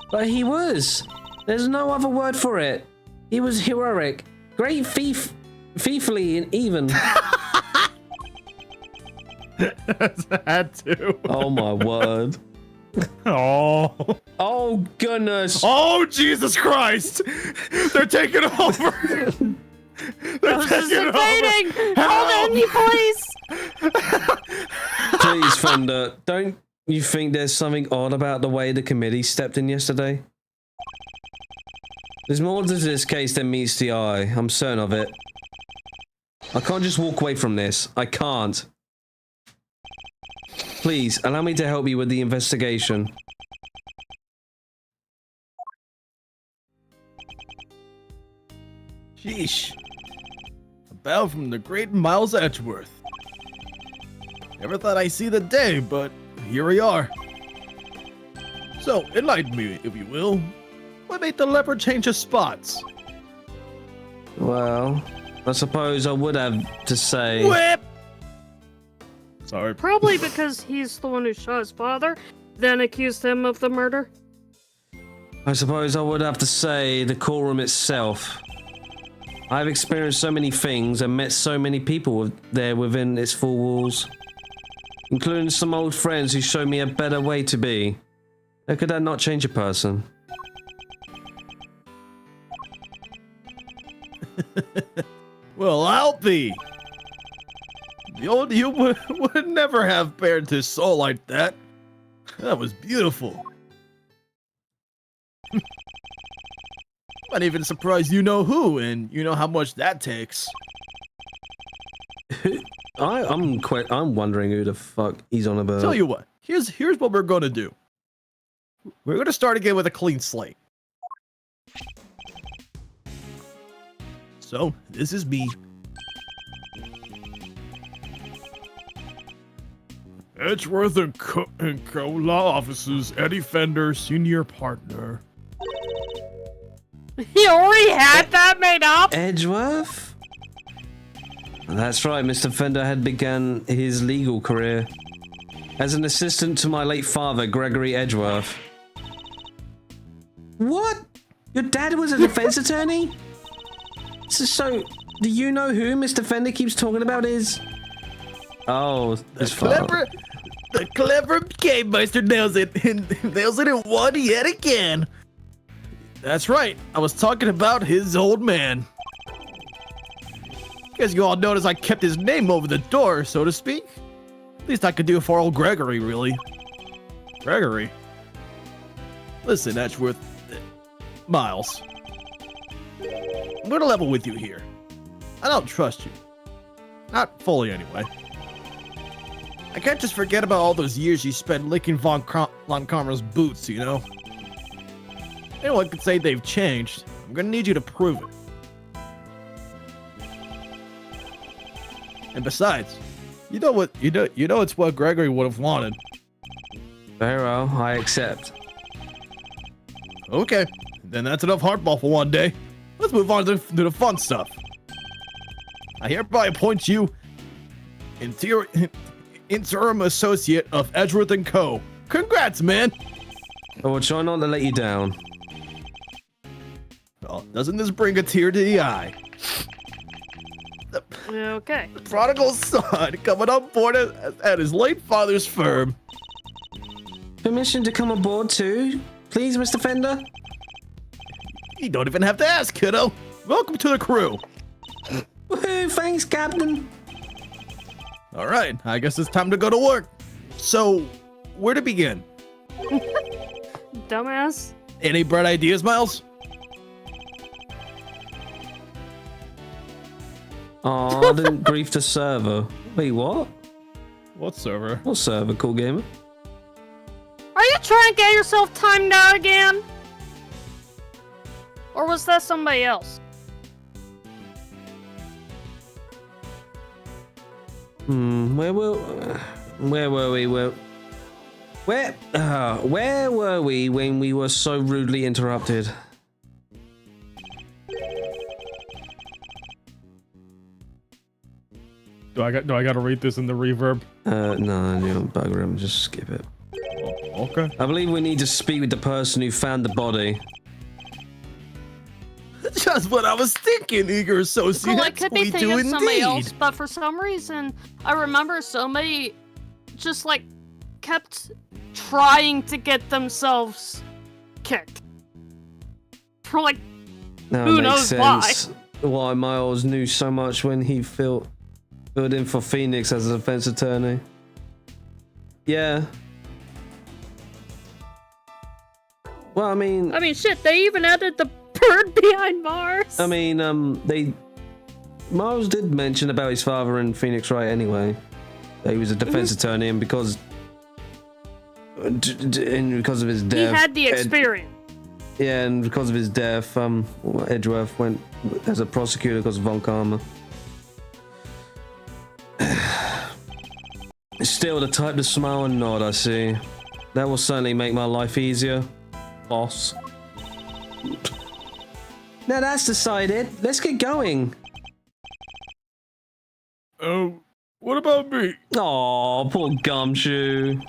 But he was. There's no other word for it. He was heroic. Great thiefly and even. Had to. Oh my word. Oh. Oh goodness. Oh Jesus Christ! They're taking over. They're taking Invading! over. Hold me, please! Please, Fender, don't you think there's something odd about the way the committee stepped in yesterday? There's more to this case than meets the eye. I'm certain of it. I can't just walk away from this. I can't. Please, allow me to help you with the investigation. Sheesh. A bow from the great Miles Edgeworth. Never thought I'd see the day, but here we are. So, enlighten me, if you will. What made the leopard change his spots? Well, I suppose I would have to say... Whip! Sorry. Probably because he's the one who shot his father, then accused him of the murder. I suppose I would have to say the courtroom itself. I've experienced so many things and met so many people there within its four walls, including some old friends who showed me a better way to be. How could that not change a person? Well, I'll be. The old you would never have bared his soul like that. That was beautiful. Might even surprise you know who, and you know how much that takes. I'm wondering who the fuck he's on about. Tell you what, here's what we're gonna do. We're gonna start again with a clean slate. So, this is me. Edgeworth and Co Law Offices, Eddie Fender, senior partner. He already had that made up? Edgeworth? That's right, Mr. Fender had begun his legal career as an assistant to my late father, Gregory Edgeworth. What? Your dad was a defense attorney? So, do you know who Mr. Fender keeps talking about is? Oh, this father. The clever game meister nails it, and nails it in one yet again. That's right, I was talking about his old man. Guess you all notice I kept his name over the door, so to speak. Least I could do for old Gregory, really. Gregory? Listen, Edgeworth. Miles. I'm gonna level with you here. I don't trust you. Not fully, anyway. I can't just forget about all those years you spent licking Von Karma's boots, you know? Anyone could say they've changed. I'm gonna need you to prove it. And besides, you know it's what Gregory would have wanted. Very well, I accept. Okay, then that's enough hardball for one day. Let's move on to the fun stuff. I hereby appoint you interim associate of Edgeworth & Co. Congrats, man! I will try not to let you down. Oh, doesn't this bring a tear to the eye? Okay. The prodigal son coming on board at his late father's firm. Permission to come aboard too, please, Mr. Fender? You don't even have to ask, kiddo. Welcome to the crew. Woohoo, thanks, Captain. All right, I guess it's time to go to work. So, where to begin? Dumbass. Any bright ideas, Miles? Oh, I didn't grief the server. Wait, what? What server? What server, cool gamer? Are you trying to get yourself timed out again? Or was that somebody else? Where were we? Where were we when we were so rudely interrupted? Do I got to read this in the reverb? No, you don't bugger him. Just skip it. Oh, okay. I believe we need to speak with the person who found the body. Just what I was thinking, eager associate. Well, I could be thinking of somebody else, but for some reason, I remember somebody just like kept trying to get themselves kicked. For like, Now who it makes knows sense why Miles knew so much when he filled in for Phoenix as a defense attorney. Yeah. Well, I mean, shit, they even added the bird behind Mars. I mean, Miles did mention about his father in Phoenix, right? Anyway, that he was a defense attorney, and because of his death, he had the experience. Yeah, and because of his death, Edgeworth went as a prosecutor because of Von Karma. Still the type to smile and nod, I see. That will certainly make my life easier, boss. Now that's decided. Let's get going. Oh, what about me? Oh, poor Gumshoe.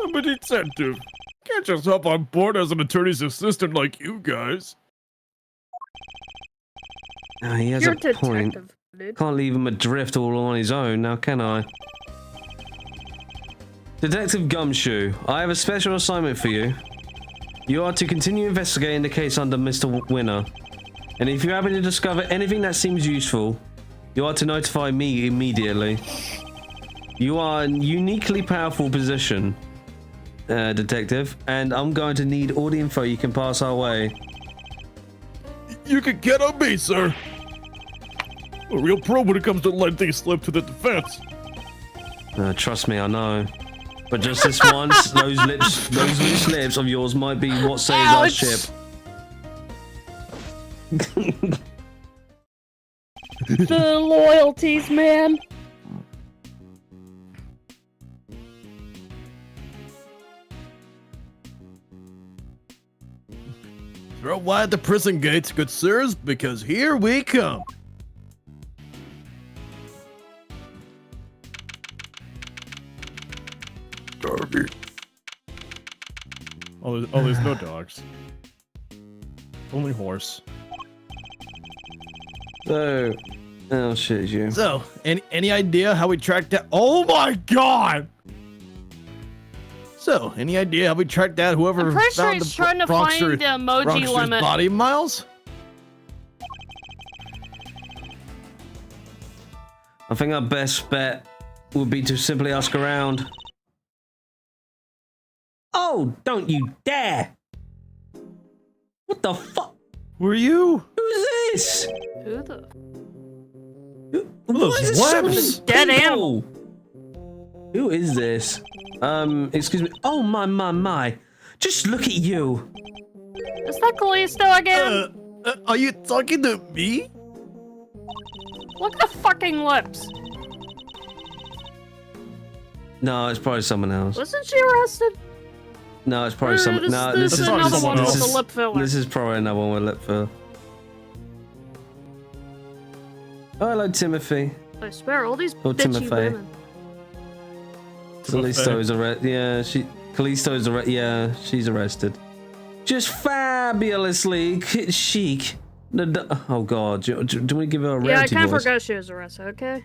I'm a detective. Can't just hop on board as an attorney's assistant like you guys. He has You're a point. detective, dude. Can't leave him adrift all on his own, now can I? Detective Gumshoe, I have a special assignment for you. You are to continue investigating the case under Mr. Winner. And if you happen to discover anything that seems useful, you are to notify me immediately. You are in a uniquely powerful position, Detective, and I'm going to need all the info you can pass our way. You can get on me, sir. A real pro when it comes to letting things slip to the defense. Trust me, I know. But just this once, those loose lips of yours might be what saves our ship. The loyalties, man. Throw wide the prison gates, good sirs, because here we come. Oh, there's no dogs. Only horse. So, oh shit, you. So, any idea how we tracked down? Oh my god! So, any idea how we tracked down whoever I'm pretty sure found he's the trying to find the emoji Rockster's limit. body, Miles? I think our best bet would be to simply ask around. Oh, don't you dare! What the fuck? Were you? Who's this? Who the? Why is there so many webs? Dead people? animal. Who is this? Excuse me. Oh my. Just look at you. Is that Callisto again? Are you talking to me? Look at the fucking lips. No, it's probably someone else. Wasn't she arrested? No, it's probably some. No, this is probably another someone one with else. a lip filler. This is probably another one with lip filler. Oh, hello, Timothy. I swear, all these Oh, bitchy Timothy. women. Callisto's arrested. Yeah, Callisto's arrested. Yeah, she's arrested. Just fabulously chic. Oh God, do we give her a Yeah, I rarity kind of voice? forgot she was arrested, okay?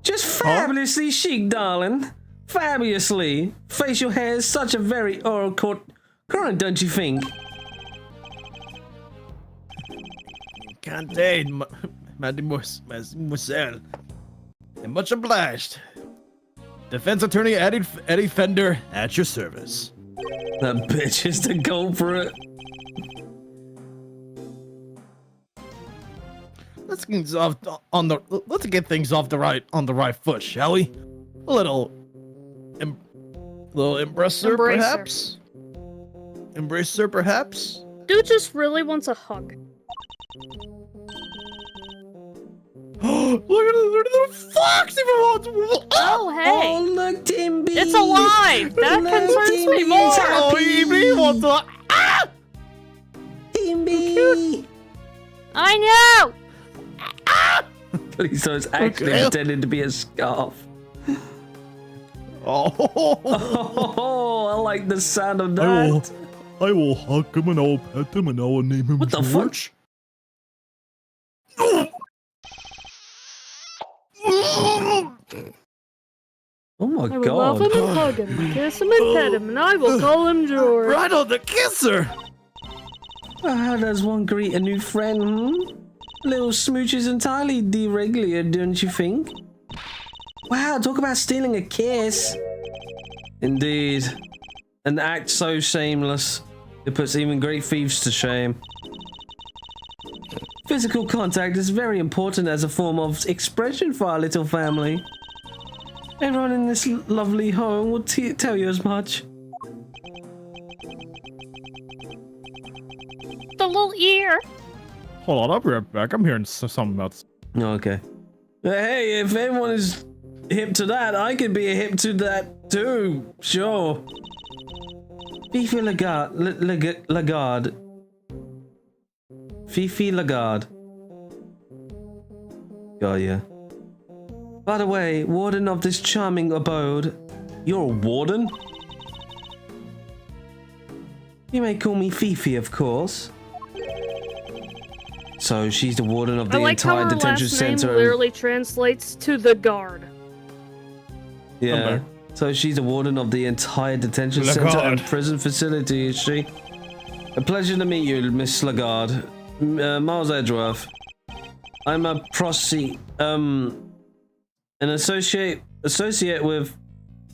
Just fabulously chic, darling. Fabulously. Facial hair is such a very oral current, don't you think? Contain, mademoiselle. And much obliged. Defense attorney Eddie Fender at your service. That bitch is the culprit. Let's get things off the right foot, shall we? A little embracer, Embracer. perhaps. Embracer, perhaps. Dude just really wants a hug. Look at the fox! Oh, hey! Oh, look, Timby. It's alive! That Look, concerns me Timby's more! happy. he wants to. Timby. I know! So it's actually Okay. intended to be a scarf. Oh. Oh, I like the sound of that. I will hug him and I'll pet him and I will name him What the fuck? George. Oh my I would love God. him and hug him, kiss him and pet him, and I will call him George. Right on the kisser. Well, how does one greet a new friend? Little smooch is entirely deregulated, don't you think? Wow, talk about stealing a kiss. Indeed. An act so shameless. It puts even great thieves to shame. Physical contact is very important as a form of expression for our little family. Everyone in this lovely home will tell you as much. The little ear. Hold on, I'll be right back. I'm hearing something about. Okay. Hey, if everyone is hip to that, I could be hip to that too. Sure. Fifi Lagarde. Fifi Lagarde. Got ya. By the way, warden of this charming abode. You're a warden? You may call me Fifi, of course. So she's the warden of the I like how entire her detention last name center. literally translates to the guard. Yeah. Okay. So she's the warden of the entire detention Lagarde. center and prison facility, is she? A pleasure to meet you, Miss Lagarde. Miles Edgeworth. I'm a an associate with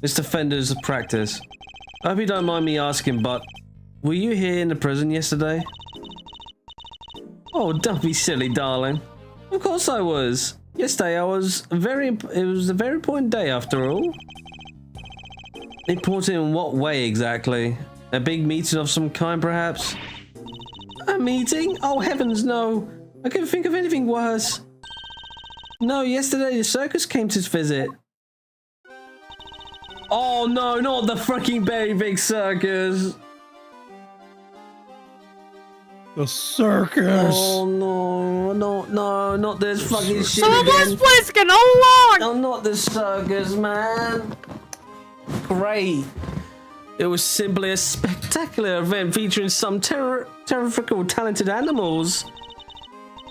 Mr. Fender's practice. I hope you don't mind me asking, but were you here in the prison yesterday? Oh, don't be silly, darling. Of course I was. Yesterday it was a very important day after all. Important in what way exactly? A big meeting of some kind, perhaps? A meeting? Oh, heavens, no. I couldn't think of anything worse. No, yesterday the circus came to visit. Oh, no, not the fucking very big circus. The circus. Oh, no, not this fucking shit So it was again. Bliskin all along! No, not the circus, man. Great. It was simply a spectacular event featuring some terrifical talented animals.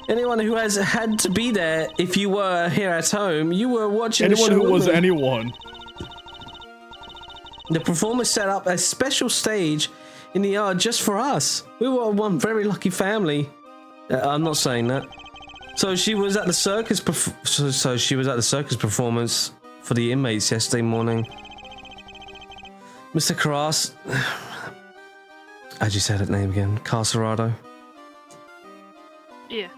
Anyone who has had to be there, if you were here at home, you were watching Anyone the show who was with me. anyone. The performers set up a special stage in the yard just for us. We were one very lucky family. I'm not saying that. So she was at the circus. So she was at the circus performance for the inmates yesterday morning. Mr. Carras, how'd you say that name again? Carcerado. Yeah.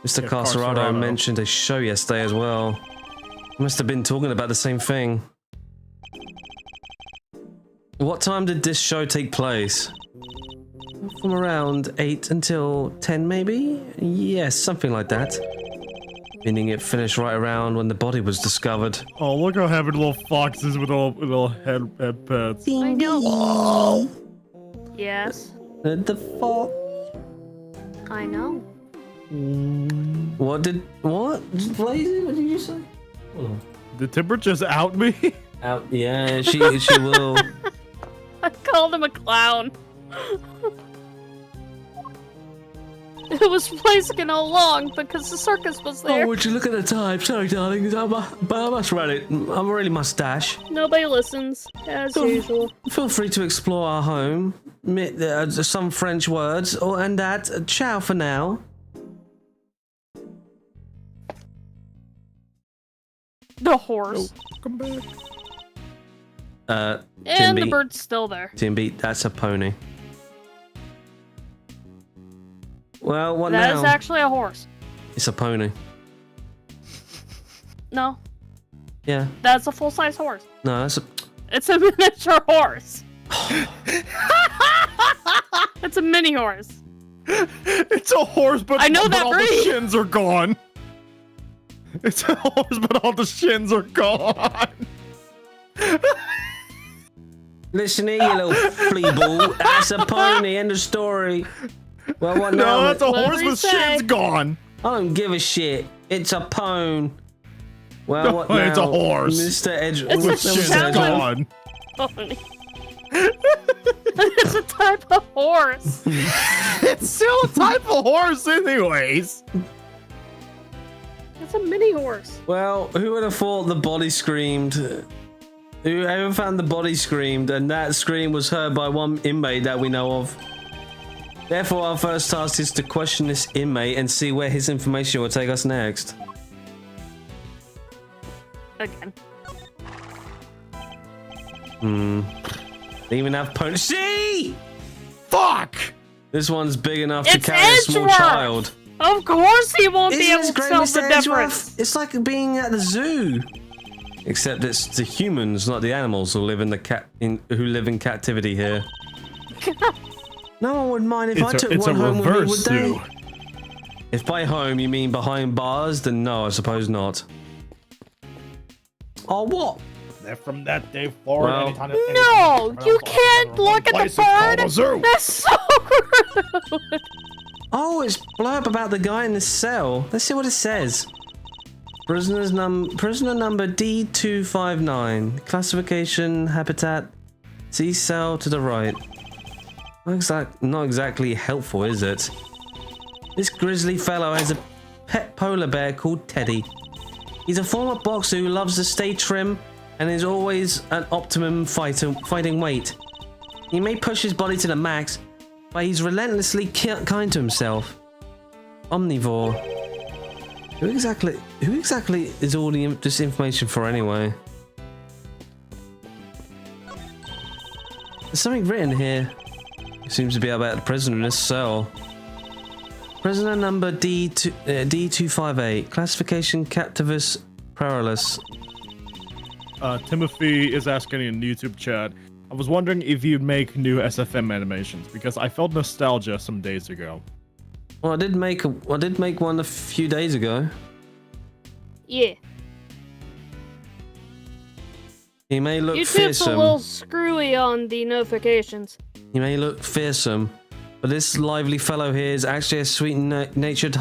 Mr. Yeah, Carcerado Carcerado. mentioned a show yesterday as well. Must have been talking about the same thing. What time did this show take place? From around 8 until 10 maybe? Yes, something like that. Meaning it finished right around when the body was discovered. Oh, look how having little foxes with little head pads. I know. Yes, The fuck? I know. What? Blazy, what did you say? Hold on. Did Timber just out me? Out. Yeah, she will. I called him a clown. It was Blaziken all along because the circus was there. Oh, would you look at the time? Sorry, darling. I must run it. I'm really mustache. Nobody listens, as usual. Feel free to explore our home. Some French words, and that. Ciao for now. The horse. Come back. And the Timby. bird's still there. Timby, that's a pony. Well, what That now? is actually a horse. It's a pony. No, Yeah. that's a full-size horse. No, that's a. It's a miniature horse. It's a mini horse. It's a horse, but, I know but that all the breed. shins are gone. It's a horse, but all the shins are gone. Listen here, you little flea ball. That's a pony. End of story. Well, what now? No, that's a Whatever horse you with say. shins gone. I don't give a shit. It's a pone. Well, No, what now? it's a horse. Mr. Edge. It's With a shins challenge. gone. Pony. It's a type of horse. It's still a type of horse, anyways. It's a mini horse. Well, who would have thought the body screamed? Whoever found the body screamed, and that scream was heard by one inmate that we know of. Therefore, our first task is to question this inmate and see where his information will take us next. Again. They even have pony. See! Fuck! This one's big enough to It's carry a small Edgeworth! child. Of course he won't be Isn't able this to great, tell Mr. the Edgeworth? difference. It's like being at the zoo. Except it's the humans, not the animals, who live in captivity here. No one would mind if I took It's one a home with me, reverse would they? zoo. If by home you mean behind bars, then no, I suppose not. Oh, what? They're from that day forward. Well- anytime- No, you can't look at the Place is called a bird. zoo. That's so rude. Oh, it's blurb about the guy in the cell. Let's see what it says. Prisoner number D259. Classification, habitat. See cell to the right. Not exactly helpful, is it? This grizzly fellow has a pet polar bear called Teddy. He's a former boxer who loves to stay trim and is always an optimum fighting weight. He may push his body to the max, but he's relentlessly kind to himself. Omnivore. Who exactly is all this information for anyway? There's something written here. It seems to be about the prisoner in this cell. Prisoner number D258. Classification Captivus Paralis. Timothy is asking in YouTube chat. I was wondering if you'd make new SFM animations because I felt nostalgia some days ago. Well, I did make one a few days ago. Yeah. He may look YouTube's fearsome. a little screwy on the notifications. He may look fearsome, but this lively fellow here is actually a sweet-natured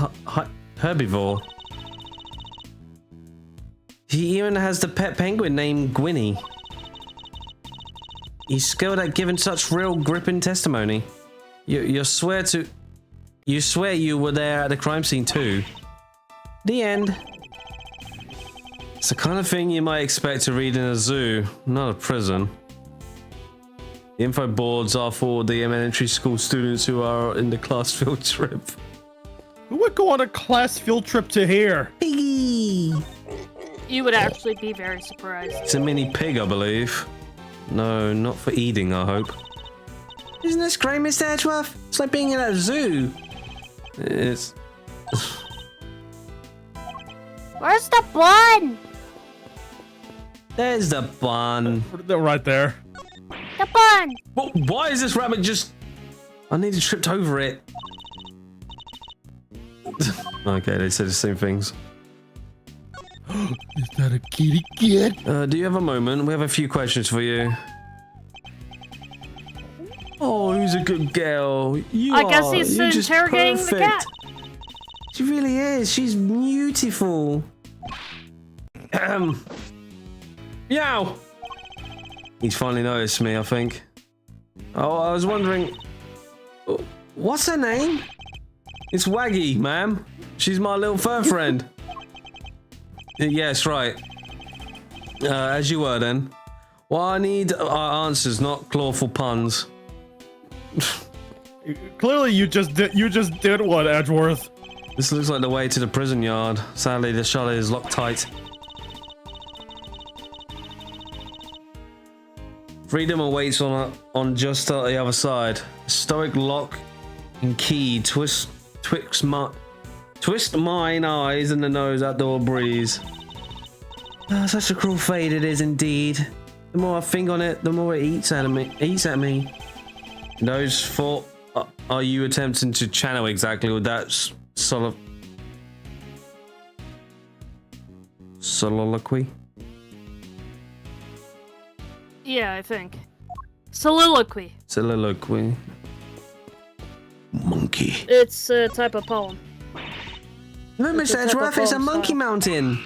herbivore. He even has the pet penguin named Gwynny. He's skilled at giving such real gripping testimony. You swear you were there at the crime scene too. The end. It's the kind of thing you might expect to read in a zoo, not a prison. The info boards are for the elementary school students who are in the class field trip. Who would go on a class field trip to here? Piggy! You would actually be very surprised. It's a mini pig, I believe. No, not for eating, I hope. Isn't this great, Mr. Edgeworth? It's like being in a zoo. It's... Where's the bun? There's the bun. They're right there. The bun. Well, why is this rabbit just... I nearly tripped over it. Okay, they said the same things. Is that a kitty cat? Do you have a moment? We have a few questions for you. Oh, who's a good girl? You I guess are. he's You're just interrogating the cat. She really is. She's beautiful. Meow. He's finally noticed me, I think. Oh, I was wondering, what's her name? It's Waggy, ma'am. She's my little fur friend. Yes, right. As you were then. Well, I need answers, not clawful puns. Clearly, you just did one, Edgeworth. This looks like the way to the prison yard. Sadly, the shutter is locked tight. Freedom awaits on just the other side. Stoic lock and key twist mine eyes and the nose outdoor breeze. Such a cruel fate it is indeed. The more I think on it, the more it eats at me. Those thought, are you attempting to channel exactly with that soliloquy? Yeah, I think. Soliloquy. Soliloquy. Monkey. It's a type of poem. Look, It's Mr. a type of Edgeworth, it's a poem monkey style. mountain.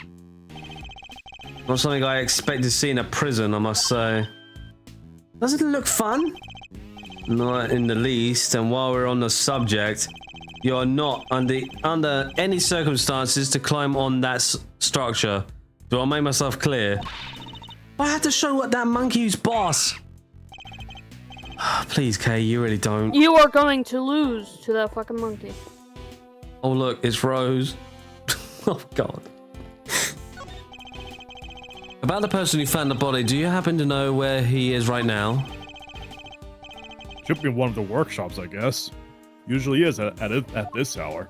Not something I expect to see in a prison, I must say. Does it look fun? Not in the least, and while we're on the subject, you're not under any circumstances to climb on that structure. Do I make myself clear? I have to show what that monkey who's boss. Please, Kay, you really don't. You are going to lose to that fucking monkey. Oh look, it's Rose. Oh god. About the person who found the body, do you happen to know where he is right now? Should be in one of the workshops, I guess. Usually is at this hour.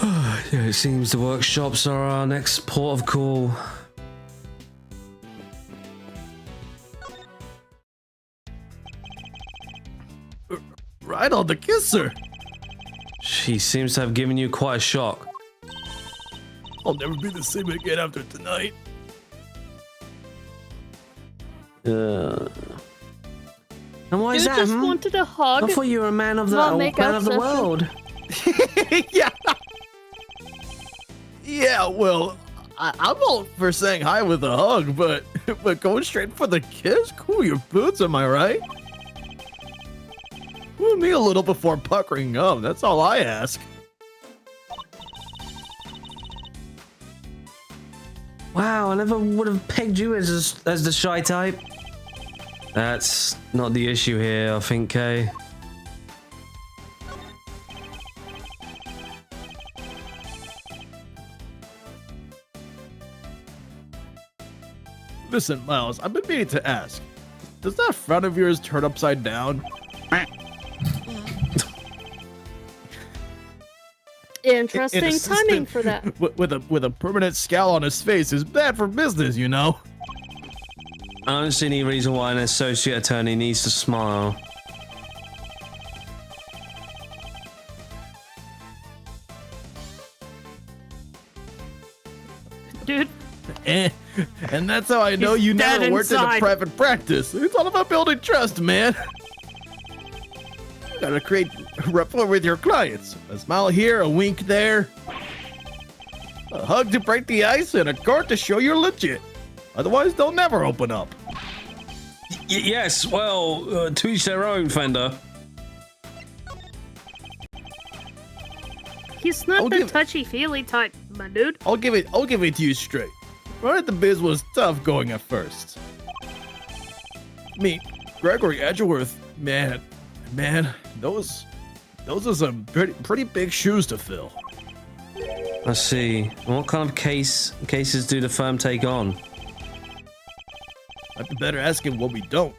Yeah, it seems the workshops are our next port of call. Right on the kisser. She seems to have given you quite a shock. I'll never be the same again after tonight. And why is You that? just hmm? wanted a hug. I thought you were a man of the Not make man out of the session. world. Yeah. Yeah, well, I'm all for saying hi with a hug, but going straight for the kiss? Cool your boots, am I right? Cool me a little before puckering up, that's all I ask. Wow, I never would have pegged you as the shy type. That's not the issue here, I think, Kay. Listen, Miles, I've been meaning to ask. Does that frown of yours turn upside down? Interesting An timing assistant for that. with a permanent scowl on his face is bad for business, you know. I don't see any reason why an associate attorney needs to smile. Dude, And that's how I know He's you dead never worked in a inside. private practice. It's all about building trust, man. You gotta create rapport with your clients. A smile here, a wink there. A hug to break the ice, and a card to show you're legit. Otherwise, they'll never open up. Yes, well, to each their own, Fender. he's not I'll the give- touchy-feely type, my dude. I'll give it to you straight. Right at the biz was tough going at first. Me, Gregory Edgeworth, man, those are some pretty big shoes to fill. I see. And what kind of cases do the firm take on? I'd be better asking what we don't.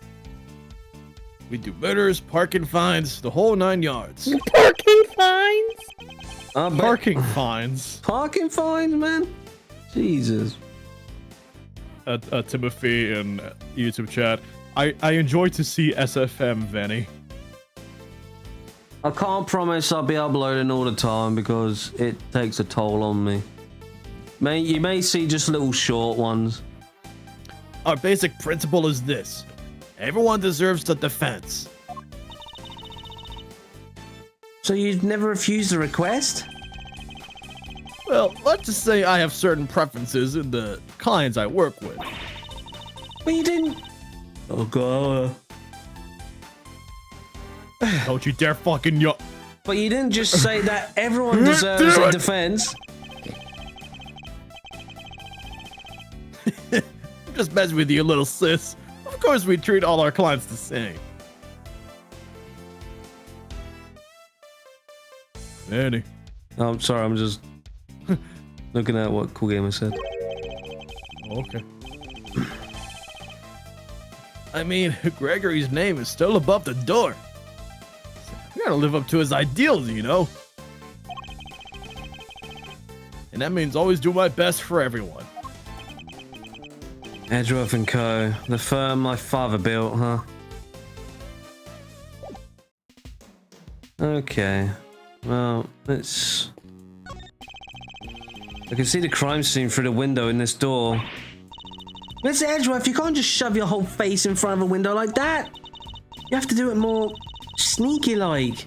We do murders, parking fines, the whole 9 yards. Parking fines? Parking fines. Parking fines, man? Jesus. Timothy in YouTube chat. I enjoy to see SFM, Vani. I can't promise I'll be uploading all the time because it takes a toll on me. You may see just little short ones. Our basic principle is this. Everyone deserves the defense. So you've never refused a request? Well, let's just say I have certain preferences in the clients I work with. But you didn't. Oh god. Don't you dare fucking yo. But you didn't just say that everyone deserves a defense. I'm just messing with you, little sis. Of course we treat all our clients the same. Vani. Oh, I'm sorry, I'm just looking at what Cool Gamer said. Okay. I mean, Gregory's name is still above the door. You gotta live up to his ideals, you know? And that means always do my best for everyone. Edgeworth and Co. The firm my father built, huh? Okay. Well, let's... I can see the crime scene through the window in this door. Mr. Edgeworth, you can't just shove your whole face in front of a window like that. You have to do it more sneaky-like.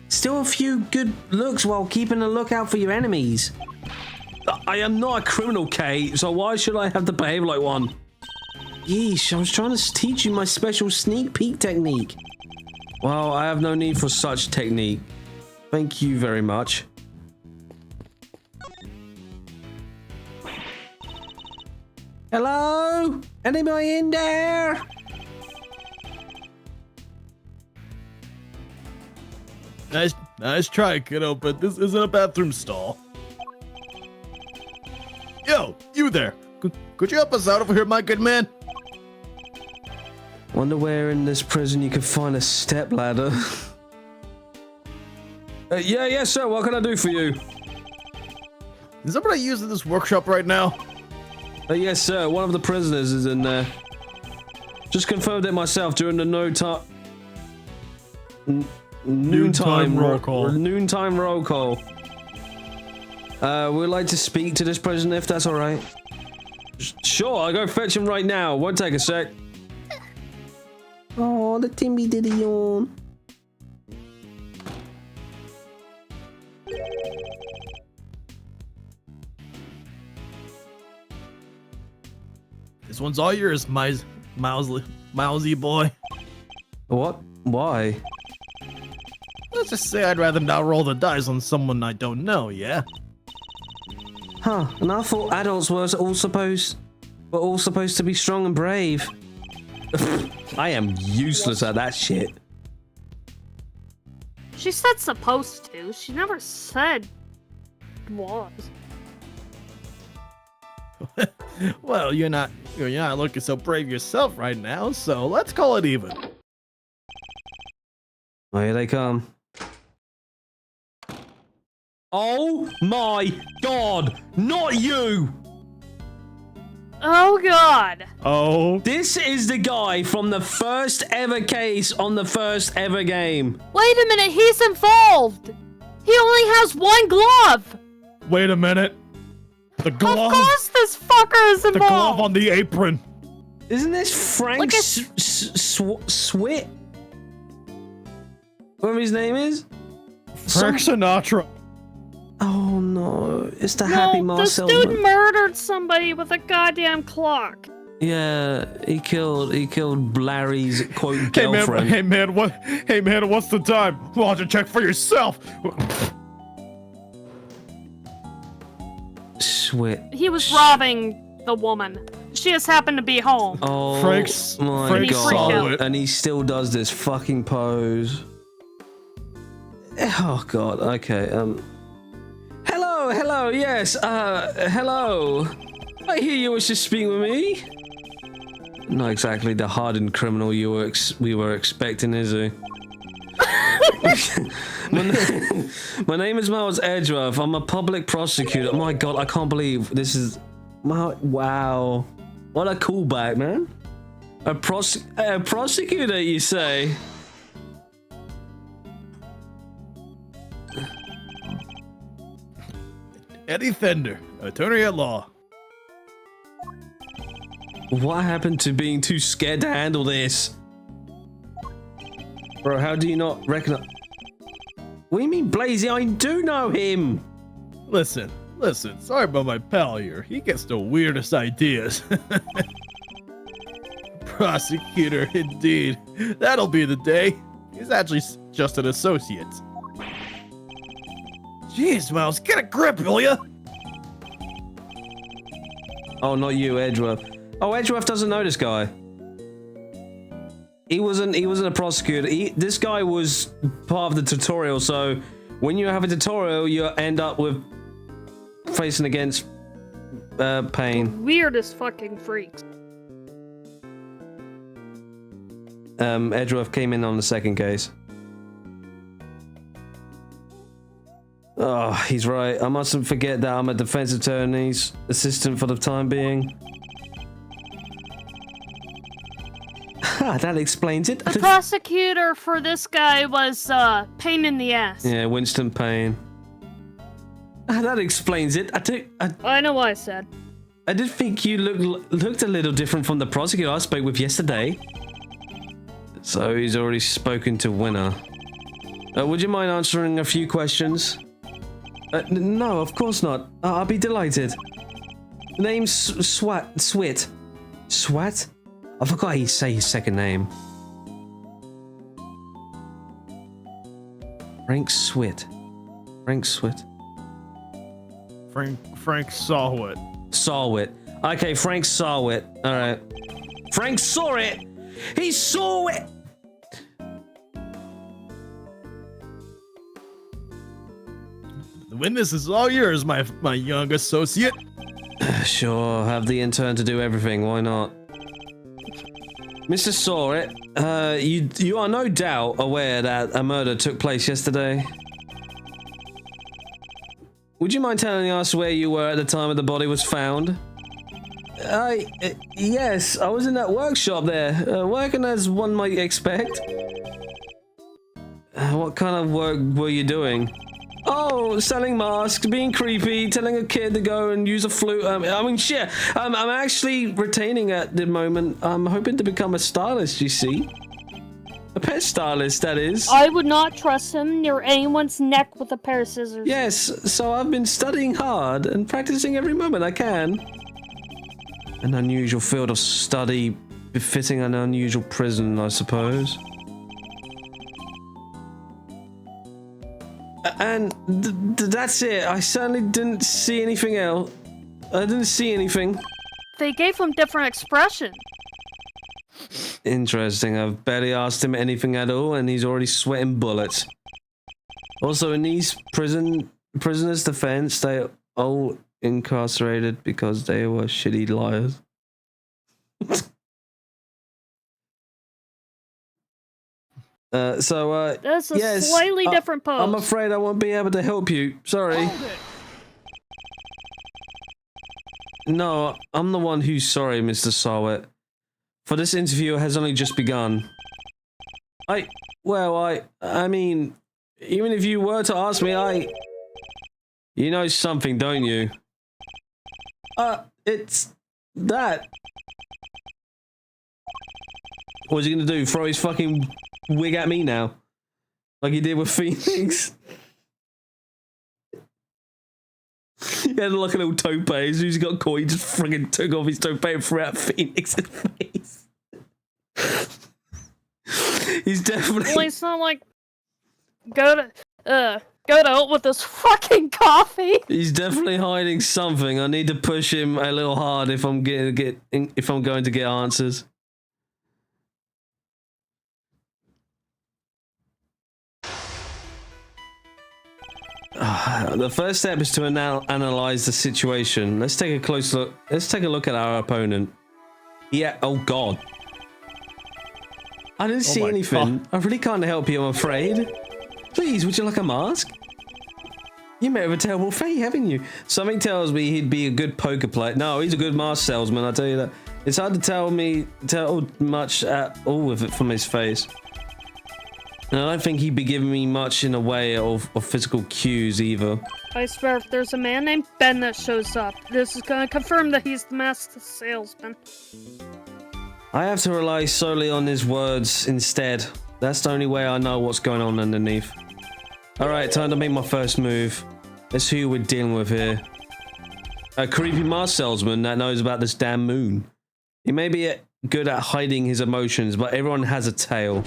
Still a few good looks while keeping a lookout for your enemies. I am not a criminal, Kate, so why should I have to behave like one? Yeesh, I was trying to teach you my special sneak peek technique. Well, I have no need for such technique. Thank you very much. Hello? Anybody in there? Nice try, kiddo, but this isn't a bathroom stall. Yo, you there. Could you help us out over here, my good man? Wonder where in this prison you could find a step ladder. Yes, sir. What can I do for you? Is somebody using this workshop right now? Yes, sir. One of the prisoners is in there. Just confirmed it myself during the noontime roll call. Noontime roll call. We'd like to speak to this prisoner if that's all right. Sure, I'll go fetch him right now. Won't take a sec. Oh, the Timmy did a yawn. This one's all yours, mousy boy. What? Why? Let's just say I'd rather not roll the dice on someone I don't know, yeah? Huh, and I thought adults were all supposed to be strong and brave. I am useless at that shit. She said supposed to. She never said was. Well, you're not looking so brave yourself right now, so let's call it even. Oh, here they come. Oh my god! Not you! Oh god! Oh. This is the guy from the first ever case on the first ever game. Wait a minute, he's involved! He only has one glove! Wait a minute. The glove. Of course this fucker is involved! The glove on the apron. Isn't this Frank Look at- Swit? Whatever his name is? Frank Sinatra. Oh no, it's the Happy No, this Marcel. dude murdered somebody with a goddamn clock. Yeah, he killed Larry's quote Hey girlfriend. man, what's the time? Why don't you check for yourself? Swit. He was robbing the woman. She just happened to be home. Oh Frank's my god. solid. And he still does this fucking pose. Oh god, okay, Hello, yes, hello. I hear you wish to speak with me. Not exactly the hardened criminal we were expecting, is he? My name is Miles Edgeworth. I'm a public prosecutor. Oh my god, I can't believe this is... Wow. What a callback, man. A prosecutor, you say? Eddie Fender, attorney at law. What happened to being too scared to handle this? Bro, how do you not recognize? What do you mean, Blazy? I do know him. Listen. Sorry about my pal here. He gets the weirdest ideas. Prosecutor, indeed. That'll be the day. He's actually just an associate. Jeez, Miles, get a grip, will ya? Oh, not you, Edgeworth. Oh, Edgeworth doesn't know this guy. He wasn't a prosecutor. This guy was part of the tutorial, so when you have a tutorial, you end up with facing against pain. Weirdest fucking freaks. Edgeworth came in on the second case. Oh, he's right. I mustn't forget that I'm a defense attorney's assistant for the time being. That explains it. The prosecutor for this guy was pain in the ass. Yeah, Winston Payne. That explains it. I know what I said. I did think you looked a little different from the prosecutor I spoke with yesterday. So he's already spoken to Winner. Would you mind answering a few questions? No, of course not. I'll be delighted. Name's Swit. Swat? I forgot how you say his second name. Frank Swit. Frank Sawit. Sawit. Okay, Frank Sawit. Alright. Frank saw it! He saw it! The witness is all yours, my young associate. Sure, have the intern to do everything, why not? Mr. Sawit, you are no doubt aware that a murder took place yesterday. Would you mind telling us where you were at the time the body was found? Yes, I was in that workshop there, working as one might expect. What kind of work were you doing? Oh, selling masks, being creepy, telling a kid to go and use a flute. I mean, shit. I'm actually retaining at the moment. I'm hoping to become a stylist, you see. A pet stylist, that is. I would not trust him near anyone's neck with a pair of scissors. Yes, so I've been studying hard and practicing every moment I can. An unusual field of study befitting an unusual prison, I suppose. And that's it. I certainly didn't see anything else. I didn't see anything. They gave him different expression. Interesting. I've barely asked him anything at all, and he's already sweating bullets. Also, in these prisoners' defense, they all incarcerated because they were shitty liars. That's a yes, slightly different pose. I'm afraid I won't be able to help you. Sorry. No, I'm the one who's sorry, Mr. Sawit. For this interview has only just begun. I mean, even if you were to ask me, you know something, don't you? It's that. What's he gonna do? Throw his fucking wig at me now? Like he did with Phoenix? He had like a little toupee. As soon as he got caught, he just friggin' took off his toupee and threw out Phoenix's face. He's definitely... Well, it's not like... Go to help with this fucking coffee. He's definitely hiding something. I need to push him a little hard if I'm going to get answers. The first step is to analyze the situation. Let's take a close look. Let's take a look at our opponent. Yeah. Oh God. I didn't see anything. God. I really can't help you, I'm afraid. Please, would you like a mask? You met with a terrible fate, haven't you? Something tells me he'd be a good poker player. No, he's a good mask salesman, I'll tell you that. It's hard to tell much at all with it from his face. And I don't think he'd be giving me much in the way of physical cues either. I swear, if there's a man named Ben that shows up, this is gonna confirm that he's the masked salesman. I have to rely solely on his words instead. That's the only way I know what's going on underneath. Alright, time to make my first move. Let's see who we're dealing with here. A creepy mask salesman that knows about this damn moon. He may be good at hiding his emotions, but everyone has a tail.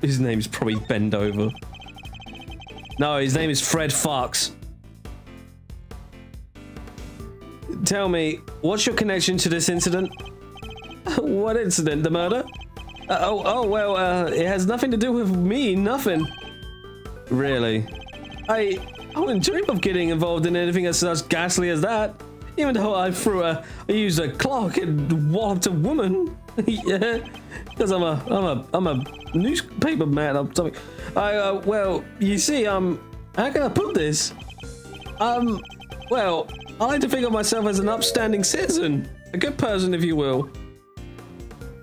His name's probably Bend Over. No, his name is Fred Fox. Tell me, what's your connection to this incident? What incident? The murder? Well, it has nothing to do with me, nothing. Really? I wouldn't dream of getting involved in anything as ghastly as that. Even though I used a clock and walloped a woman. Yeah, because I'm a newspaper man or something. Well, you see, how can I put this? Well, I like to think of myself as an upstanding citizen, a good person, if you will.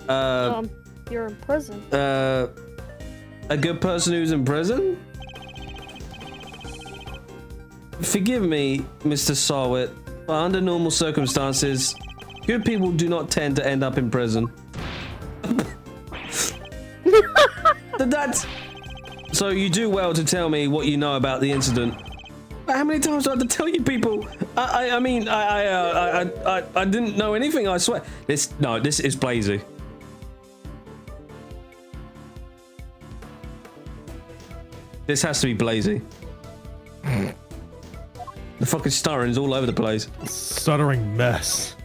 You're in prison. A good person who's in prison? Forgive me, Mr. Sarwit, but under normal circumstances, good people do not tend to end up in prison. That's... So you do well to tell me what you know about the incident. How many times do I have to tell you people? I mean, I didn't know anything, I swear. This is Blazy. This has to be Blazy. The fucking stuttering's all over the place. Stuttering mess.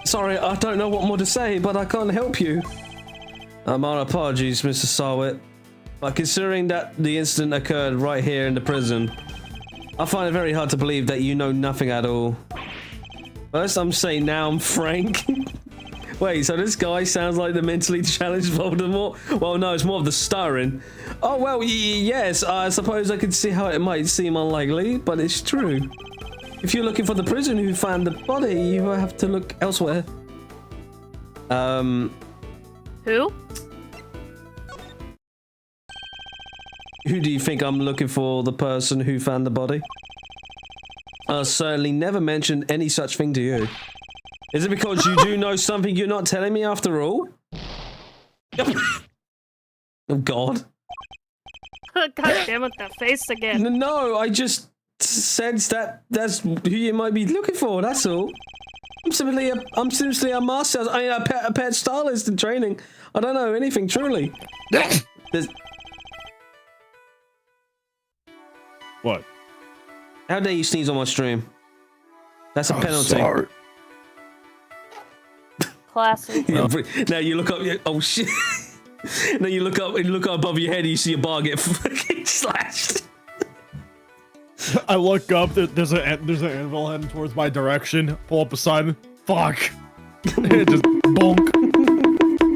Sorry, I don't know what more to say, but I can't help you. My apologies, Mr. Sarwit. But considering that the incident occurred right here in the prison, I find it very hard to believe that you know nothing at all. First, I'm saying now I'm Frank. Wait, so this guy sounds like the mentally challenged Voldemort? Well, no, it's more of the stuttering. Oh, well, yes, I suppose I can see how it might seem unlikely, but it's true. If you're looking for the person who found the body, you have to look elsewhere. Who? Who do you think I'm looking for? The person who found the body? I certainly never mentioned any such thing to you. Is it because you do know something you're not telling me after all? Oh God. God damn it, that face again. No, I just sense that that's who you might be looking for, that's all. I'm simply a master. I mean, a pet stylist in training. I don't know anything, truly. There's... What? How dare you sneeze on my stream? That's a penalty. Sorry. Classic. Now you look up. Oh shit! Now you look up above your head. And you see a bar get fucking slashed. I look up. There's an anvil heading towards my direction. Pull up a sign. Fuck. Just bonk.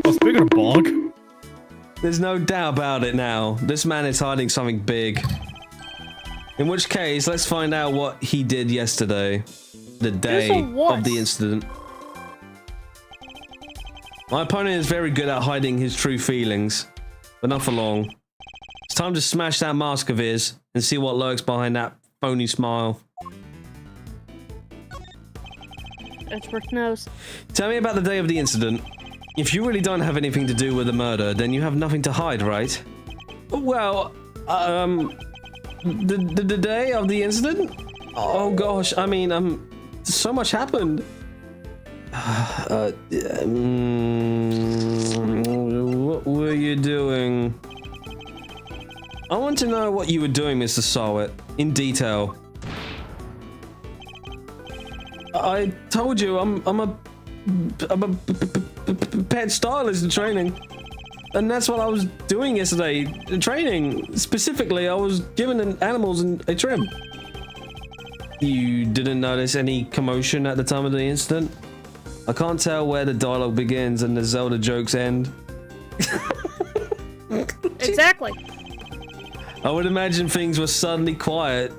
Oh, speaking of bonk. There's no doubt about it now. This man is hiding something big. In which case, let's find out what he did yesterday, the day of the incident. My opponent is very good at hiding his true feelings, but not for long. It's time to smash that mask of his and see what lurks behind that phony smile. Edgeworth knows. Tell me about the day of the incident. If you really don't have anything to do with the murder, then you have nothing to hide, right? Well, the day of the incident? Oh gosh, I mean, so much happened. What were you doing? I want to know what you were doing, Mr. Sarwit, in detail. I told you I'm a pet stylist in training, and that's what I was doing yesterday. Training specifically, I was giving animals a trim. You didn't notice any commotion at the time of the incident? I can't tell where the dialogue begins and the Zelda jokes end. Exactly. I would imagine things were suddenly quiet.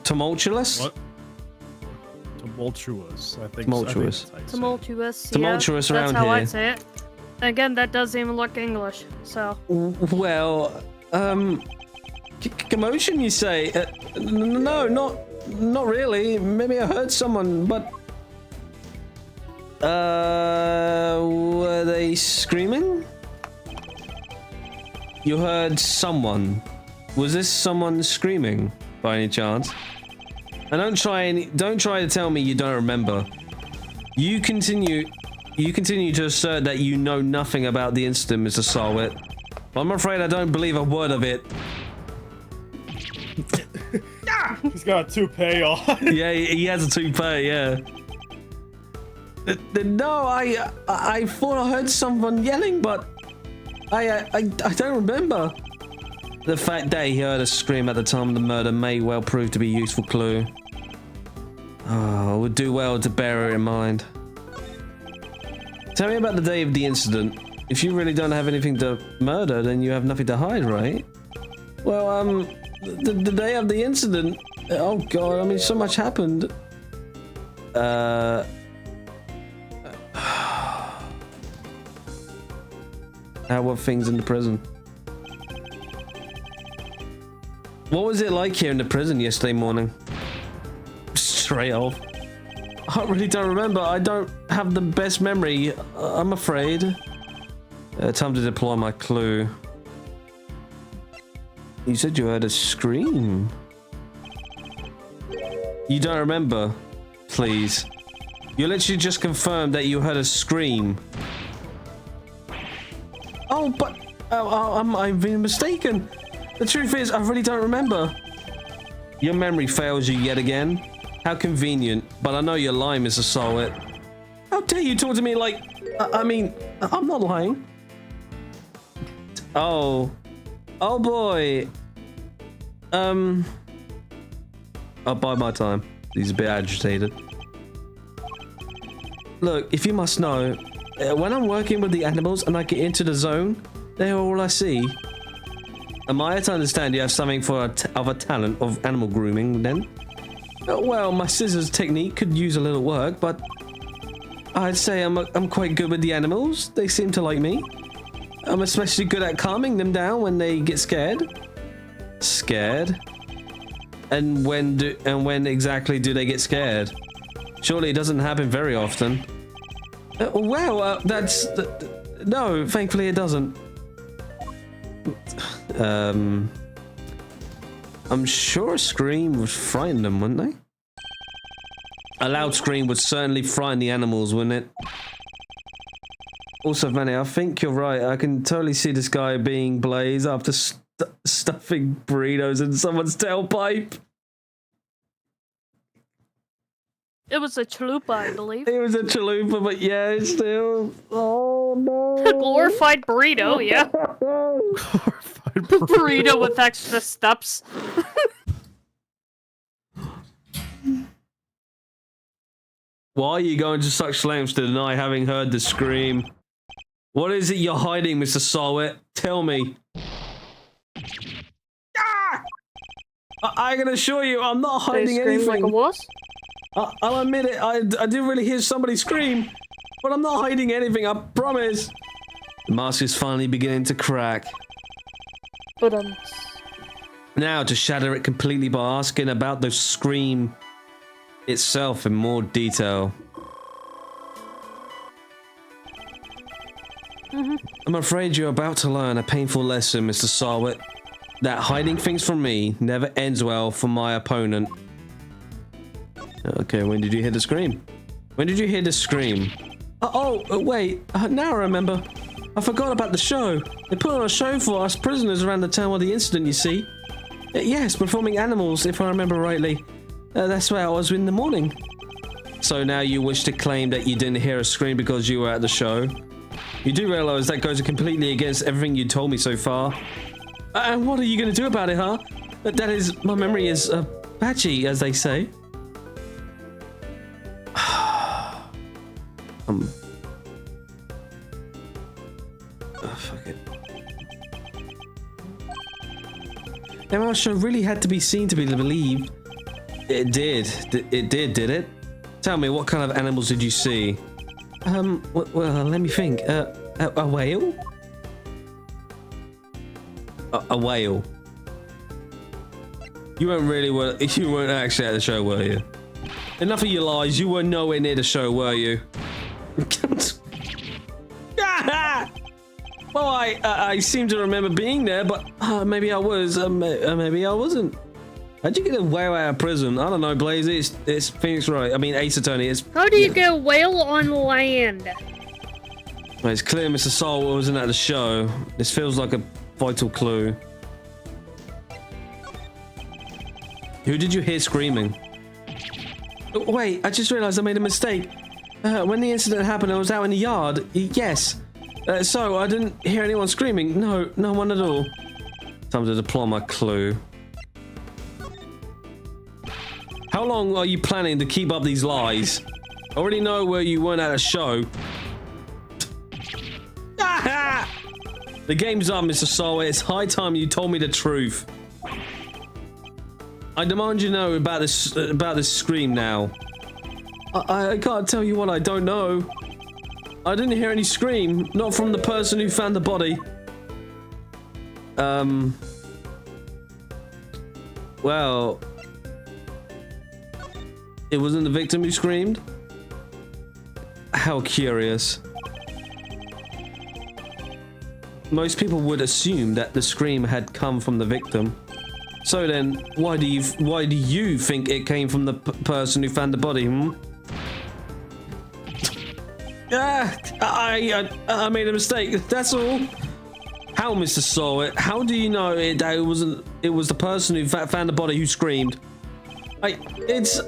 Tumultuous? What? Tumultuous, I think. Tumultuous. So. I think that's how you say it. Tumultuous. Tumultuous yeah, around that's how here. I'd say it. Again, that doesn't even look English, so. Well, commotion, you say? No, not really. Maybe I heard someone, but... were they screaming? You heard someone. Was this someone screaming, by any chance? And don't try to tell me you don't remember. You continue to assert that you know nothing about the incident, Mr. Sarwit. I'm afraid I don't believe a word of it. He's got a toupee on. Yeah, he has a toupee, yeah. No, I thought I heard someone yelling, but I don't remember. The fact that he heard a scream at the time of the murder may well prove to be a useful clue. Oh, I would do well to bear it in mind. Tell me about the day of the incident. If you really don't have anything to murder, then you have nothing to hide, right? Well, the day of the incident... Oh god, I mean, so much happened. How were things in the prison? What was it like here in the prison yesterday morning? Straight off. I really don't remember. I don't have the best memory, I'm afraid. Time to deploy my clue. You said you heard a scream. You don't remember? Please. You literally just confirmed that you heard a scream. Oh, but I've been mistaken. The truth is, I really don't remember. Your memory fails you yet again. How convenient. But I know you're lying, Mr. Sarwit. How dare you talk to me like... I mean, I'm not lying. Oh. Oh boy. I'll bide my time. He's a bit agitated. Look, if you must know, when I'm working with the animals and I get into the zone, they're all I see. Am I to understand you have something of a talent of animal grooming, then? Well, my scissors technique could use a little work, but I'd say I'm quite good with the animals. They seem to like me. I'm especially good at calming them down when they get scared. Scared? And when exactly do they get scared? Surely it doesn't happen very often. No, thankfully it doesn't. I'm sure a scream would frighten them, wouldn't they? A loud scream would certainly frighten the animals, wouldn't it? Also, Vani, I think you're right. I can totally see this guy being blazed after stuffing burritos in someone's tailpipe. It was a chalupa, I believe. It was a chalupa, but yeah, still. Oh no. A glorified burrito, yeah. Glorified Burrito with extra steps. Why are you going to such lengths to deny having heard the scream? What is it you're hiding, Mr. Sarwit? Tell me. Ah! I can assure you, I'm not hiding anything. Like a wuss? I'll admit it, I did really hear somebody scream, but I'm not hiding anything, I promise. The mask is finally beginning to crack. But Now to shatter it completely by asking about the scream itself in more detail. I'm afraid you're about to learn a painful lesson, Mr. Sarwit. That hiding things from me never ends well for my opponent. Okay, when did you hear the scream? When did you hear the scream? Wait, now I remember. I forgot about the show. They put on a show for us prisoners around the time of the incident, you see. Yes, performing animals, if I remember rightly. That's where I was in the morning. So now you wish to claim that you didn't hear a scream because you were at the show? You do realize that goes completely against everything you told me so far. And what are you going to do about it, huh? That is, my memory is patchy, as they say. Fuck it. Our show really had to be seen to be believed. It did. It did it? Tell me, what kind of animals did you see? Well, let me think. A whale? A whale. You weren't actually at the show, were you? Enough of your lies. You were nowhere near the show, were you? Well, I seem to remember being there, but maybe I was, maybe I wasn't. How'd you get away out of prison? I don't know, Blaze. It's Phoenix Wright. I mean, Ace Attorney. How do you get a whale on land? Well, it's clear Mr. Soul wasn't at the show. This feels like a vital clue. Who did you hear screaming? Oh, wait, I just realized I made a mistake. When the incident happened, I was out in the yard. Yes. So I didn't hear anyone screaming. No, no one at all. Time to deploy my clue. How long are you planning to keep up these lies? I already know where you weren't at a show. The game's up, Mr. Soul. It's high time you told me the truth. I demand you know about this scream now. I can't tell you what I don't know. I didn't hear any scream, not from the person who found the body. Well, it wasn't the victim who screamed? How curious. Most people would assume that the scream had come from the victim. So then, why do you think it came from the person who found the body? I made a mistake. That's all. How, Mr. Soul? How do you know that it was the person who found the body who screamed? Because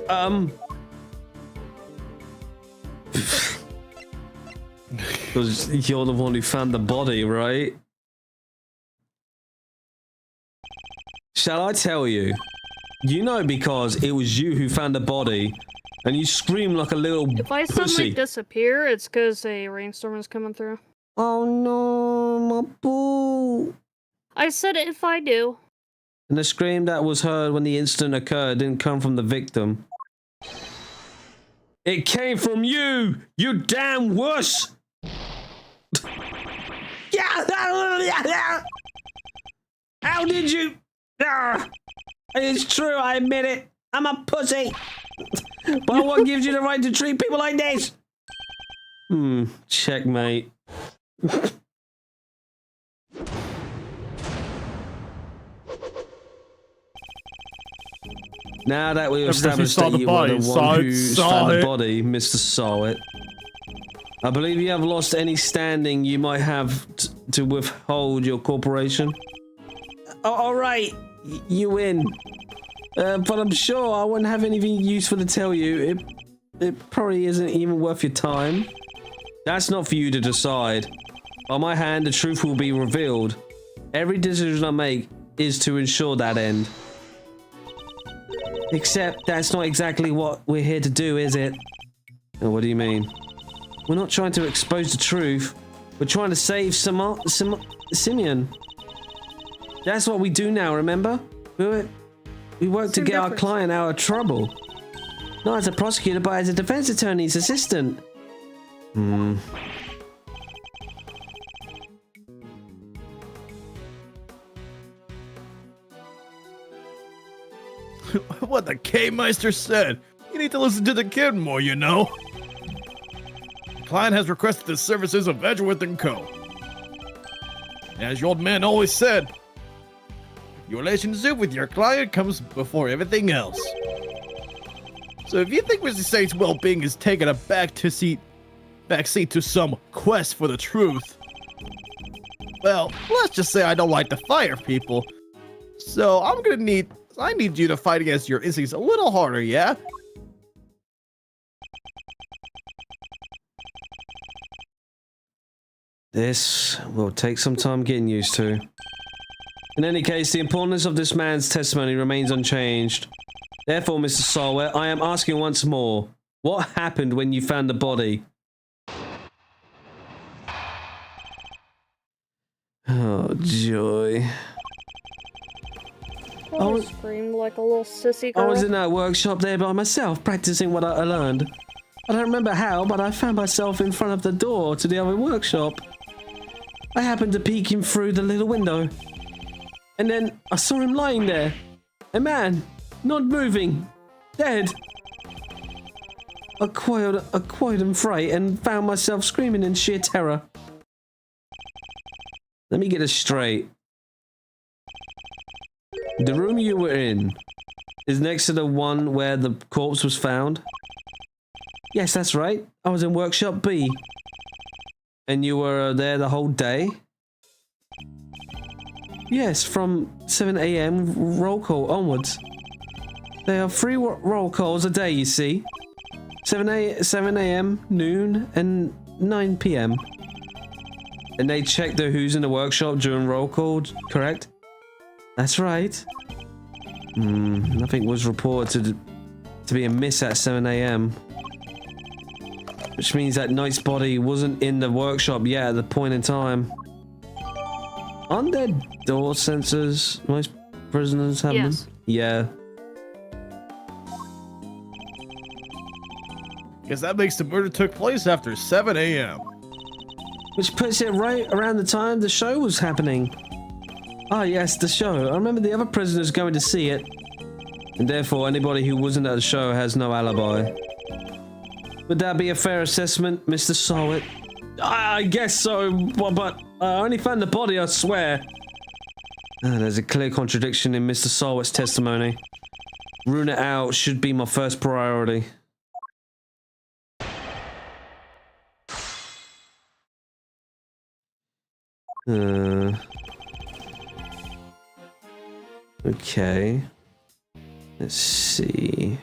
you're the one who found the body, right? Shall I tell you? You know, because it was you who found the body, and you screamed like a little If I pussy. suddenly disappear, it's because a rainstorm is coming through. Oh no, my boo. I said if I do. And the scream that was heard when the incident occurred didn't come from the victim. It came from you, you damn wuss! How did you? It's true, I admit it. I'm a pussy. But what gives you the right to treat people like this? Checkmate. Now that we've established that you are the one who found the body, Mr. Sawit, I believe you have lost any standing you might have to withhold your corporation. All right, you win. But I'm sure I wouldn't have anything useful to tell you. It probably isn't even worth your time. That's not for you to decide. By my hand, the truth will be revealed. Every decision I make is to ensure that end. Except that's not exactly what we're here to do, is it? Oh, what do you mean? We're not trying to expose the truth. We're trying to save Simeon. That's what we do now, remember? We work to get our client out of trouble. Not as a prosecutor, but as a defense attorney's assistant. What the K-Meister said. You need to listen to the kid more, you know. The client has requested the services of Edgeworth & Co. As your old man always said, your relationship with your client comes before everything else. So if you think Mr. Saint's well-being is taking a backseat to some quest for the truth, well, let's just say I don't like to fire people. So I need you to fight against your instincts a little harder, yeah? This will take some time getting used to. In any case, the importance of this man's testimony remains unchanged. Therefore, Mr. Salwell, I am asking once more, what happened when you found the body? Oh, joy. I screamed like a little sissy girl. I was in that workshop there by myself, practicing what I learned. I don't remember how, but I found myself in front of the door to the other workshop. I happened to peek him through the little window. And then I saw him lying there. A man, not moving, dead. I quite am fright and found myself screaming in sheer terror. Let me get this straight. The room you were in is next to the one where the corpse was found? Yes, that's right. I was in workshop B. And you were there the whole day? Yes, from 7 AM roll call onwards. There are 3 roll calls a day, you see. 7 AM, noon, and 9 PM. And they check the who's in the workshop during roll call, correct? That's right. Nothing was reported to be amiss at 7 AM. Which means that Knight's body wasn't in the workshop yet at the point in time. Aren't there door sensors? Most prisoners have them? Yeah. Guess that makes the murder took place after 7 AM. Which puts it right around the time the show was happening. Ah, yes, the show. I remember the other prisoners going to see it. And therefore, anybody who wasn't at the show has no alibi. Would that be a fair assessment, Mr. Sowett? I guess so, but I only found the body, I swear. There's a clear contradiction in Mr. Sowett's testimony. Rule it out should be my first priority. Okay. Let's see.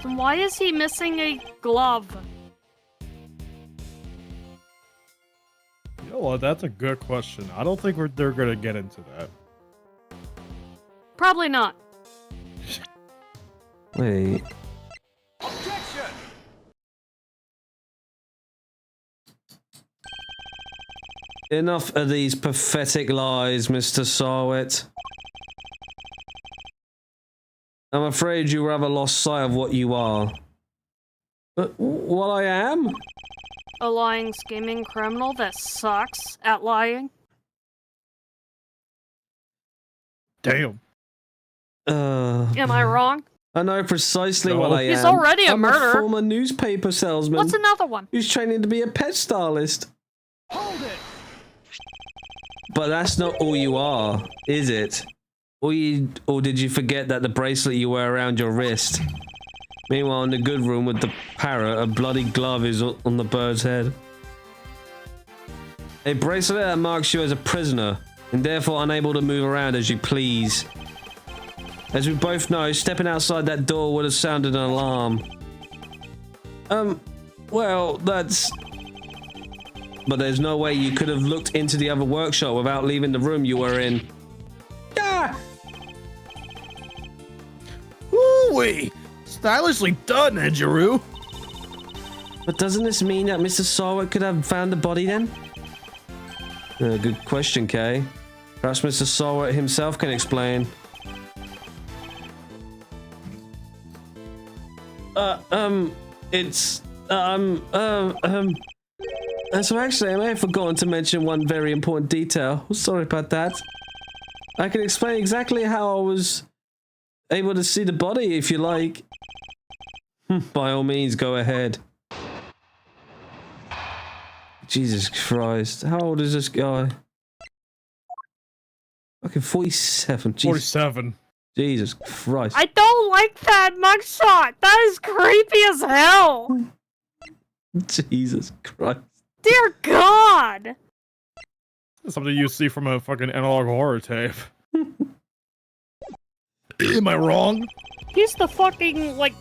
Then why is he missing a glove? You know what? That's a good question. I don't think they're gonna get into that. Probably not. Wait. Enough of these pathetic lies, Mr. Sowett. I'm afraid you rather lost sight of what you are. But what I am? A lying, scheming criminal that sucks at lying? Damn. Am I wrong? I know precisely No. what I am. He's already a I'm murderer. a former newspaper salesman. What's another one? Who's training to be a pet stylist. Hold it! But that's not all you are, is it? Or did you forget that the bracelet you wear around your wrist? Meanwhile, in the good room with the parrot, a bloody glove is on the bird's head. A bracelet that marks you as a prisoner, and therefore unable to move around as you please. As we both know, stepping outside that door would have sounded an alarm. Well, that's... But there's no way you could have looked into the other workshop without leaving the room you were in. Ah! Woo-wee! Stylishly done, Edgeru! But doesn't this mean that Mr. Sowett could have found the body then? Good question, Kay. Perhaps Mr. Sowett himself can explain. So actually, I may have forgotten to mention one very important detail. Sorry about that. I can explain exactly how I was able to see the body if you like. By all means, go ahead. Jesus Christ. How old is this guy? Fucking 47. 47. Jesus Christ. I don't like that mugshot! That is creepy as hell! Jesus Christ. Dear God! That's something you see from a fucking analog horror tape. Am I wrong? He's the fucking, like,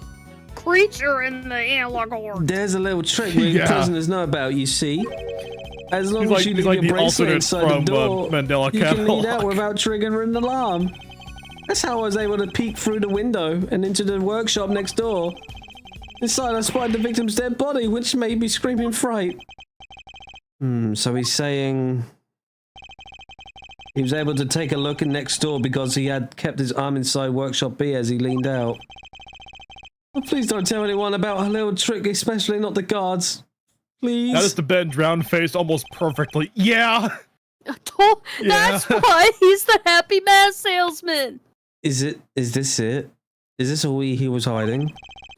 creature in the analog horror. There's a little trick we prisoners know about, you see. As long as you leave like your the bracelet alternate inside from the door, Mandela you can lead out Catalog. without triggering an alarm. That's how I was able to peek through the window and into the workshop next door. Inside, I spotted the victim's dead body, which made me scream in fright. So he's saying... He was able to take a look next door because he had kept his arm inside Workshop B as he leaned out. Oh, please don't tell anyone about her little trick, especially not the guards. Please. That is the Ben drowned face almost perfectly. Yeah! That's why he's the happy mask salesman. Is this it? Is this all he was hiding?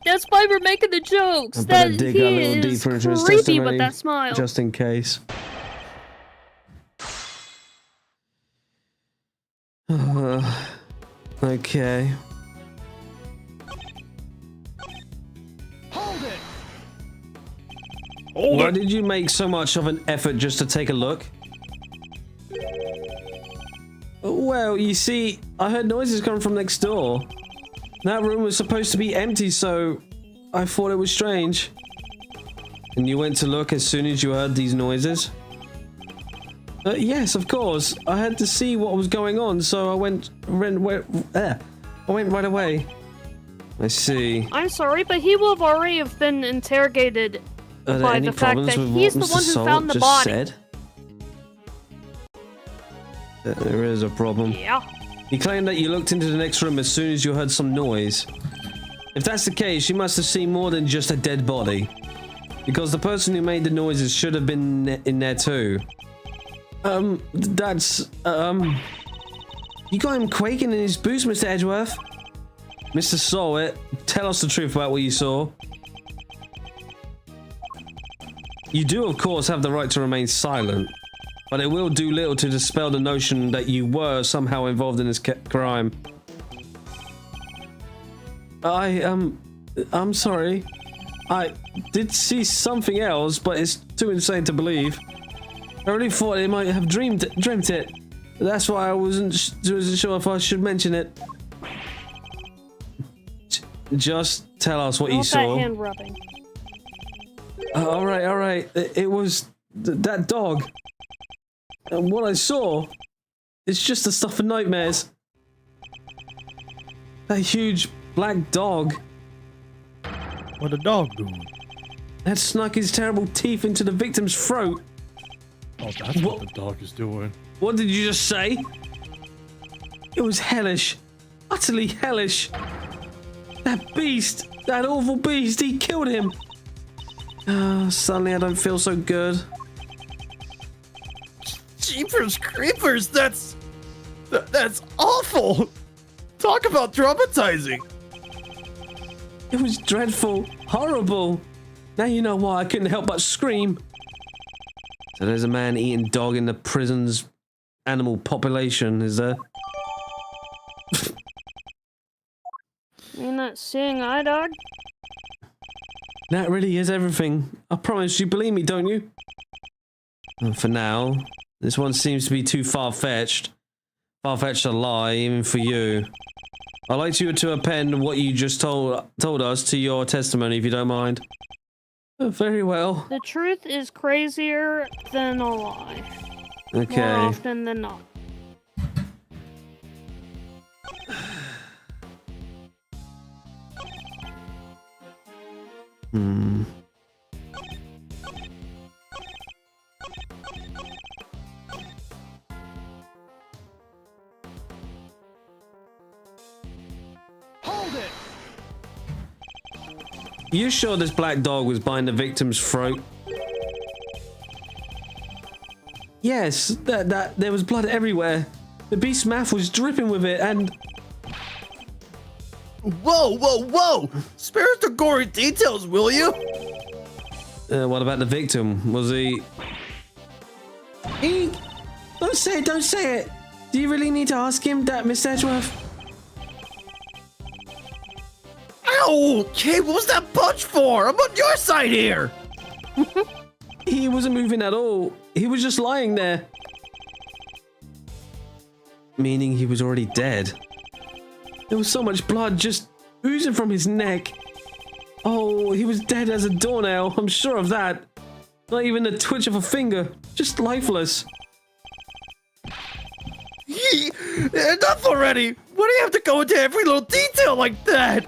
That's why we're making the jokes. I That better dig he a little is deeper into his creepy testimony, with that smile. just in case. Okay. Hold it! Hold Why it! did you make so much of an effort just to take a look? Well, you see, I heard noises coming from next door. That room was supposed to be empty, so I thought it was strange. And you went to look as soon as you heard these noises? Yes, of course. I had to see what was going on, so I went right away. I see. I'm sorry, but he will have already have been interrogated Are there by any the fact problems that with he's what the one Mr. who Salt found the just body. said? There is a problem. Yeah. He claimed that you looked into the next room as soon as you heard some noise. If that's the case, you must have seen more than just a dead body. Because the person who made the noises should have been in there too. You got him quaking in his boots, Mr. Edgeworth. Mr. Sawit, tell us the truth about what you saw. You do, of course, have the right to remain silent, but it will do little to dispel the notion that you were somehow involved in this crime. I'm sorry. I did see something else, but it's too insane to believe. I really thought it might have dreamt it. That's why I wasn't sure if I should mention it. Just tell us what you What's saw. that hand rubbing? All right. It was that dog. And what I saw, it's just the stuff of nightmares. That huge black dog What the dog doing? had snuck his terrible teeth into the victim's throat. Oh, that's what the dog is doing. What did you just say? It was hellish. Utterly hellish. That beast, that awful beast, he killed him. Suddenly I don't feel so good. Jeepers creepers, that's awful! Talk about traumatizing! It was dreadful, horrible. Now you know why I couldn't help but scream. So there's a man eating dog in the prison's animal population, is there? You're not seeing eye dog? That really is everything. I promise you believe me, don't you? And for now, this one seems to be too far-fetched. Far-fetched to lie, even for you. I'd like you to append what you just told us to your testimony, if you don't mind. Very well. The truth is crazier than a lie. Okay. More often than not. Hold it! You sure this black dog was biting the victim's throat? Yes, that there was blood everywhere. The beast's mouth was dripping with it, and Whoa! Spare us the gory details, will you? what about the victim? Was he? Don't say it. Do you really need to ask him that, Miss Edgeworth? Ow! Okay, what was that punch for? I'm on your side here! He wasn't moving at all. He was just lying there. Meaning he was already dead. There was so much blood just oozing from his neck. Oh, he was dead as a doornail. I'm sure of that. Not even a twitch of a finger. Just lifeless. Enough already! Why do you have to go into every little detail like that?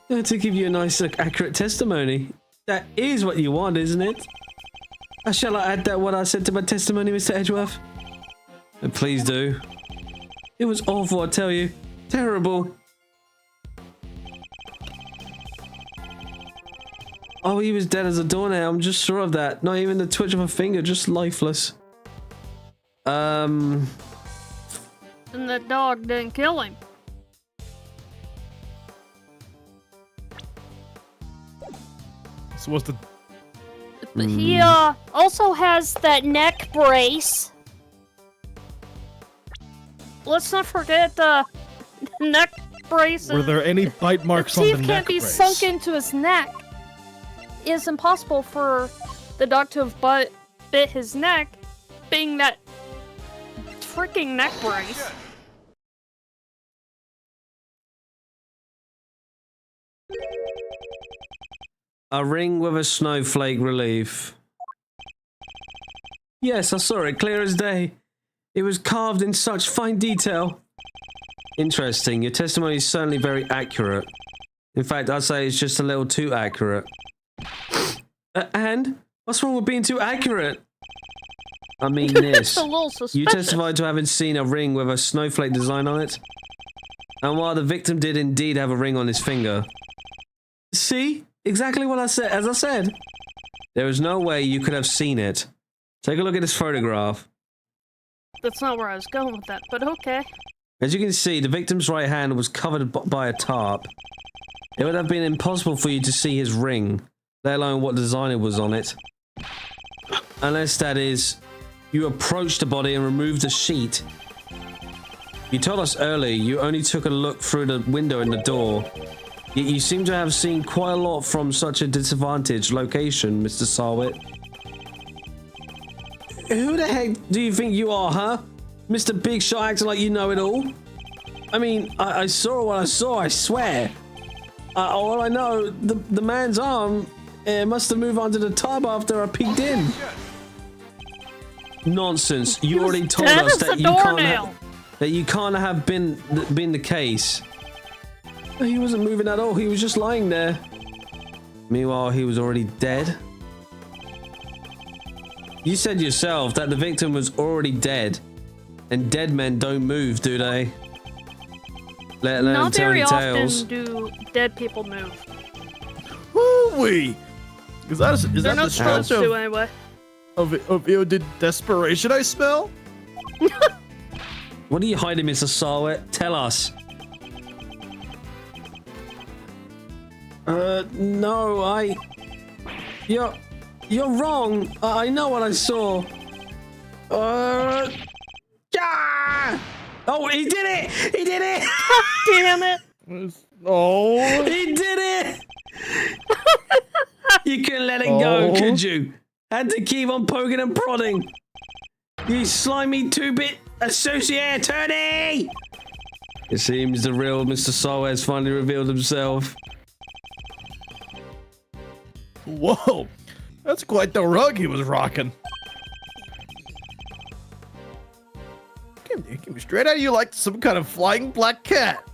To give you a nice, accurate testimony. That is what you want, isn't it? Shall I add that what I said to my testimony, Mr. Edgeworth? Please do. It was awful, I tell you. Terrible. Oh, he was dead as a doornail. I'm just sure of that. Not even the twitch of a finger, just lifeless. And that dog didn't kill him. So what's the? But he also has that neck brace. Let's not forget the neck brace. Were there any bite marks on the teeth neck can't be brace? sunk into his neck. It's impossible for the dog to have bit his neck, being that freaking neck brace. A ring with a snowflake relief. Yes, I saw it clear as day. It was carved in such fine detail. Interesting. Your testimony is certainly very accurate. In fact, I'd say it's just a little too accurate. And? What's wrong with being too accurate? I mean this. It's a little suspicious. You testified to having seen a ring with a snowflake design on it. And while the victim did indeed have a ring on his finger. See? Exactly what I said. As I said. There is no way you could have seen it. Take a look at this photograph. That's not where I was going with that, but okay. As you can see, the victim's right hand was covered by a tarp. It would have been impossible for you to see his ring, let alone what design it was on it. Unless, that is, you approached the body and removed the sheet. You told us earlier you only took a look through the window in the door. Yet you seem to have seen quite a lot from such a disadvantaged location, Mr. Sarwit. Who the heck do you think you are, huh? Mr. Big Shot acting like you know it all? I mean, I saw what I saw, I swear. All I know, the man's arm must have moved onto the tub after I peeked in. Nonsense. You already told us that you can't have been the case. He wasn't moving at all. He was just lying there. Meanwhile, he was already dead. You said yourself that the victim was already dead. And dead men don't move, do they? Let alone Not tell very any tales. often do dead people move. Woo-wee! Is that They're not the supposed stretch to anyway. of you did desperation I smell? What are you hiding, Mr. Sarwit? Tell us. No, You're wrong. I know what I saw. Yeah! Oh, he did it! He did it! Damn it! Oh. He did it! You couldn't let it go, could you? Had to keep on poking and prodding. You slimy two-bit associate attorney! It seems the real Mr. Sarwit has finally revealed himself. Whoa, that's quite the rug he was rocking. Came straight at you like some kind of flying black cat.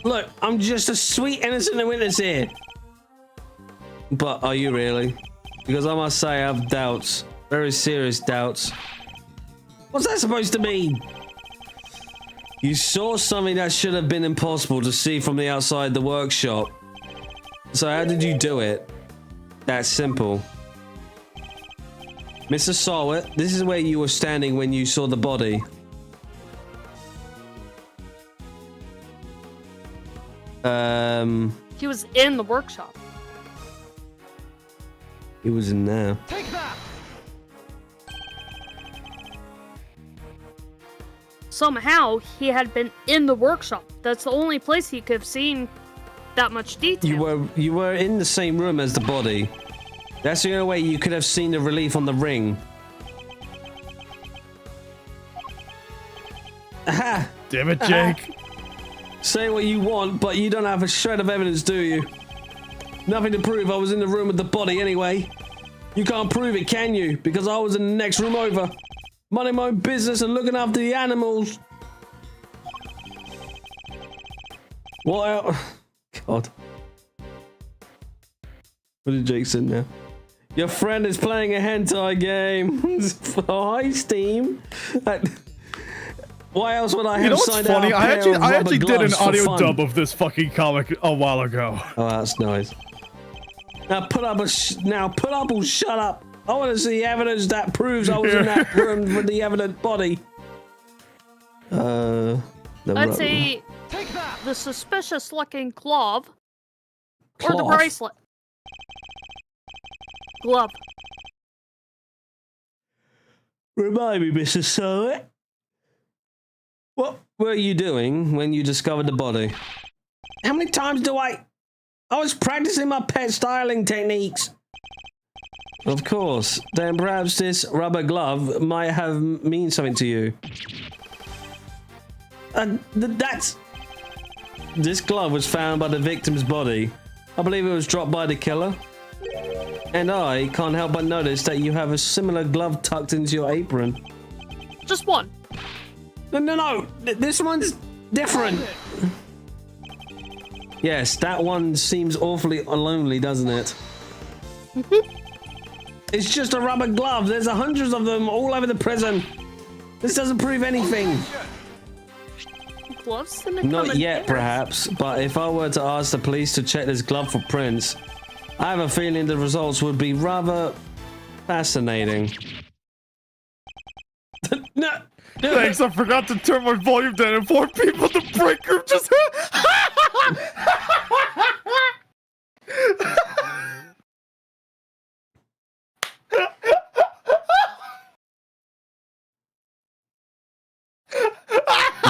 Look, I'm just a sweet innocent witness here. But are you really? Because I must say I have doubts. Very serious doubts. What's that supposed to mean? You saw something that should have been impossible to see from the outside the workshop. So how did you do it? That's simple. Mr. Sarwit, this is where you were standing when you saw the body. He was in the workshop. He was in there. Take that! Somehow, he had been in the workshop. That's the only place he could have seen that much detail. You were in the same room as the body. That's the only way you could have seen the relief on the ring. Aha! Damn it, Jake. Say what you want, but you don't have a shred of evidence, do you? Nothing to prove I was in the room with the body anyway. You can't prove it, can you? Because I was in the next room over. Minding my own business and looking after the animals. What else? God. What did Jake say now? Your friend is playing a hentai game. Oh, hi, Steam. Why else would I have signed out? I actually did an audio dub of this fucking comic a while ago. Oh, that's nice. Now put up or shut up. I want to see evidence that proves I was in that room with the evident body. I'd say the suspicious-looking glove or the bracelet. Glove. Remind me, Mrs. Surratt. What were you doing when you discovered the body? How many times do I was practicing my pet styling techniques. Of course. Then perhaps this rubber glove might have mean something to you. This glove was found by the victim's body. I believe it was dropped by the killer. And I can't help but notice that you have a similar glove tucked into your apron. Just one. No. This one's different. Yes, that one seems awfully lonely, doesn't it? It's just a rubber glove. There's hundreds of them all over the prison. This doesn't prove anything. Gloves? Not yet, perhaps, but if I were to ask the police to check this glove for prints, I have a feeling the results would be rather fascinating. No. Thanks, I forgot to turn my volume down and 4 people in the break room just...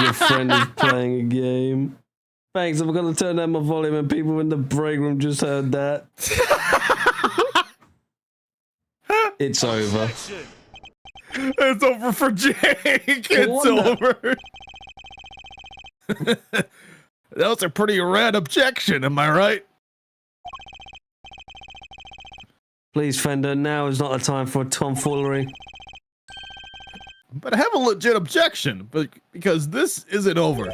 Your friend is playing a game. Thanks, I'm gonna turn down my volume and people in the break room just heard that. It's over. It's over for Jake. It's over. That was a pretty rad objection, am I right? Please, Fender, now is not the time for tomfoolery. But I have a legit objection, but because this isn't over.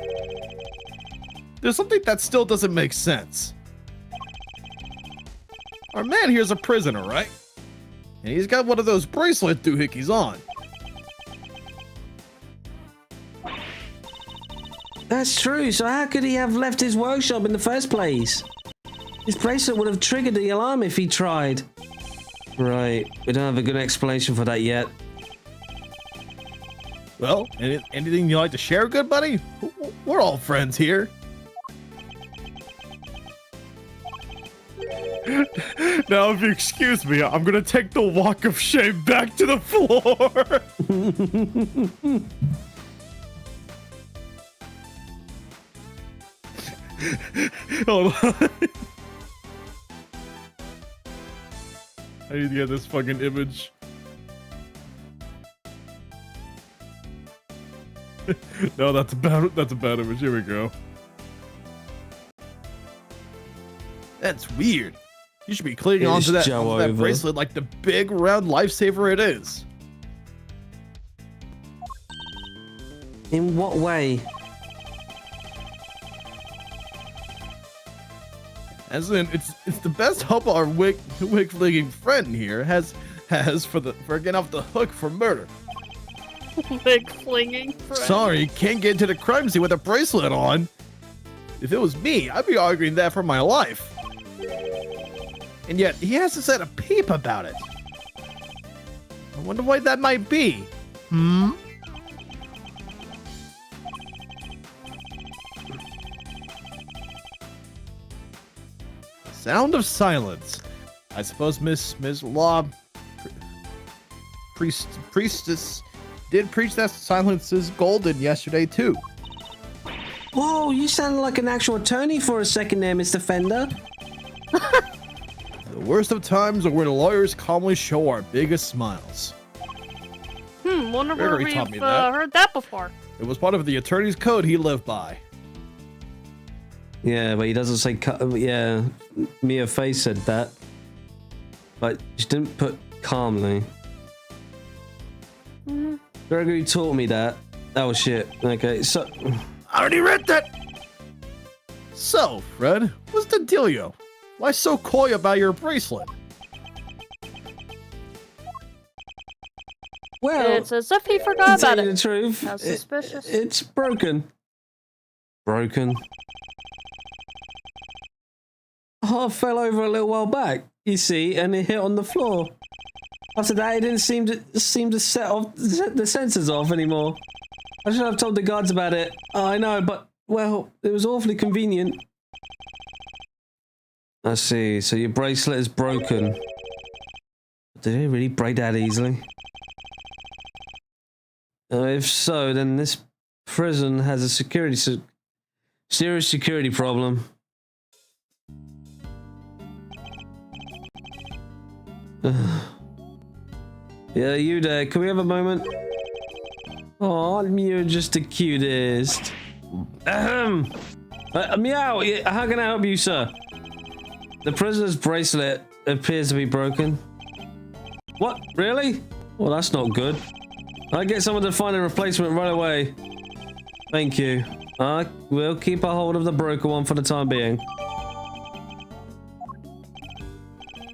There's something that still doesn't make sense. Our man here's a prisoner, right? And he's got one of those bracelet doohickeys on. That's true, so how could he have left his workshop in the first place? His bracelet would have triggered the alarm if he tried. Right, we don't have a good explanation for that yet. Well, anything you'd like to share, good buddy? We're all friends here. Now, if you excuse me, I'm gonna take the walk of shame back to the floor. Hold on. I need to get this fucking image. No, that's a bad image. Here we go. That's weird. You should be clinging onto that bracelet like the big round lifesaver it is. In what way? As in, it's the best help our wig-flinging friend here has for getting off the hook for murder. Wig-flinging friend. Sorry, can't get into the crime scene with a bracelet on. If it was me, I'd be arguing that for my life. And yet, he hasn't said a peep about it. I wonder why that might be. The sound of silence. I suppose Miss Law Priestess did preach that silence is golden yesterday too. Whoa, you sounded like an actual attorney for a second there, Mr. Fender. The worst of times are when lawyers calmly show our biggest smiles. Wonder where Gregory we've taught me that. heard that before. It was part of the attorney's code he lived by. Yeah, but he doesn't say yeah, Mia Face said that. But she didn't put calmly. Gregory taught me that. Oh shit. Okay, so... I already read that! So, Fred, what's the dealio? Why so coy about your bracelet? Well, It's as if he forgot to tell about you it. the truth, How suspicious. it's broken. Broken? Oh, I fell over a little while back, you see, and it hit on the floor. After that, it didn't seem to set the sensors off anymore. I should have told the guards about it. Oh, I know, but well, it was awfully convenient. I see. So your bracelet is broken. Did it really break that easily? If so, then this prison has a serious security problem. Yeah, you there. Can we have a moment? Oh, you're just the cutest. Meow. How can I help you, sir? The prisoner's bracelet appears to be broken. What? Really? Well, that's not good. I'll get someone to find a replacement right away. Thank you. We'll keep a hold of the broken one for the time being.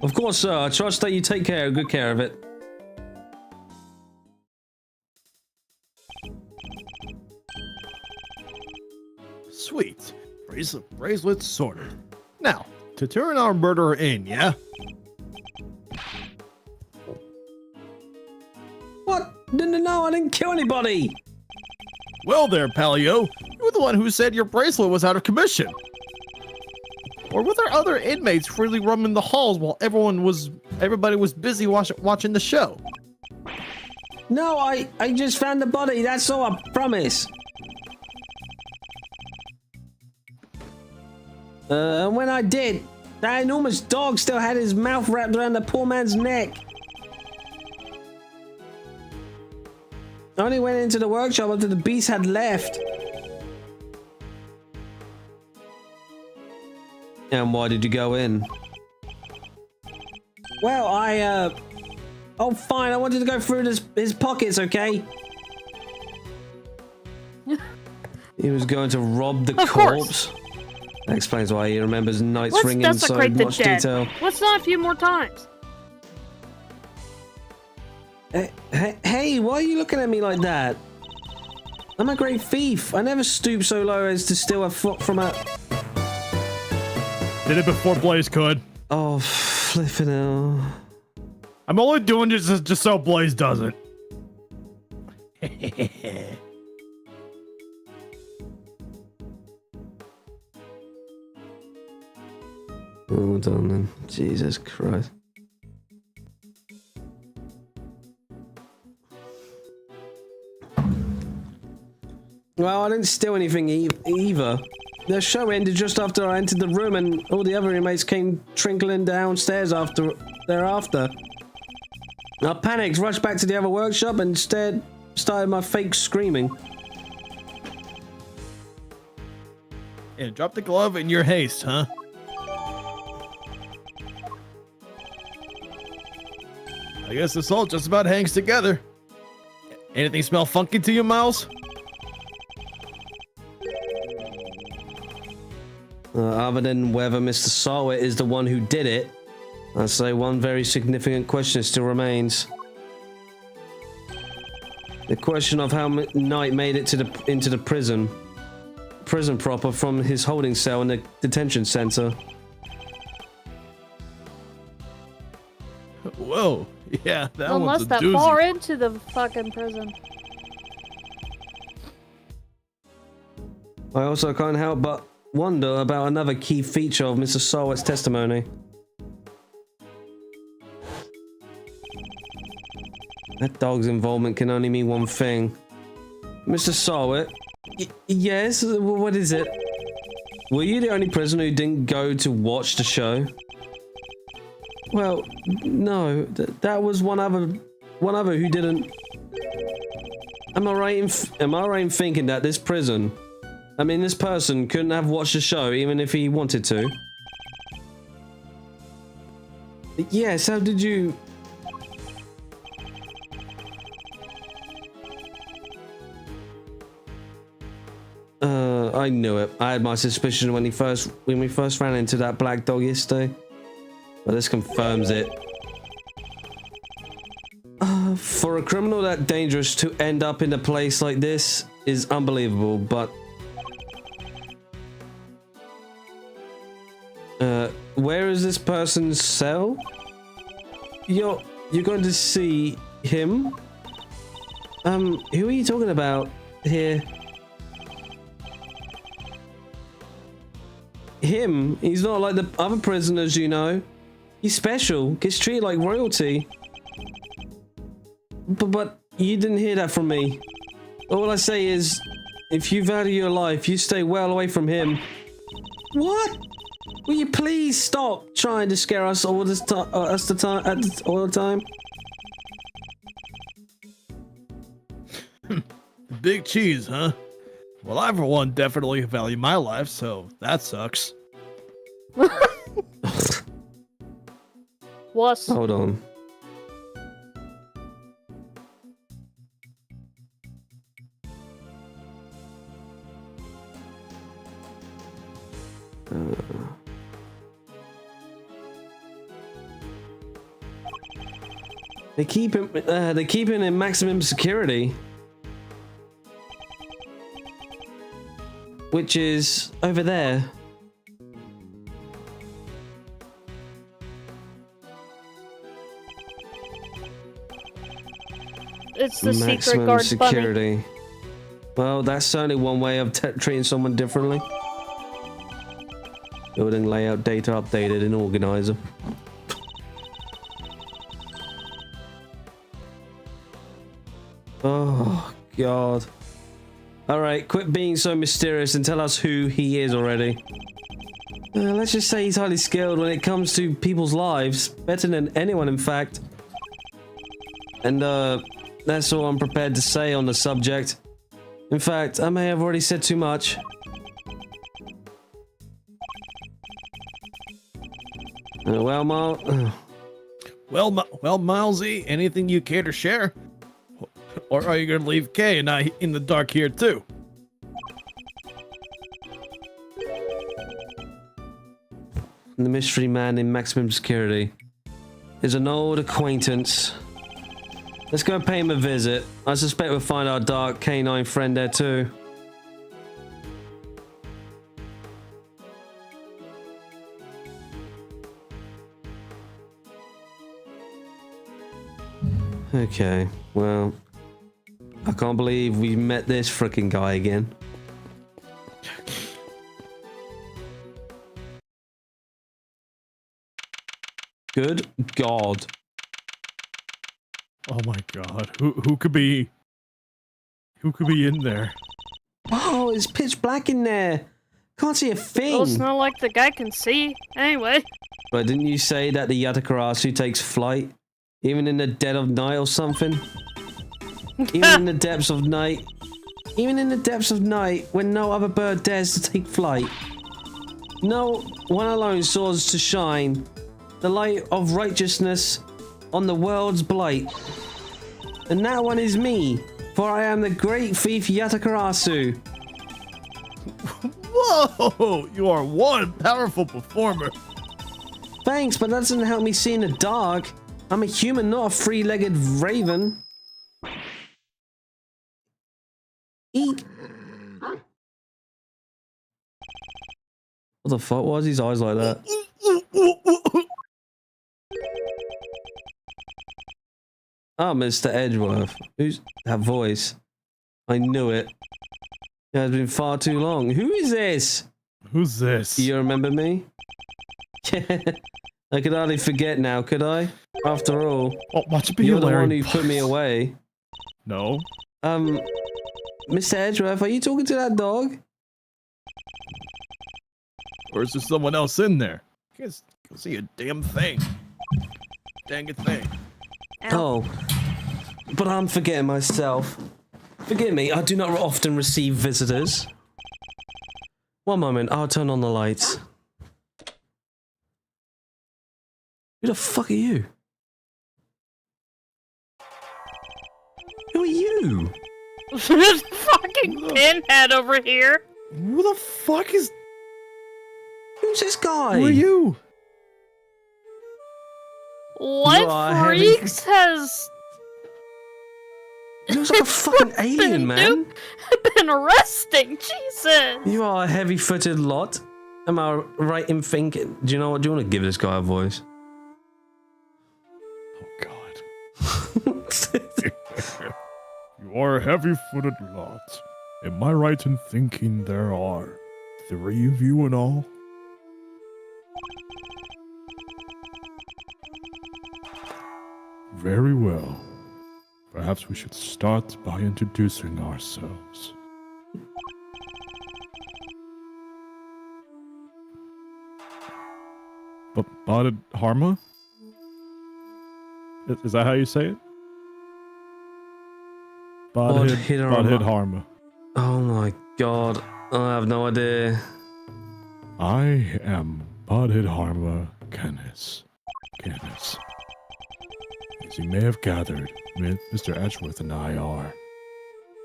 Of course, sir. I trust that you take good care of it. Sweet. Bracelet sorted. Now, to turn our murderer in, yeah? What? No, I didn't kill anybody. Well there, Palio. You were the one who said your bracelet was out of commission. Or were there other inmates freely roaming the halls while everybody was busy watching the show? No, I just found the body. That's all, I promise. And when I did, that enormous dog still had his mouth wrapped around the poor man's neck. I only went into the workshop after the beast had left. And why did you go in? Well, oh, fine. I wanted to go through his pockets, okay? He was going to rob the corpse. That explains why he remembers nights ringing in so much detail. Let's not a few more times. Hey, why are you looking at me like that? I'm a great thief. I never stoop so low as to steal a foot from a... Did it before Blaze could. Oh, flippin' hell. I'm only doing this just so Blaze doesn't. Hold on then. Jesus Christ. Well, I didn't steal anything either. The show ended just after I entered the room and all the other inmates came trickling downstairs thereafter. I panicked, rushed back to the other workshop and instead started my fake screaming. And drop the glove in your haste, huh? I guess this all just about hangs together. Anything smell funky to you, Miles? Other than whether Mr. Sarwit is the one who did it, I'd say one very significant question still remains. The question of how Knight made it into the prison proper from his holding cell in the detention center. Whoa, yeah, that Unless one's a that doozy. far into the fucking prison. I also can't help but wonder about another key feature of Mr. Sarwit's testimony. That dog's involvement can only mean one thing. Mr. Sarwit? Yes? What is it? Were you the only prisoner who didn't go to watch the show? Well, no. That was one other who didn't. Am I right in thinking that this person couldn't have watched the show even if he wanted to? Yes, how did you... I knew it. I had my suspicion when we first ran into that black dog yesterday. But this confirms it. For a criminal that dangerous to end up in a place like this is unbelievable, but... where is this person's cell? you're going to see him. Who are you talking about here? Him? He's not like the other prisoners, you know. He's special. Gets treated like royalty. But you didn't hear that from me. All I say is, if you value your life, you stay well away from him. What? Will you please stop trying to scare us all this time? All the time? Big cheese, huh? Well, I for one definitely value my life, so that sucks. Was. Hold on. They keep him in maximum security, which is over there. It's the secret Maximum guard security. bunny. Well, that's certainly one way of treating someone differently. Building layout data updated in organizer. Oh god. Alright, quit being so mysterious and tell us who he is already. Let's just say he's highly skilled when it comes to people's lives. Better than anyone, in fact. And that's all I'm prepared to say on the subject. In fact, I may have already said too much. Well, Milesy, anything you care to share? Or are you gonna leave Kay and I in the dark here too? The mystery man in maximum security is an old acquaintance. Let's go pay him a visit. I suspect we'll find our dark canine friend there too. Okay, well, I can't believe we met this frickin' guy again. Good God. Oh my god. Who could be in there? Oh, it's pitch black in there. Can't see a thing. Well, it's not like the guy can see. Anyway. But didn't you say that the Yatakarasu takes flight? Even in the dead of night or something? Even in the depths of night? Even in the depths of night, when no other bird dares to take flight? No one alone soars to shine, the light of righteousness on the world's blight. And that one is me, for I am the great thief Yatakarasu. Whoa! You are one powerful performer. Thanks, but that doesn't help me see in the dark. I'm a human, not a three-legged raven. Eat. What the fuck? Why is his eyes like that? Ah, Mr. Edgeworth. Who's that voice? I knew it. It has been far too long. Who is this? Who's this? Do you remember me? I could hardly forget now, could I? After all, Oh, watch it be you're the Larry. one who put me away. No. Mr. Edgeworth, are you talking to that dog? Or is there someone else in there? Can't see a damn thing. Dang it thing. Oh, but I'm forgetting myself. Forgive me, I do not often receive visitors. One moment, I'll turn on the lights. Who the fuck are you? Who are you? This fucking pinhead over here. Who the fuck is... Who's this guy? Who are you? What are freaks has He looks like a fucking alien, man. been arresting? Jesus. You are a heavy-footed lot. Am I right in thinking? Do you know what? Do you want to give this guy a voice? Oh god. You are a heavy-footed lot. Am I right in thinking there are 3 of you in all? Very well. Perhaps we should start by introducing ourselves. But Harma? Is that how you say it? Bodhid Harma. Oh my god, I have no idea. I am Bodhid Harma Canis. As you may have gathered, Mr. Edgeworth and I are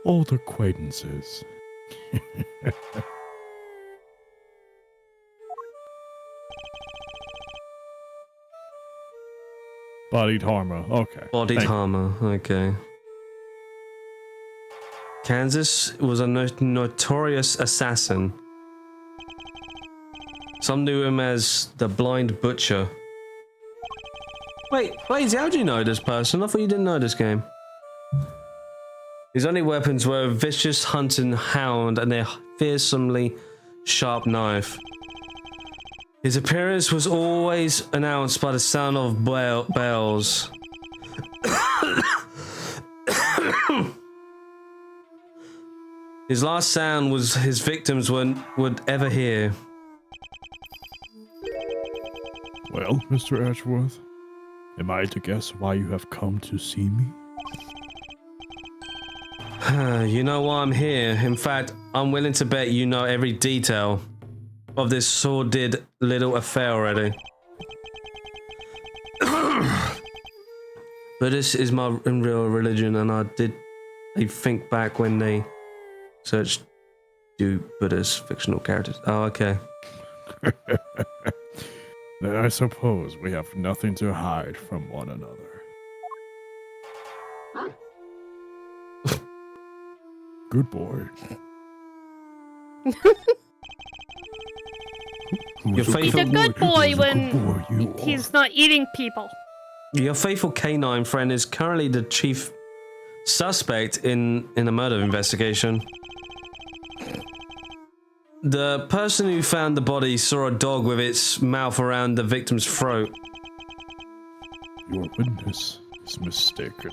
old acquaintances. Bodhid Harma, okay. Bodhid Harma, okay. Kansas was a notorious assassin. Some knew him as the Blind Butcher. Wait, how do you know this person? I thought you didn't know this game. His only weapons were a vicious hunting hound and a fearsomely sharp knife. His appearance was always announced by the sound of bells. His last sound was his victims would ever hear. Well, Mr. Edgeworth, am I to guess why you have come to see me? You know why I'm here. In fact, I'm willing to bet you know every detail of this sordid little affair already. But this is my real religion, and I think back when they searched Buddha's fictional characters. Oh, okay. Then I suppose we have nothing to hide from one another. Good boy. Your faithful, He's a good boy when he's not eating people. Your faithful canine friend is currently the chief suspect in a murder investigation. The person who found the body saw a dog with its mouth around the victim's throat. Your witness is mistaken.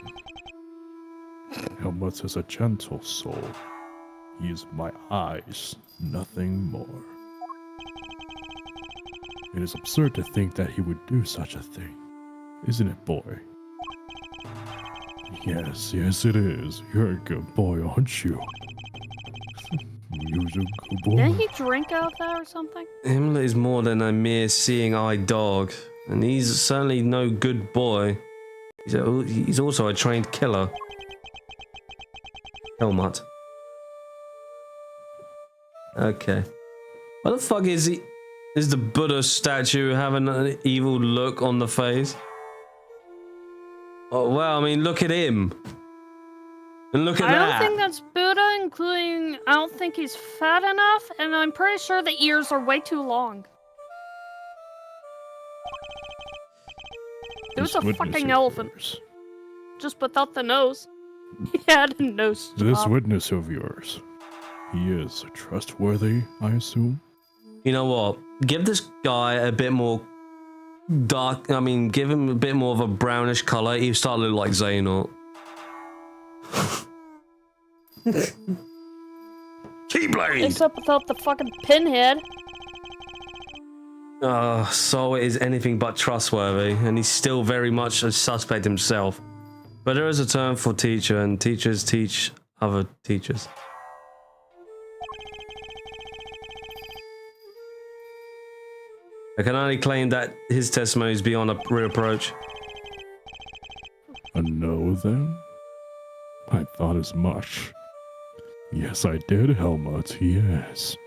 Helmut is a gentle soul. He is my eyes, nothing more. It is absurd to think that he would do such a thing, isn't it, boy? Yes, it is. You're a good boy, aren't you? You're a good boy. Didn't he drink out of that or something? Himmler is more than a mere seeing-eyed dog, and he's certainly no good boy. He's also a trained killer. Helmut. Okay. What the fuck is he? Is the Buddha statue having an evil look on the face? Oh, well, I mean, look at him. And look at that. I don't think that's Buddha, including, I don't think he's fat enough, and I'm pretty sure the ears are way too long. It was a fucking elephant. Just without the nose. He had a nose job. This witness of yours, he is trustworthy, I assume? You know what? Give this guy a bit more dark. I mean, give him a bit more of a brownish color. He start to look like Xehanort. Keyblade! Except without the fucking pinhead. So it is anything but trustworthy, and he's still very much a suspect himself. But there is a term for teacher, and teachers teach other teachers. I can only claim that his testimony is beyond a reproach. A no, then? I thought as much. Yes, I did, Helmut, yes.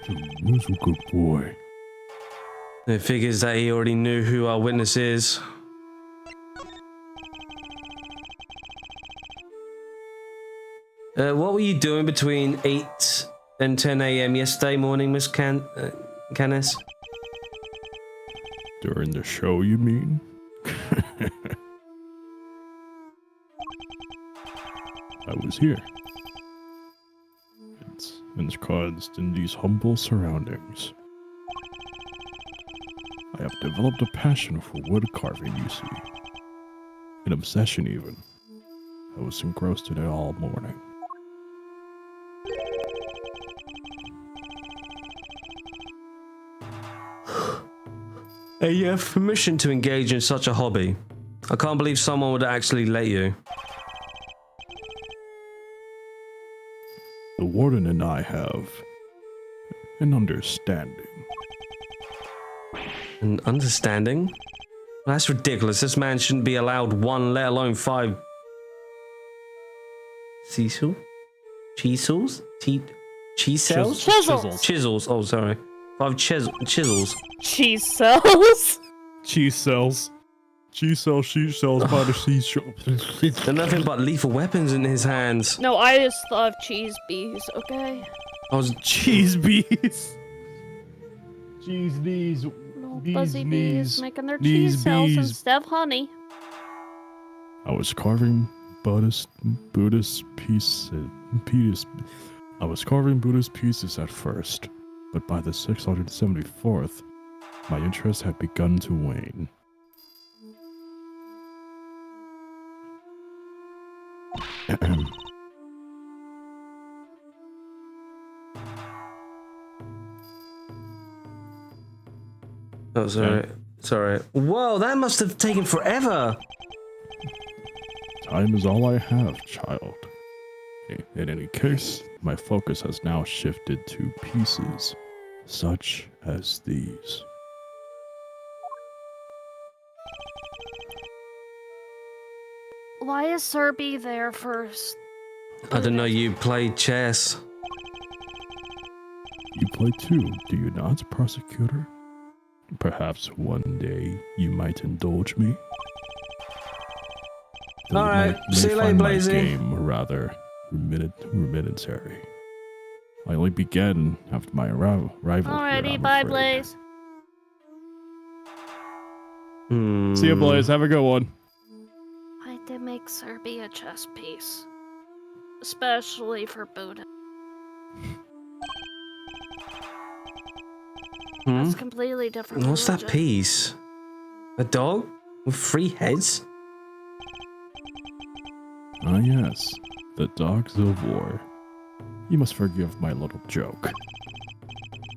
Who's a good boy? It figures that he already knew who our witness is. What were you doing between 8 and 10 a.m. yesterday morning, Miss Canis? During the show, you mean? I was here. It's ensconced in these humble surroundings. I have developed a passion for wood carving, you see. An obsession, even. I was engrossed in it all morning. Hey, you have permission to engage in such a hobby. I can't believe someone would actually let you. The warden and I have an understanding. An understanding? That's ridiculous. This man shouldn't be allowed one, let alone 5... Cecil? Chisels? Cheese cells? Chisels. Chisels. Oh, sorry. 5 chisels. Cheese cells. Cheese cells. Cheese cells, sheet cells by the seashore. They're nothing but lethal weapons in his hands. No, I just thought of cheese bees, okay? I was... Cheese bees. Cheese knees. Little Bees, fuzzy knees, bees making their knees, cheese cells bees. instead of honey. I was carving Buddhist pieces. I was carving Buddhist pieces at first, but by the 674th, my interest had begun to wane. Oh, sorry. Sorry. Whoa, that must have taken forever. Time is all I have, child. In any case, my focus has now shifted to pieces such as these. Why is Serby there first? I didn't know you played chess. You play too, do you not, Prosecutor? Perhaps one day you might indulge me? Though All you right, may see you later, find my Blazy. game rather rudimentary. I only began after my arrival here, Alrighty, I'm bye, afraid. Blaze. See you, Blaze. Have a good one. I did make Serby a chess piece. Especially for Buddha. Hmm? That's completely different. What's that religion. piece? A dog? With 3 heads? Ah, yes. The Dogs of War. You must forgive my little joke.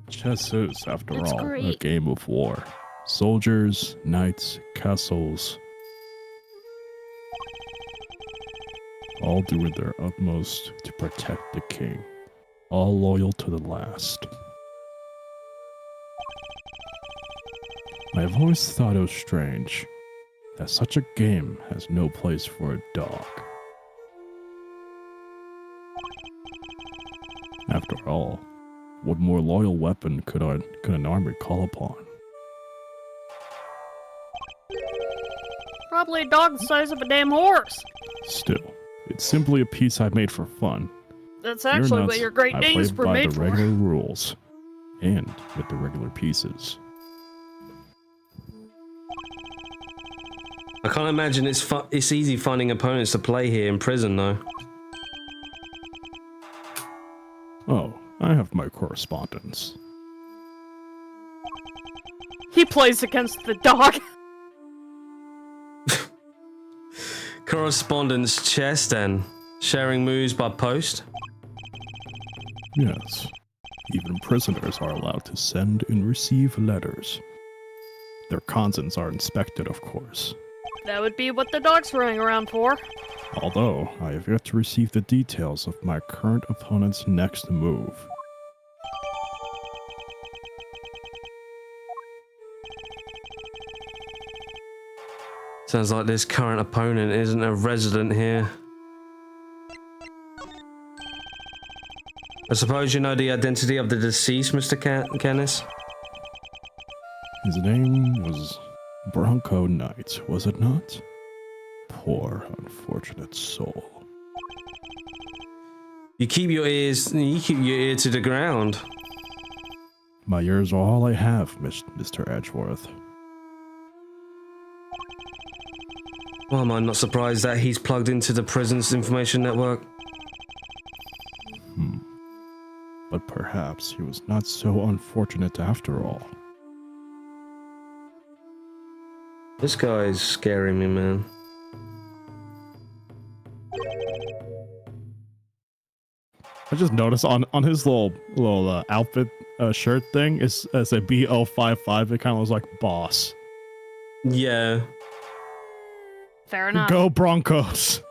Chess is, after It's all, a great. game of war. Soldiers, knights, castles, all doing their utmost to protect the king. All loyal to the last. I have always thought it was strange that such a game has no place for a dog. After all, what more loyal weapon could an army call upon? Probably a dog the size of a damn horse. Still, it's simply a piece I made for fun. That's Fear actually not, what your Great I Danes played were by made the for. regular rules, and with the regular pieces. I can't imagine it's easy finding opponents to play here in prison, though. Oh, I have my correspondence. He plays against the dog. Correspondence chess, then. Sharing moves by post. Yes, even prisoners are allowed to send and receive letters. Their consents are inspected, of course. That would be what the dog's running around for. Although, I have yet to receive the details of my current opponent's next move. Sounds like this current opponent isn't a resident here. I suppose you know the identity of the deceased, Mr. Canis? His name was Bronco Knight, was it not? Poor, unfortunate soul. You keep your ear to the ground. My ears are all I have, Mr. Edgeworth. Well, am I not surprised that he's plugged into the prison's information network? But perhaps he was not so unfortunate after all. This guy is scaring me, man. I just noticed on his little outfit shirt thing is as a BO55. It kind of looks like boss. Yeah. Fair enough. Go Broncos!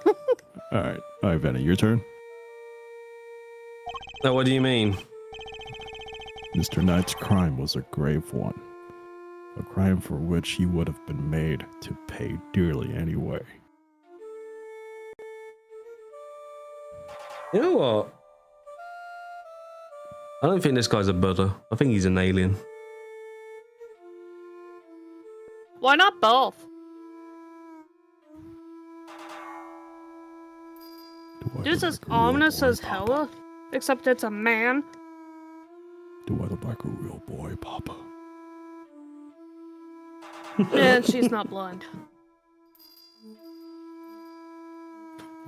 All right, Vani, your turn. Now, what do you mean? Mr. Knight's crime was a grave one. A crime for which he would have been made to pay dearly anyway. You know what? I don't think this guy's a Buddha. I think he's an alien. Why not both? Dude's as ominous as hella, except it's a man. Do I look like a real boy, Papa? And she's not blind.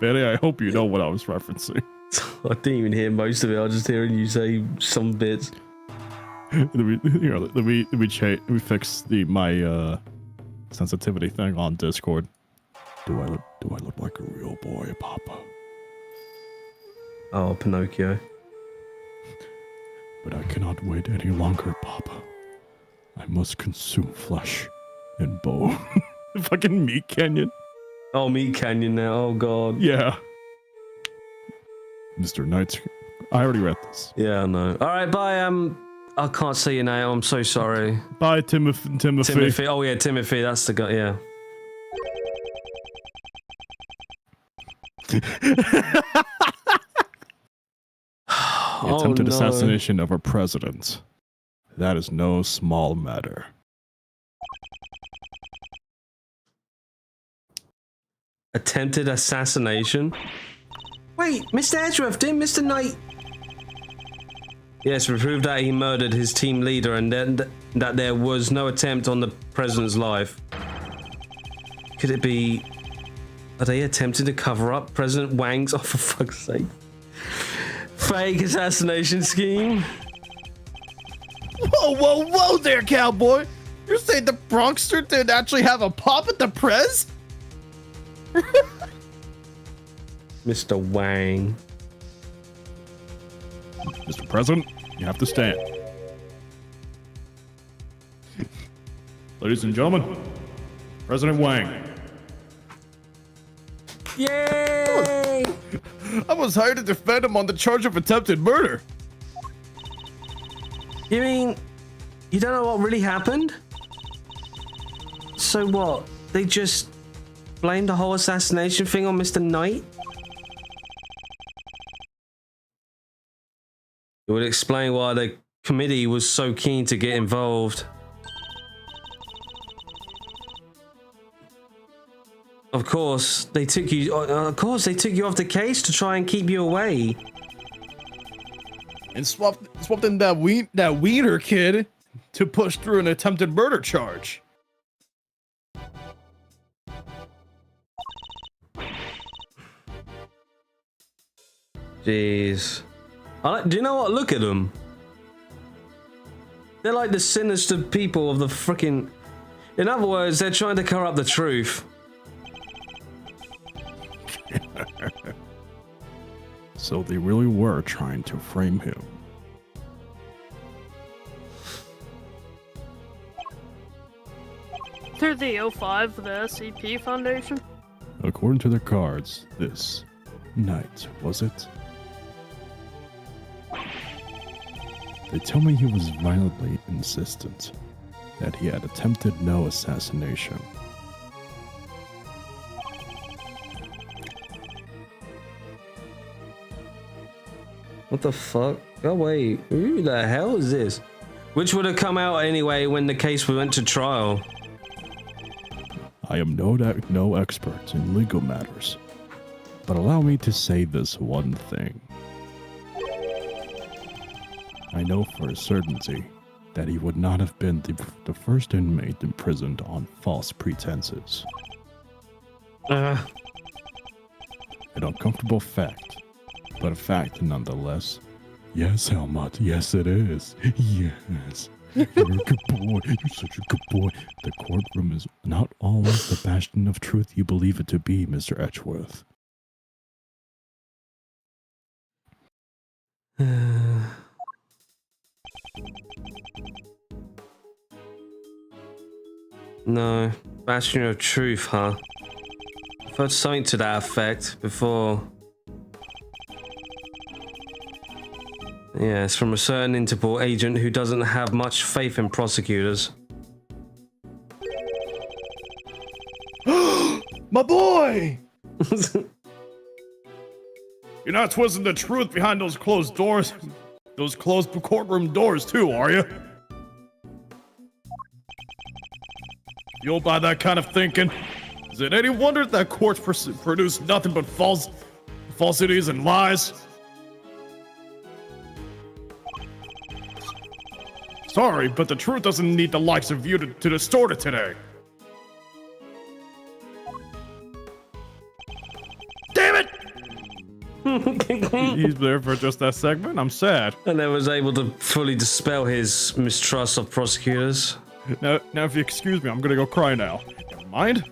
Vani, I hope you know what I was referencing. I didn't even hear most of it. I was just hearing you say some bits. Let me fix my sensitivity thing on Discord. Do I look like a real boy, Papa? Oh, Pinocchio. But I cannot wait any longer, Papa. I must consume flesh and bone. Fucking Meat Canyon. Oh, Meat Canyon now. Oh, God. Yeah. Mr. Knight, I already read this. Yeah, I know. All right, bye. I can't say your name. I'm so sorry. Bye, Timothy. Timothy. Oh, yeah, Timothy. That's the guy. Yeah. The attempted assassination of our president. That is no small matter. Attempted assassination? Wait, Mr. Edgeworth, didn't Mr. Knight... Yes, we proved that he murdered his team leader and then that there was no attempt on the president's life. Could it be... Are they attempting to cover up President Wang's... Oh, for fuck's sake. Fake assassination scheme? Whoa there, cowboy! You're saying the Bronxster didn't actually have a pop at the prez? Mr. Wang. Mr. President, you have to stand. Ladies and gentlemen, President Wang. Yay! I was hired to defend him on the charge of attempted murder. You mean you don't know what really happened? So what? They just blamed the whole assassination thing on Mr. Knight? It would explain why the committee was so keen to get involved. Of course, they took you off the case to try and keep you away. And swapped in that wiener kid to push through an attempted murder charge. Jeez. Do you know what? Look at them. They're like the sinister people of the frickin'... In other words, they're trying to cover up the truth. So they really were trying to frame him. Through the 05, the SCP Foundation? According to the cards, this night, was it? They tell me he was violently insistent that he had attempted no assassination. What the fuck? Oh wait, who the hell is this? Which would have come out anyway when the case went to trial. I am no expert in legal matters, but allow me to say this one thing. I know for a certainty that he would not have been the first inmate imprisoned on false pretenses. An uncomfortable fact but a fact nonetheless. Yes, Helmut, yes it is. Yes. You're a good boy. You're such a good boy. The courtroom is not always the bastion of truth you believe it to be, Mr. Edgeworth. No. Bastion of truth, huh? I've heard something to that effect before. Yes, from a certain Interpol agent who doesn't have much faith in prosecutors. My boy! You're not twisting the truth behind those closed doors. Those closed courtroom doors too, are you? Fueled by that kind of thinking, is it any wonder that courts produce nothing but falsities and lies? Sorry, but the truth doesn't need the likes of you to distort it today. Damn it! He's there for just that segment. I'm sad. I never was able to fully dispel his mistrust of prosecutors. Now, if you excuse me, I'm gonna go cry now. Never mind.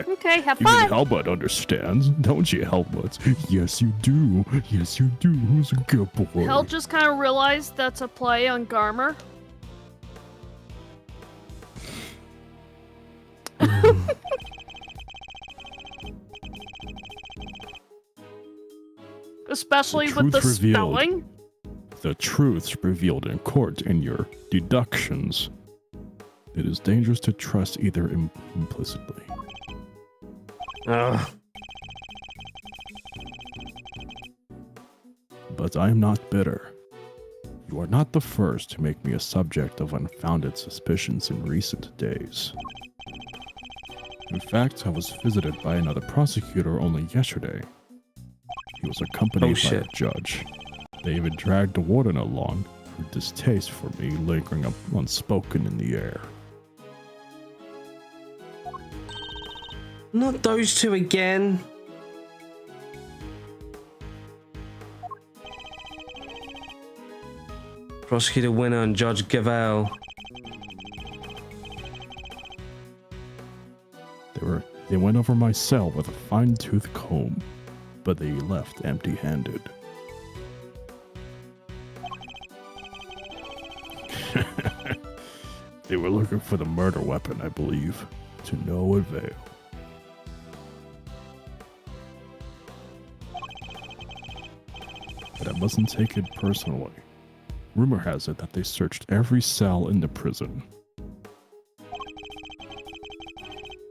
Okay, have Even fun. Helmut understands, don't you, Helmut? Yes, you do. Yes, you do. Who's a good boy? Hell just kind of realized that's a play on Garmer. Especially with the truth revealed. spelling. The truths revealed in court and your deductions. It is dangerous to trust either implicitly. Ugh. But I am not bitter. You are not the first to make me a subject of unfounded suspicions in recent days. In fact, I was visited by another prosecutor only yesterday. He was accompanied by a judge. They even dragged the warden along, her distaste for me lingering unspoken in the air. Not those two again. Prosecutor Winner and Judge Gavel. They went over my cell with a fine-tooth comb, but they left empty-handed. They were looking for the murder weapon, I believe, to no avail. But I mustn't take it personally. Rumor has it that they searched every cell in the prison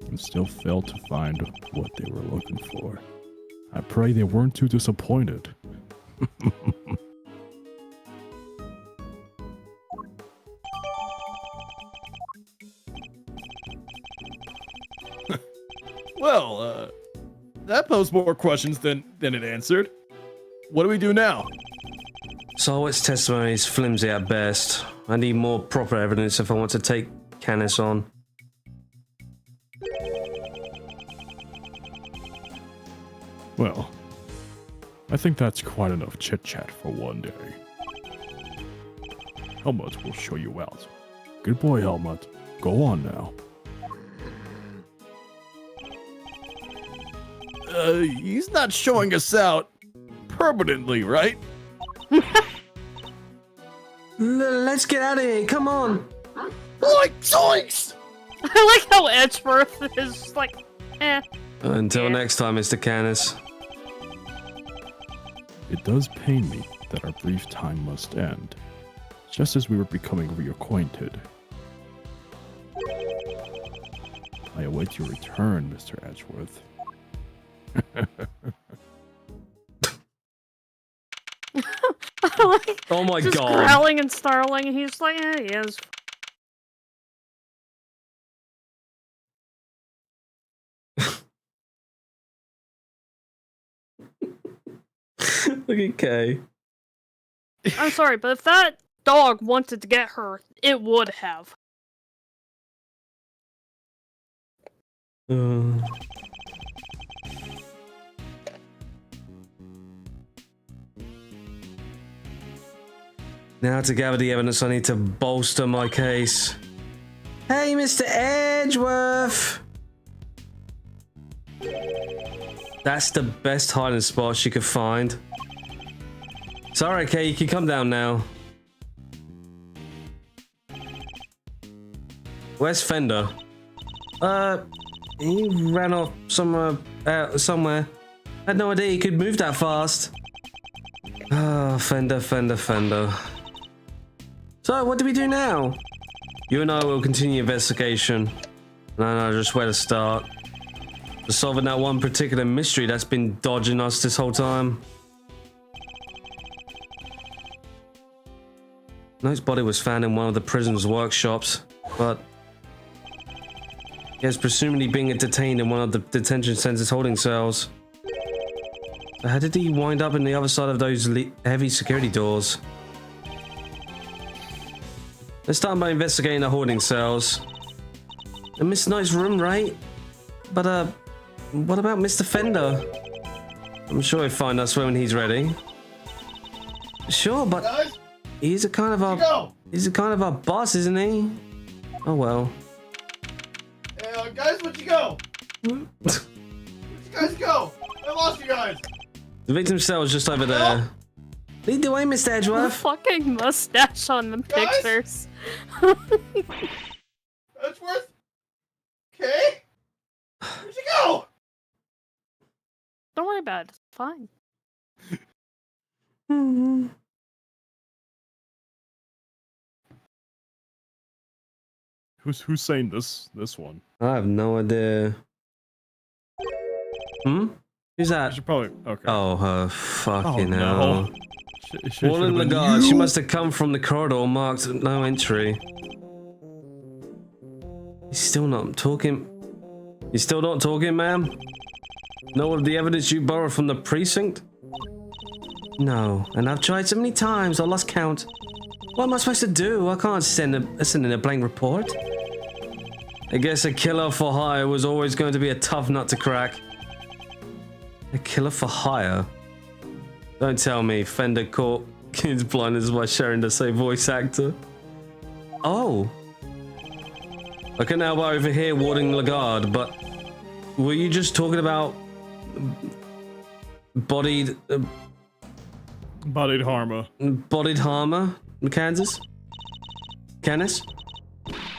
and still failed to find what they were looking for. I pray they weren't too disappointed. Well, that posed more questions than it answered. What do we do now? Solwit's testimony is flimsy at best. I need more proper evidence if I want to take Canis on. Well, I think that's quite enough chit-chat for one day. Helmut will show you out. Good boy, Helmut. Go on now. He's not showing us out permanently, right? Let's get out of here, come on! Like choice! I like how Edgeworth is like, eh. Until next time, Mr. Canis. It does pain me that our brief time must end, just as we were becoming reacquainted. I await your return, Mr. Edgeworth. Like, Oh my just god. growling and snarling, and he's like, eh, he is. Look at Kay. I'm sorry, but if that dog wanted to get her, it would have. Now to gather the evidence I need to bolster my case. Hey, Mr. Edgeworth! That's the best hiding spot she could find. Sorry, Kay, you can come down now. Where's Fender? He ran off somewhere. Had no idea he could move that fast. Ah, Fender. So, what do we do now? You and I will continue investigation. And I know just where to start. For solving that one particular mystery that's been dodging us this whole time. Note's body was found in one of the prison's workshops, but he was presumably being detained in one of the detention center's holding cells. So how did he wind up in the other side of those heavy security doors? Let's start by investigating the holding cells. And Miss Knight's room, right? But what about Mr. Fender? I'm sure he'll find us when he's ready. Sure, but he's a kind of our boss, isn't he? Oh well. Hey, guys, where'd you go? Where'd you guys go? I lost you guys. The victim's cell is just over there. Lead the way, Mr. The Edgeworth. fucking mustache on the Guys? pictures. Edgeworth? Okay. Where'd you go? Don't worry about it. It's fine. Who's saying this one? I have no idea. Who's I that? should probably okay. Oh, her fucking Oh, hell. no. Should've Warden been Lagarde, she you. must have come from the corridor marked no entry. He's still not talking. You're still not talking, ma'am? Know of the evidence you borrowed from the precinct? No, and I've tried so many times I lost count. What am I supposed to do? I can't send in a blank report. I guess a killer for hire was always going to be a tough nut to crack. A killer for hire? Don't tell me Fender caught kids blindness by sharing to say voice actor. Oh. I can now overhear Warden Lagarde, but were you just talking about bodied harmer, Kansas? Canis?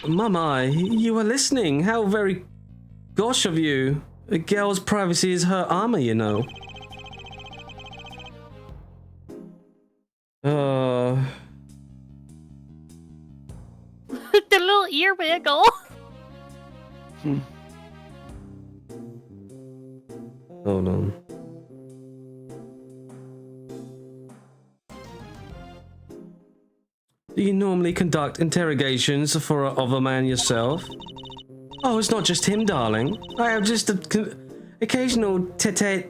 My, you were listening. How very gosh of you. A girl's privacy is her armor, you know. The little ear wiggle. Hold on. Do you normally conduct interrogations of a man yourself? Oh, it's not just him, darling. I have just occasional tete.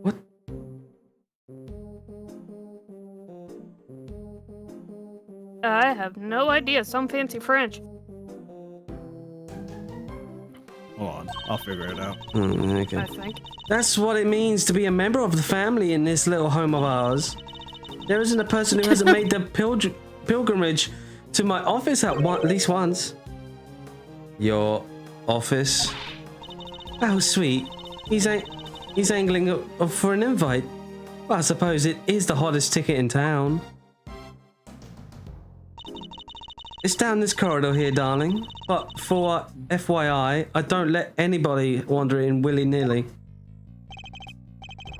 What? I have no idea. Some fancy French. Hold on, I'll figure it out. Okay. I think. That's what it means to be a member of the family in this little home of ours. There isn't a person who hasn't made the pilgrimage to my office at least once. Your office? Oh, sweet. He's angling for an invite. Well, I suppose it is the hottest ticket in town. It's down this corridor here, darling. But for FYI, I don't let anybody wander in willy-nilly.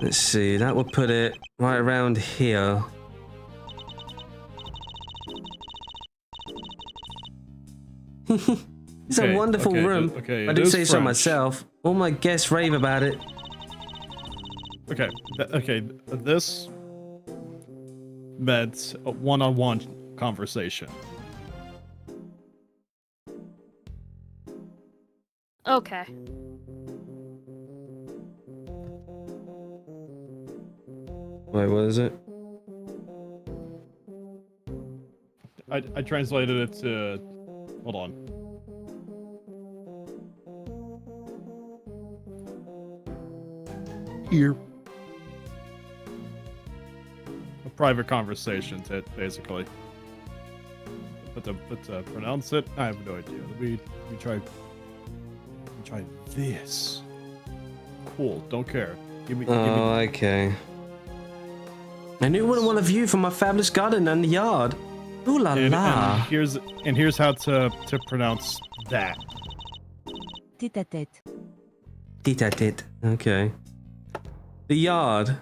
Let's see, that would put it right around here. It's a wonderful room. Okay, I it do is say so French. myself. All my guests rave about it. Okay, this meant a one-on-one conversation. Okay. Wait, what is it? I translated it to. Hold on. Here. private conversations, basically. But to pronounce it, I have no idea. Let me try this. Cool, don't care. Give me. Okay. I knew you wouldn't want a view from my fabulous garden and the yard. Ooh la la. And here's how to pronounce that. Tête-à-tête. Tête-à-tête. Okay. The yard.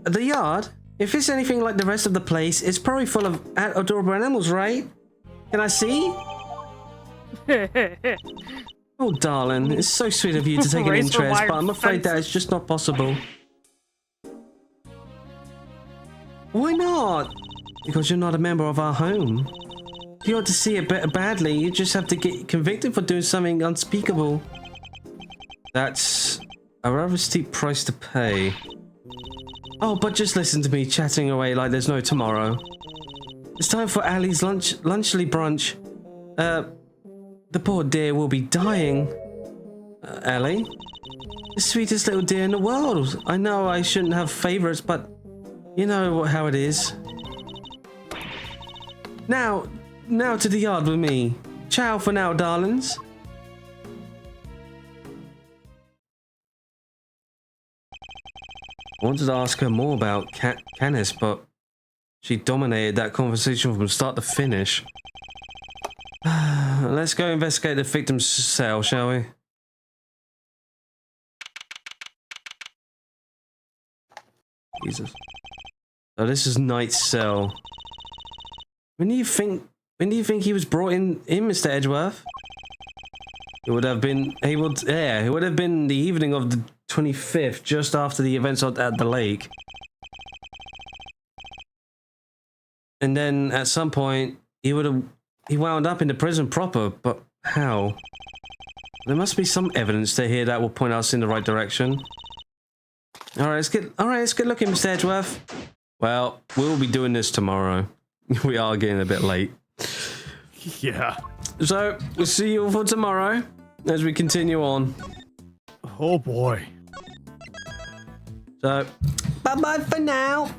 The yard? If it's anything like the rest of the place, it's probably full of adorable animals, right? Can I see? Oh, darling, it's so sweet of you to take an Razor interest, wire but I'm afraid that fence. it's just not possible. Why not? Because you're not a member of our home. If you want to see it badly, you just have to get convicted for doing something unspeakable. That's a rather steep price to pay. Oh, but just listen to me chatting away like there's no tomorrow. It's time for Ali's lunchly brunch. The poor dear will be dying. Ali? The sweetest little deer in the world. I know I shouldn't have favorites, but you know how it is. Now to the yard with me. Ciao for now, darlings. I wanted to ask her more about Canis, but she dominated that conversation from start to finish. Let's go investigate the victim's cell, shall we? Jesus. Oh, this is Knight's cell. When do you think he was brought in, Mr. Edgeworth? It would have been able to, yeah, it would have been the evening of the 25th, just after the events at the lake. And then at some point, he wound up in the prison proper, but how? There must be some evidence to here that will point us in the right direction. Alright, let's get looking, Mr. Edgeworth. Well, we'll be doing this tomorrow. We are getting a bit late. Yeah. So, we'll see you all for tomorrow as we continue on. Oh boy. So, bye-bye for now.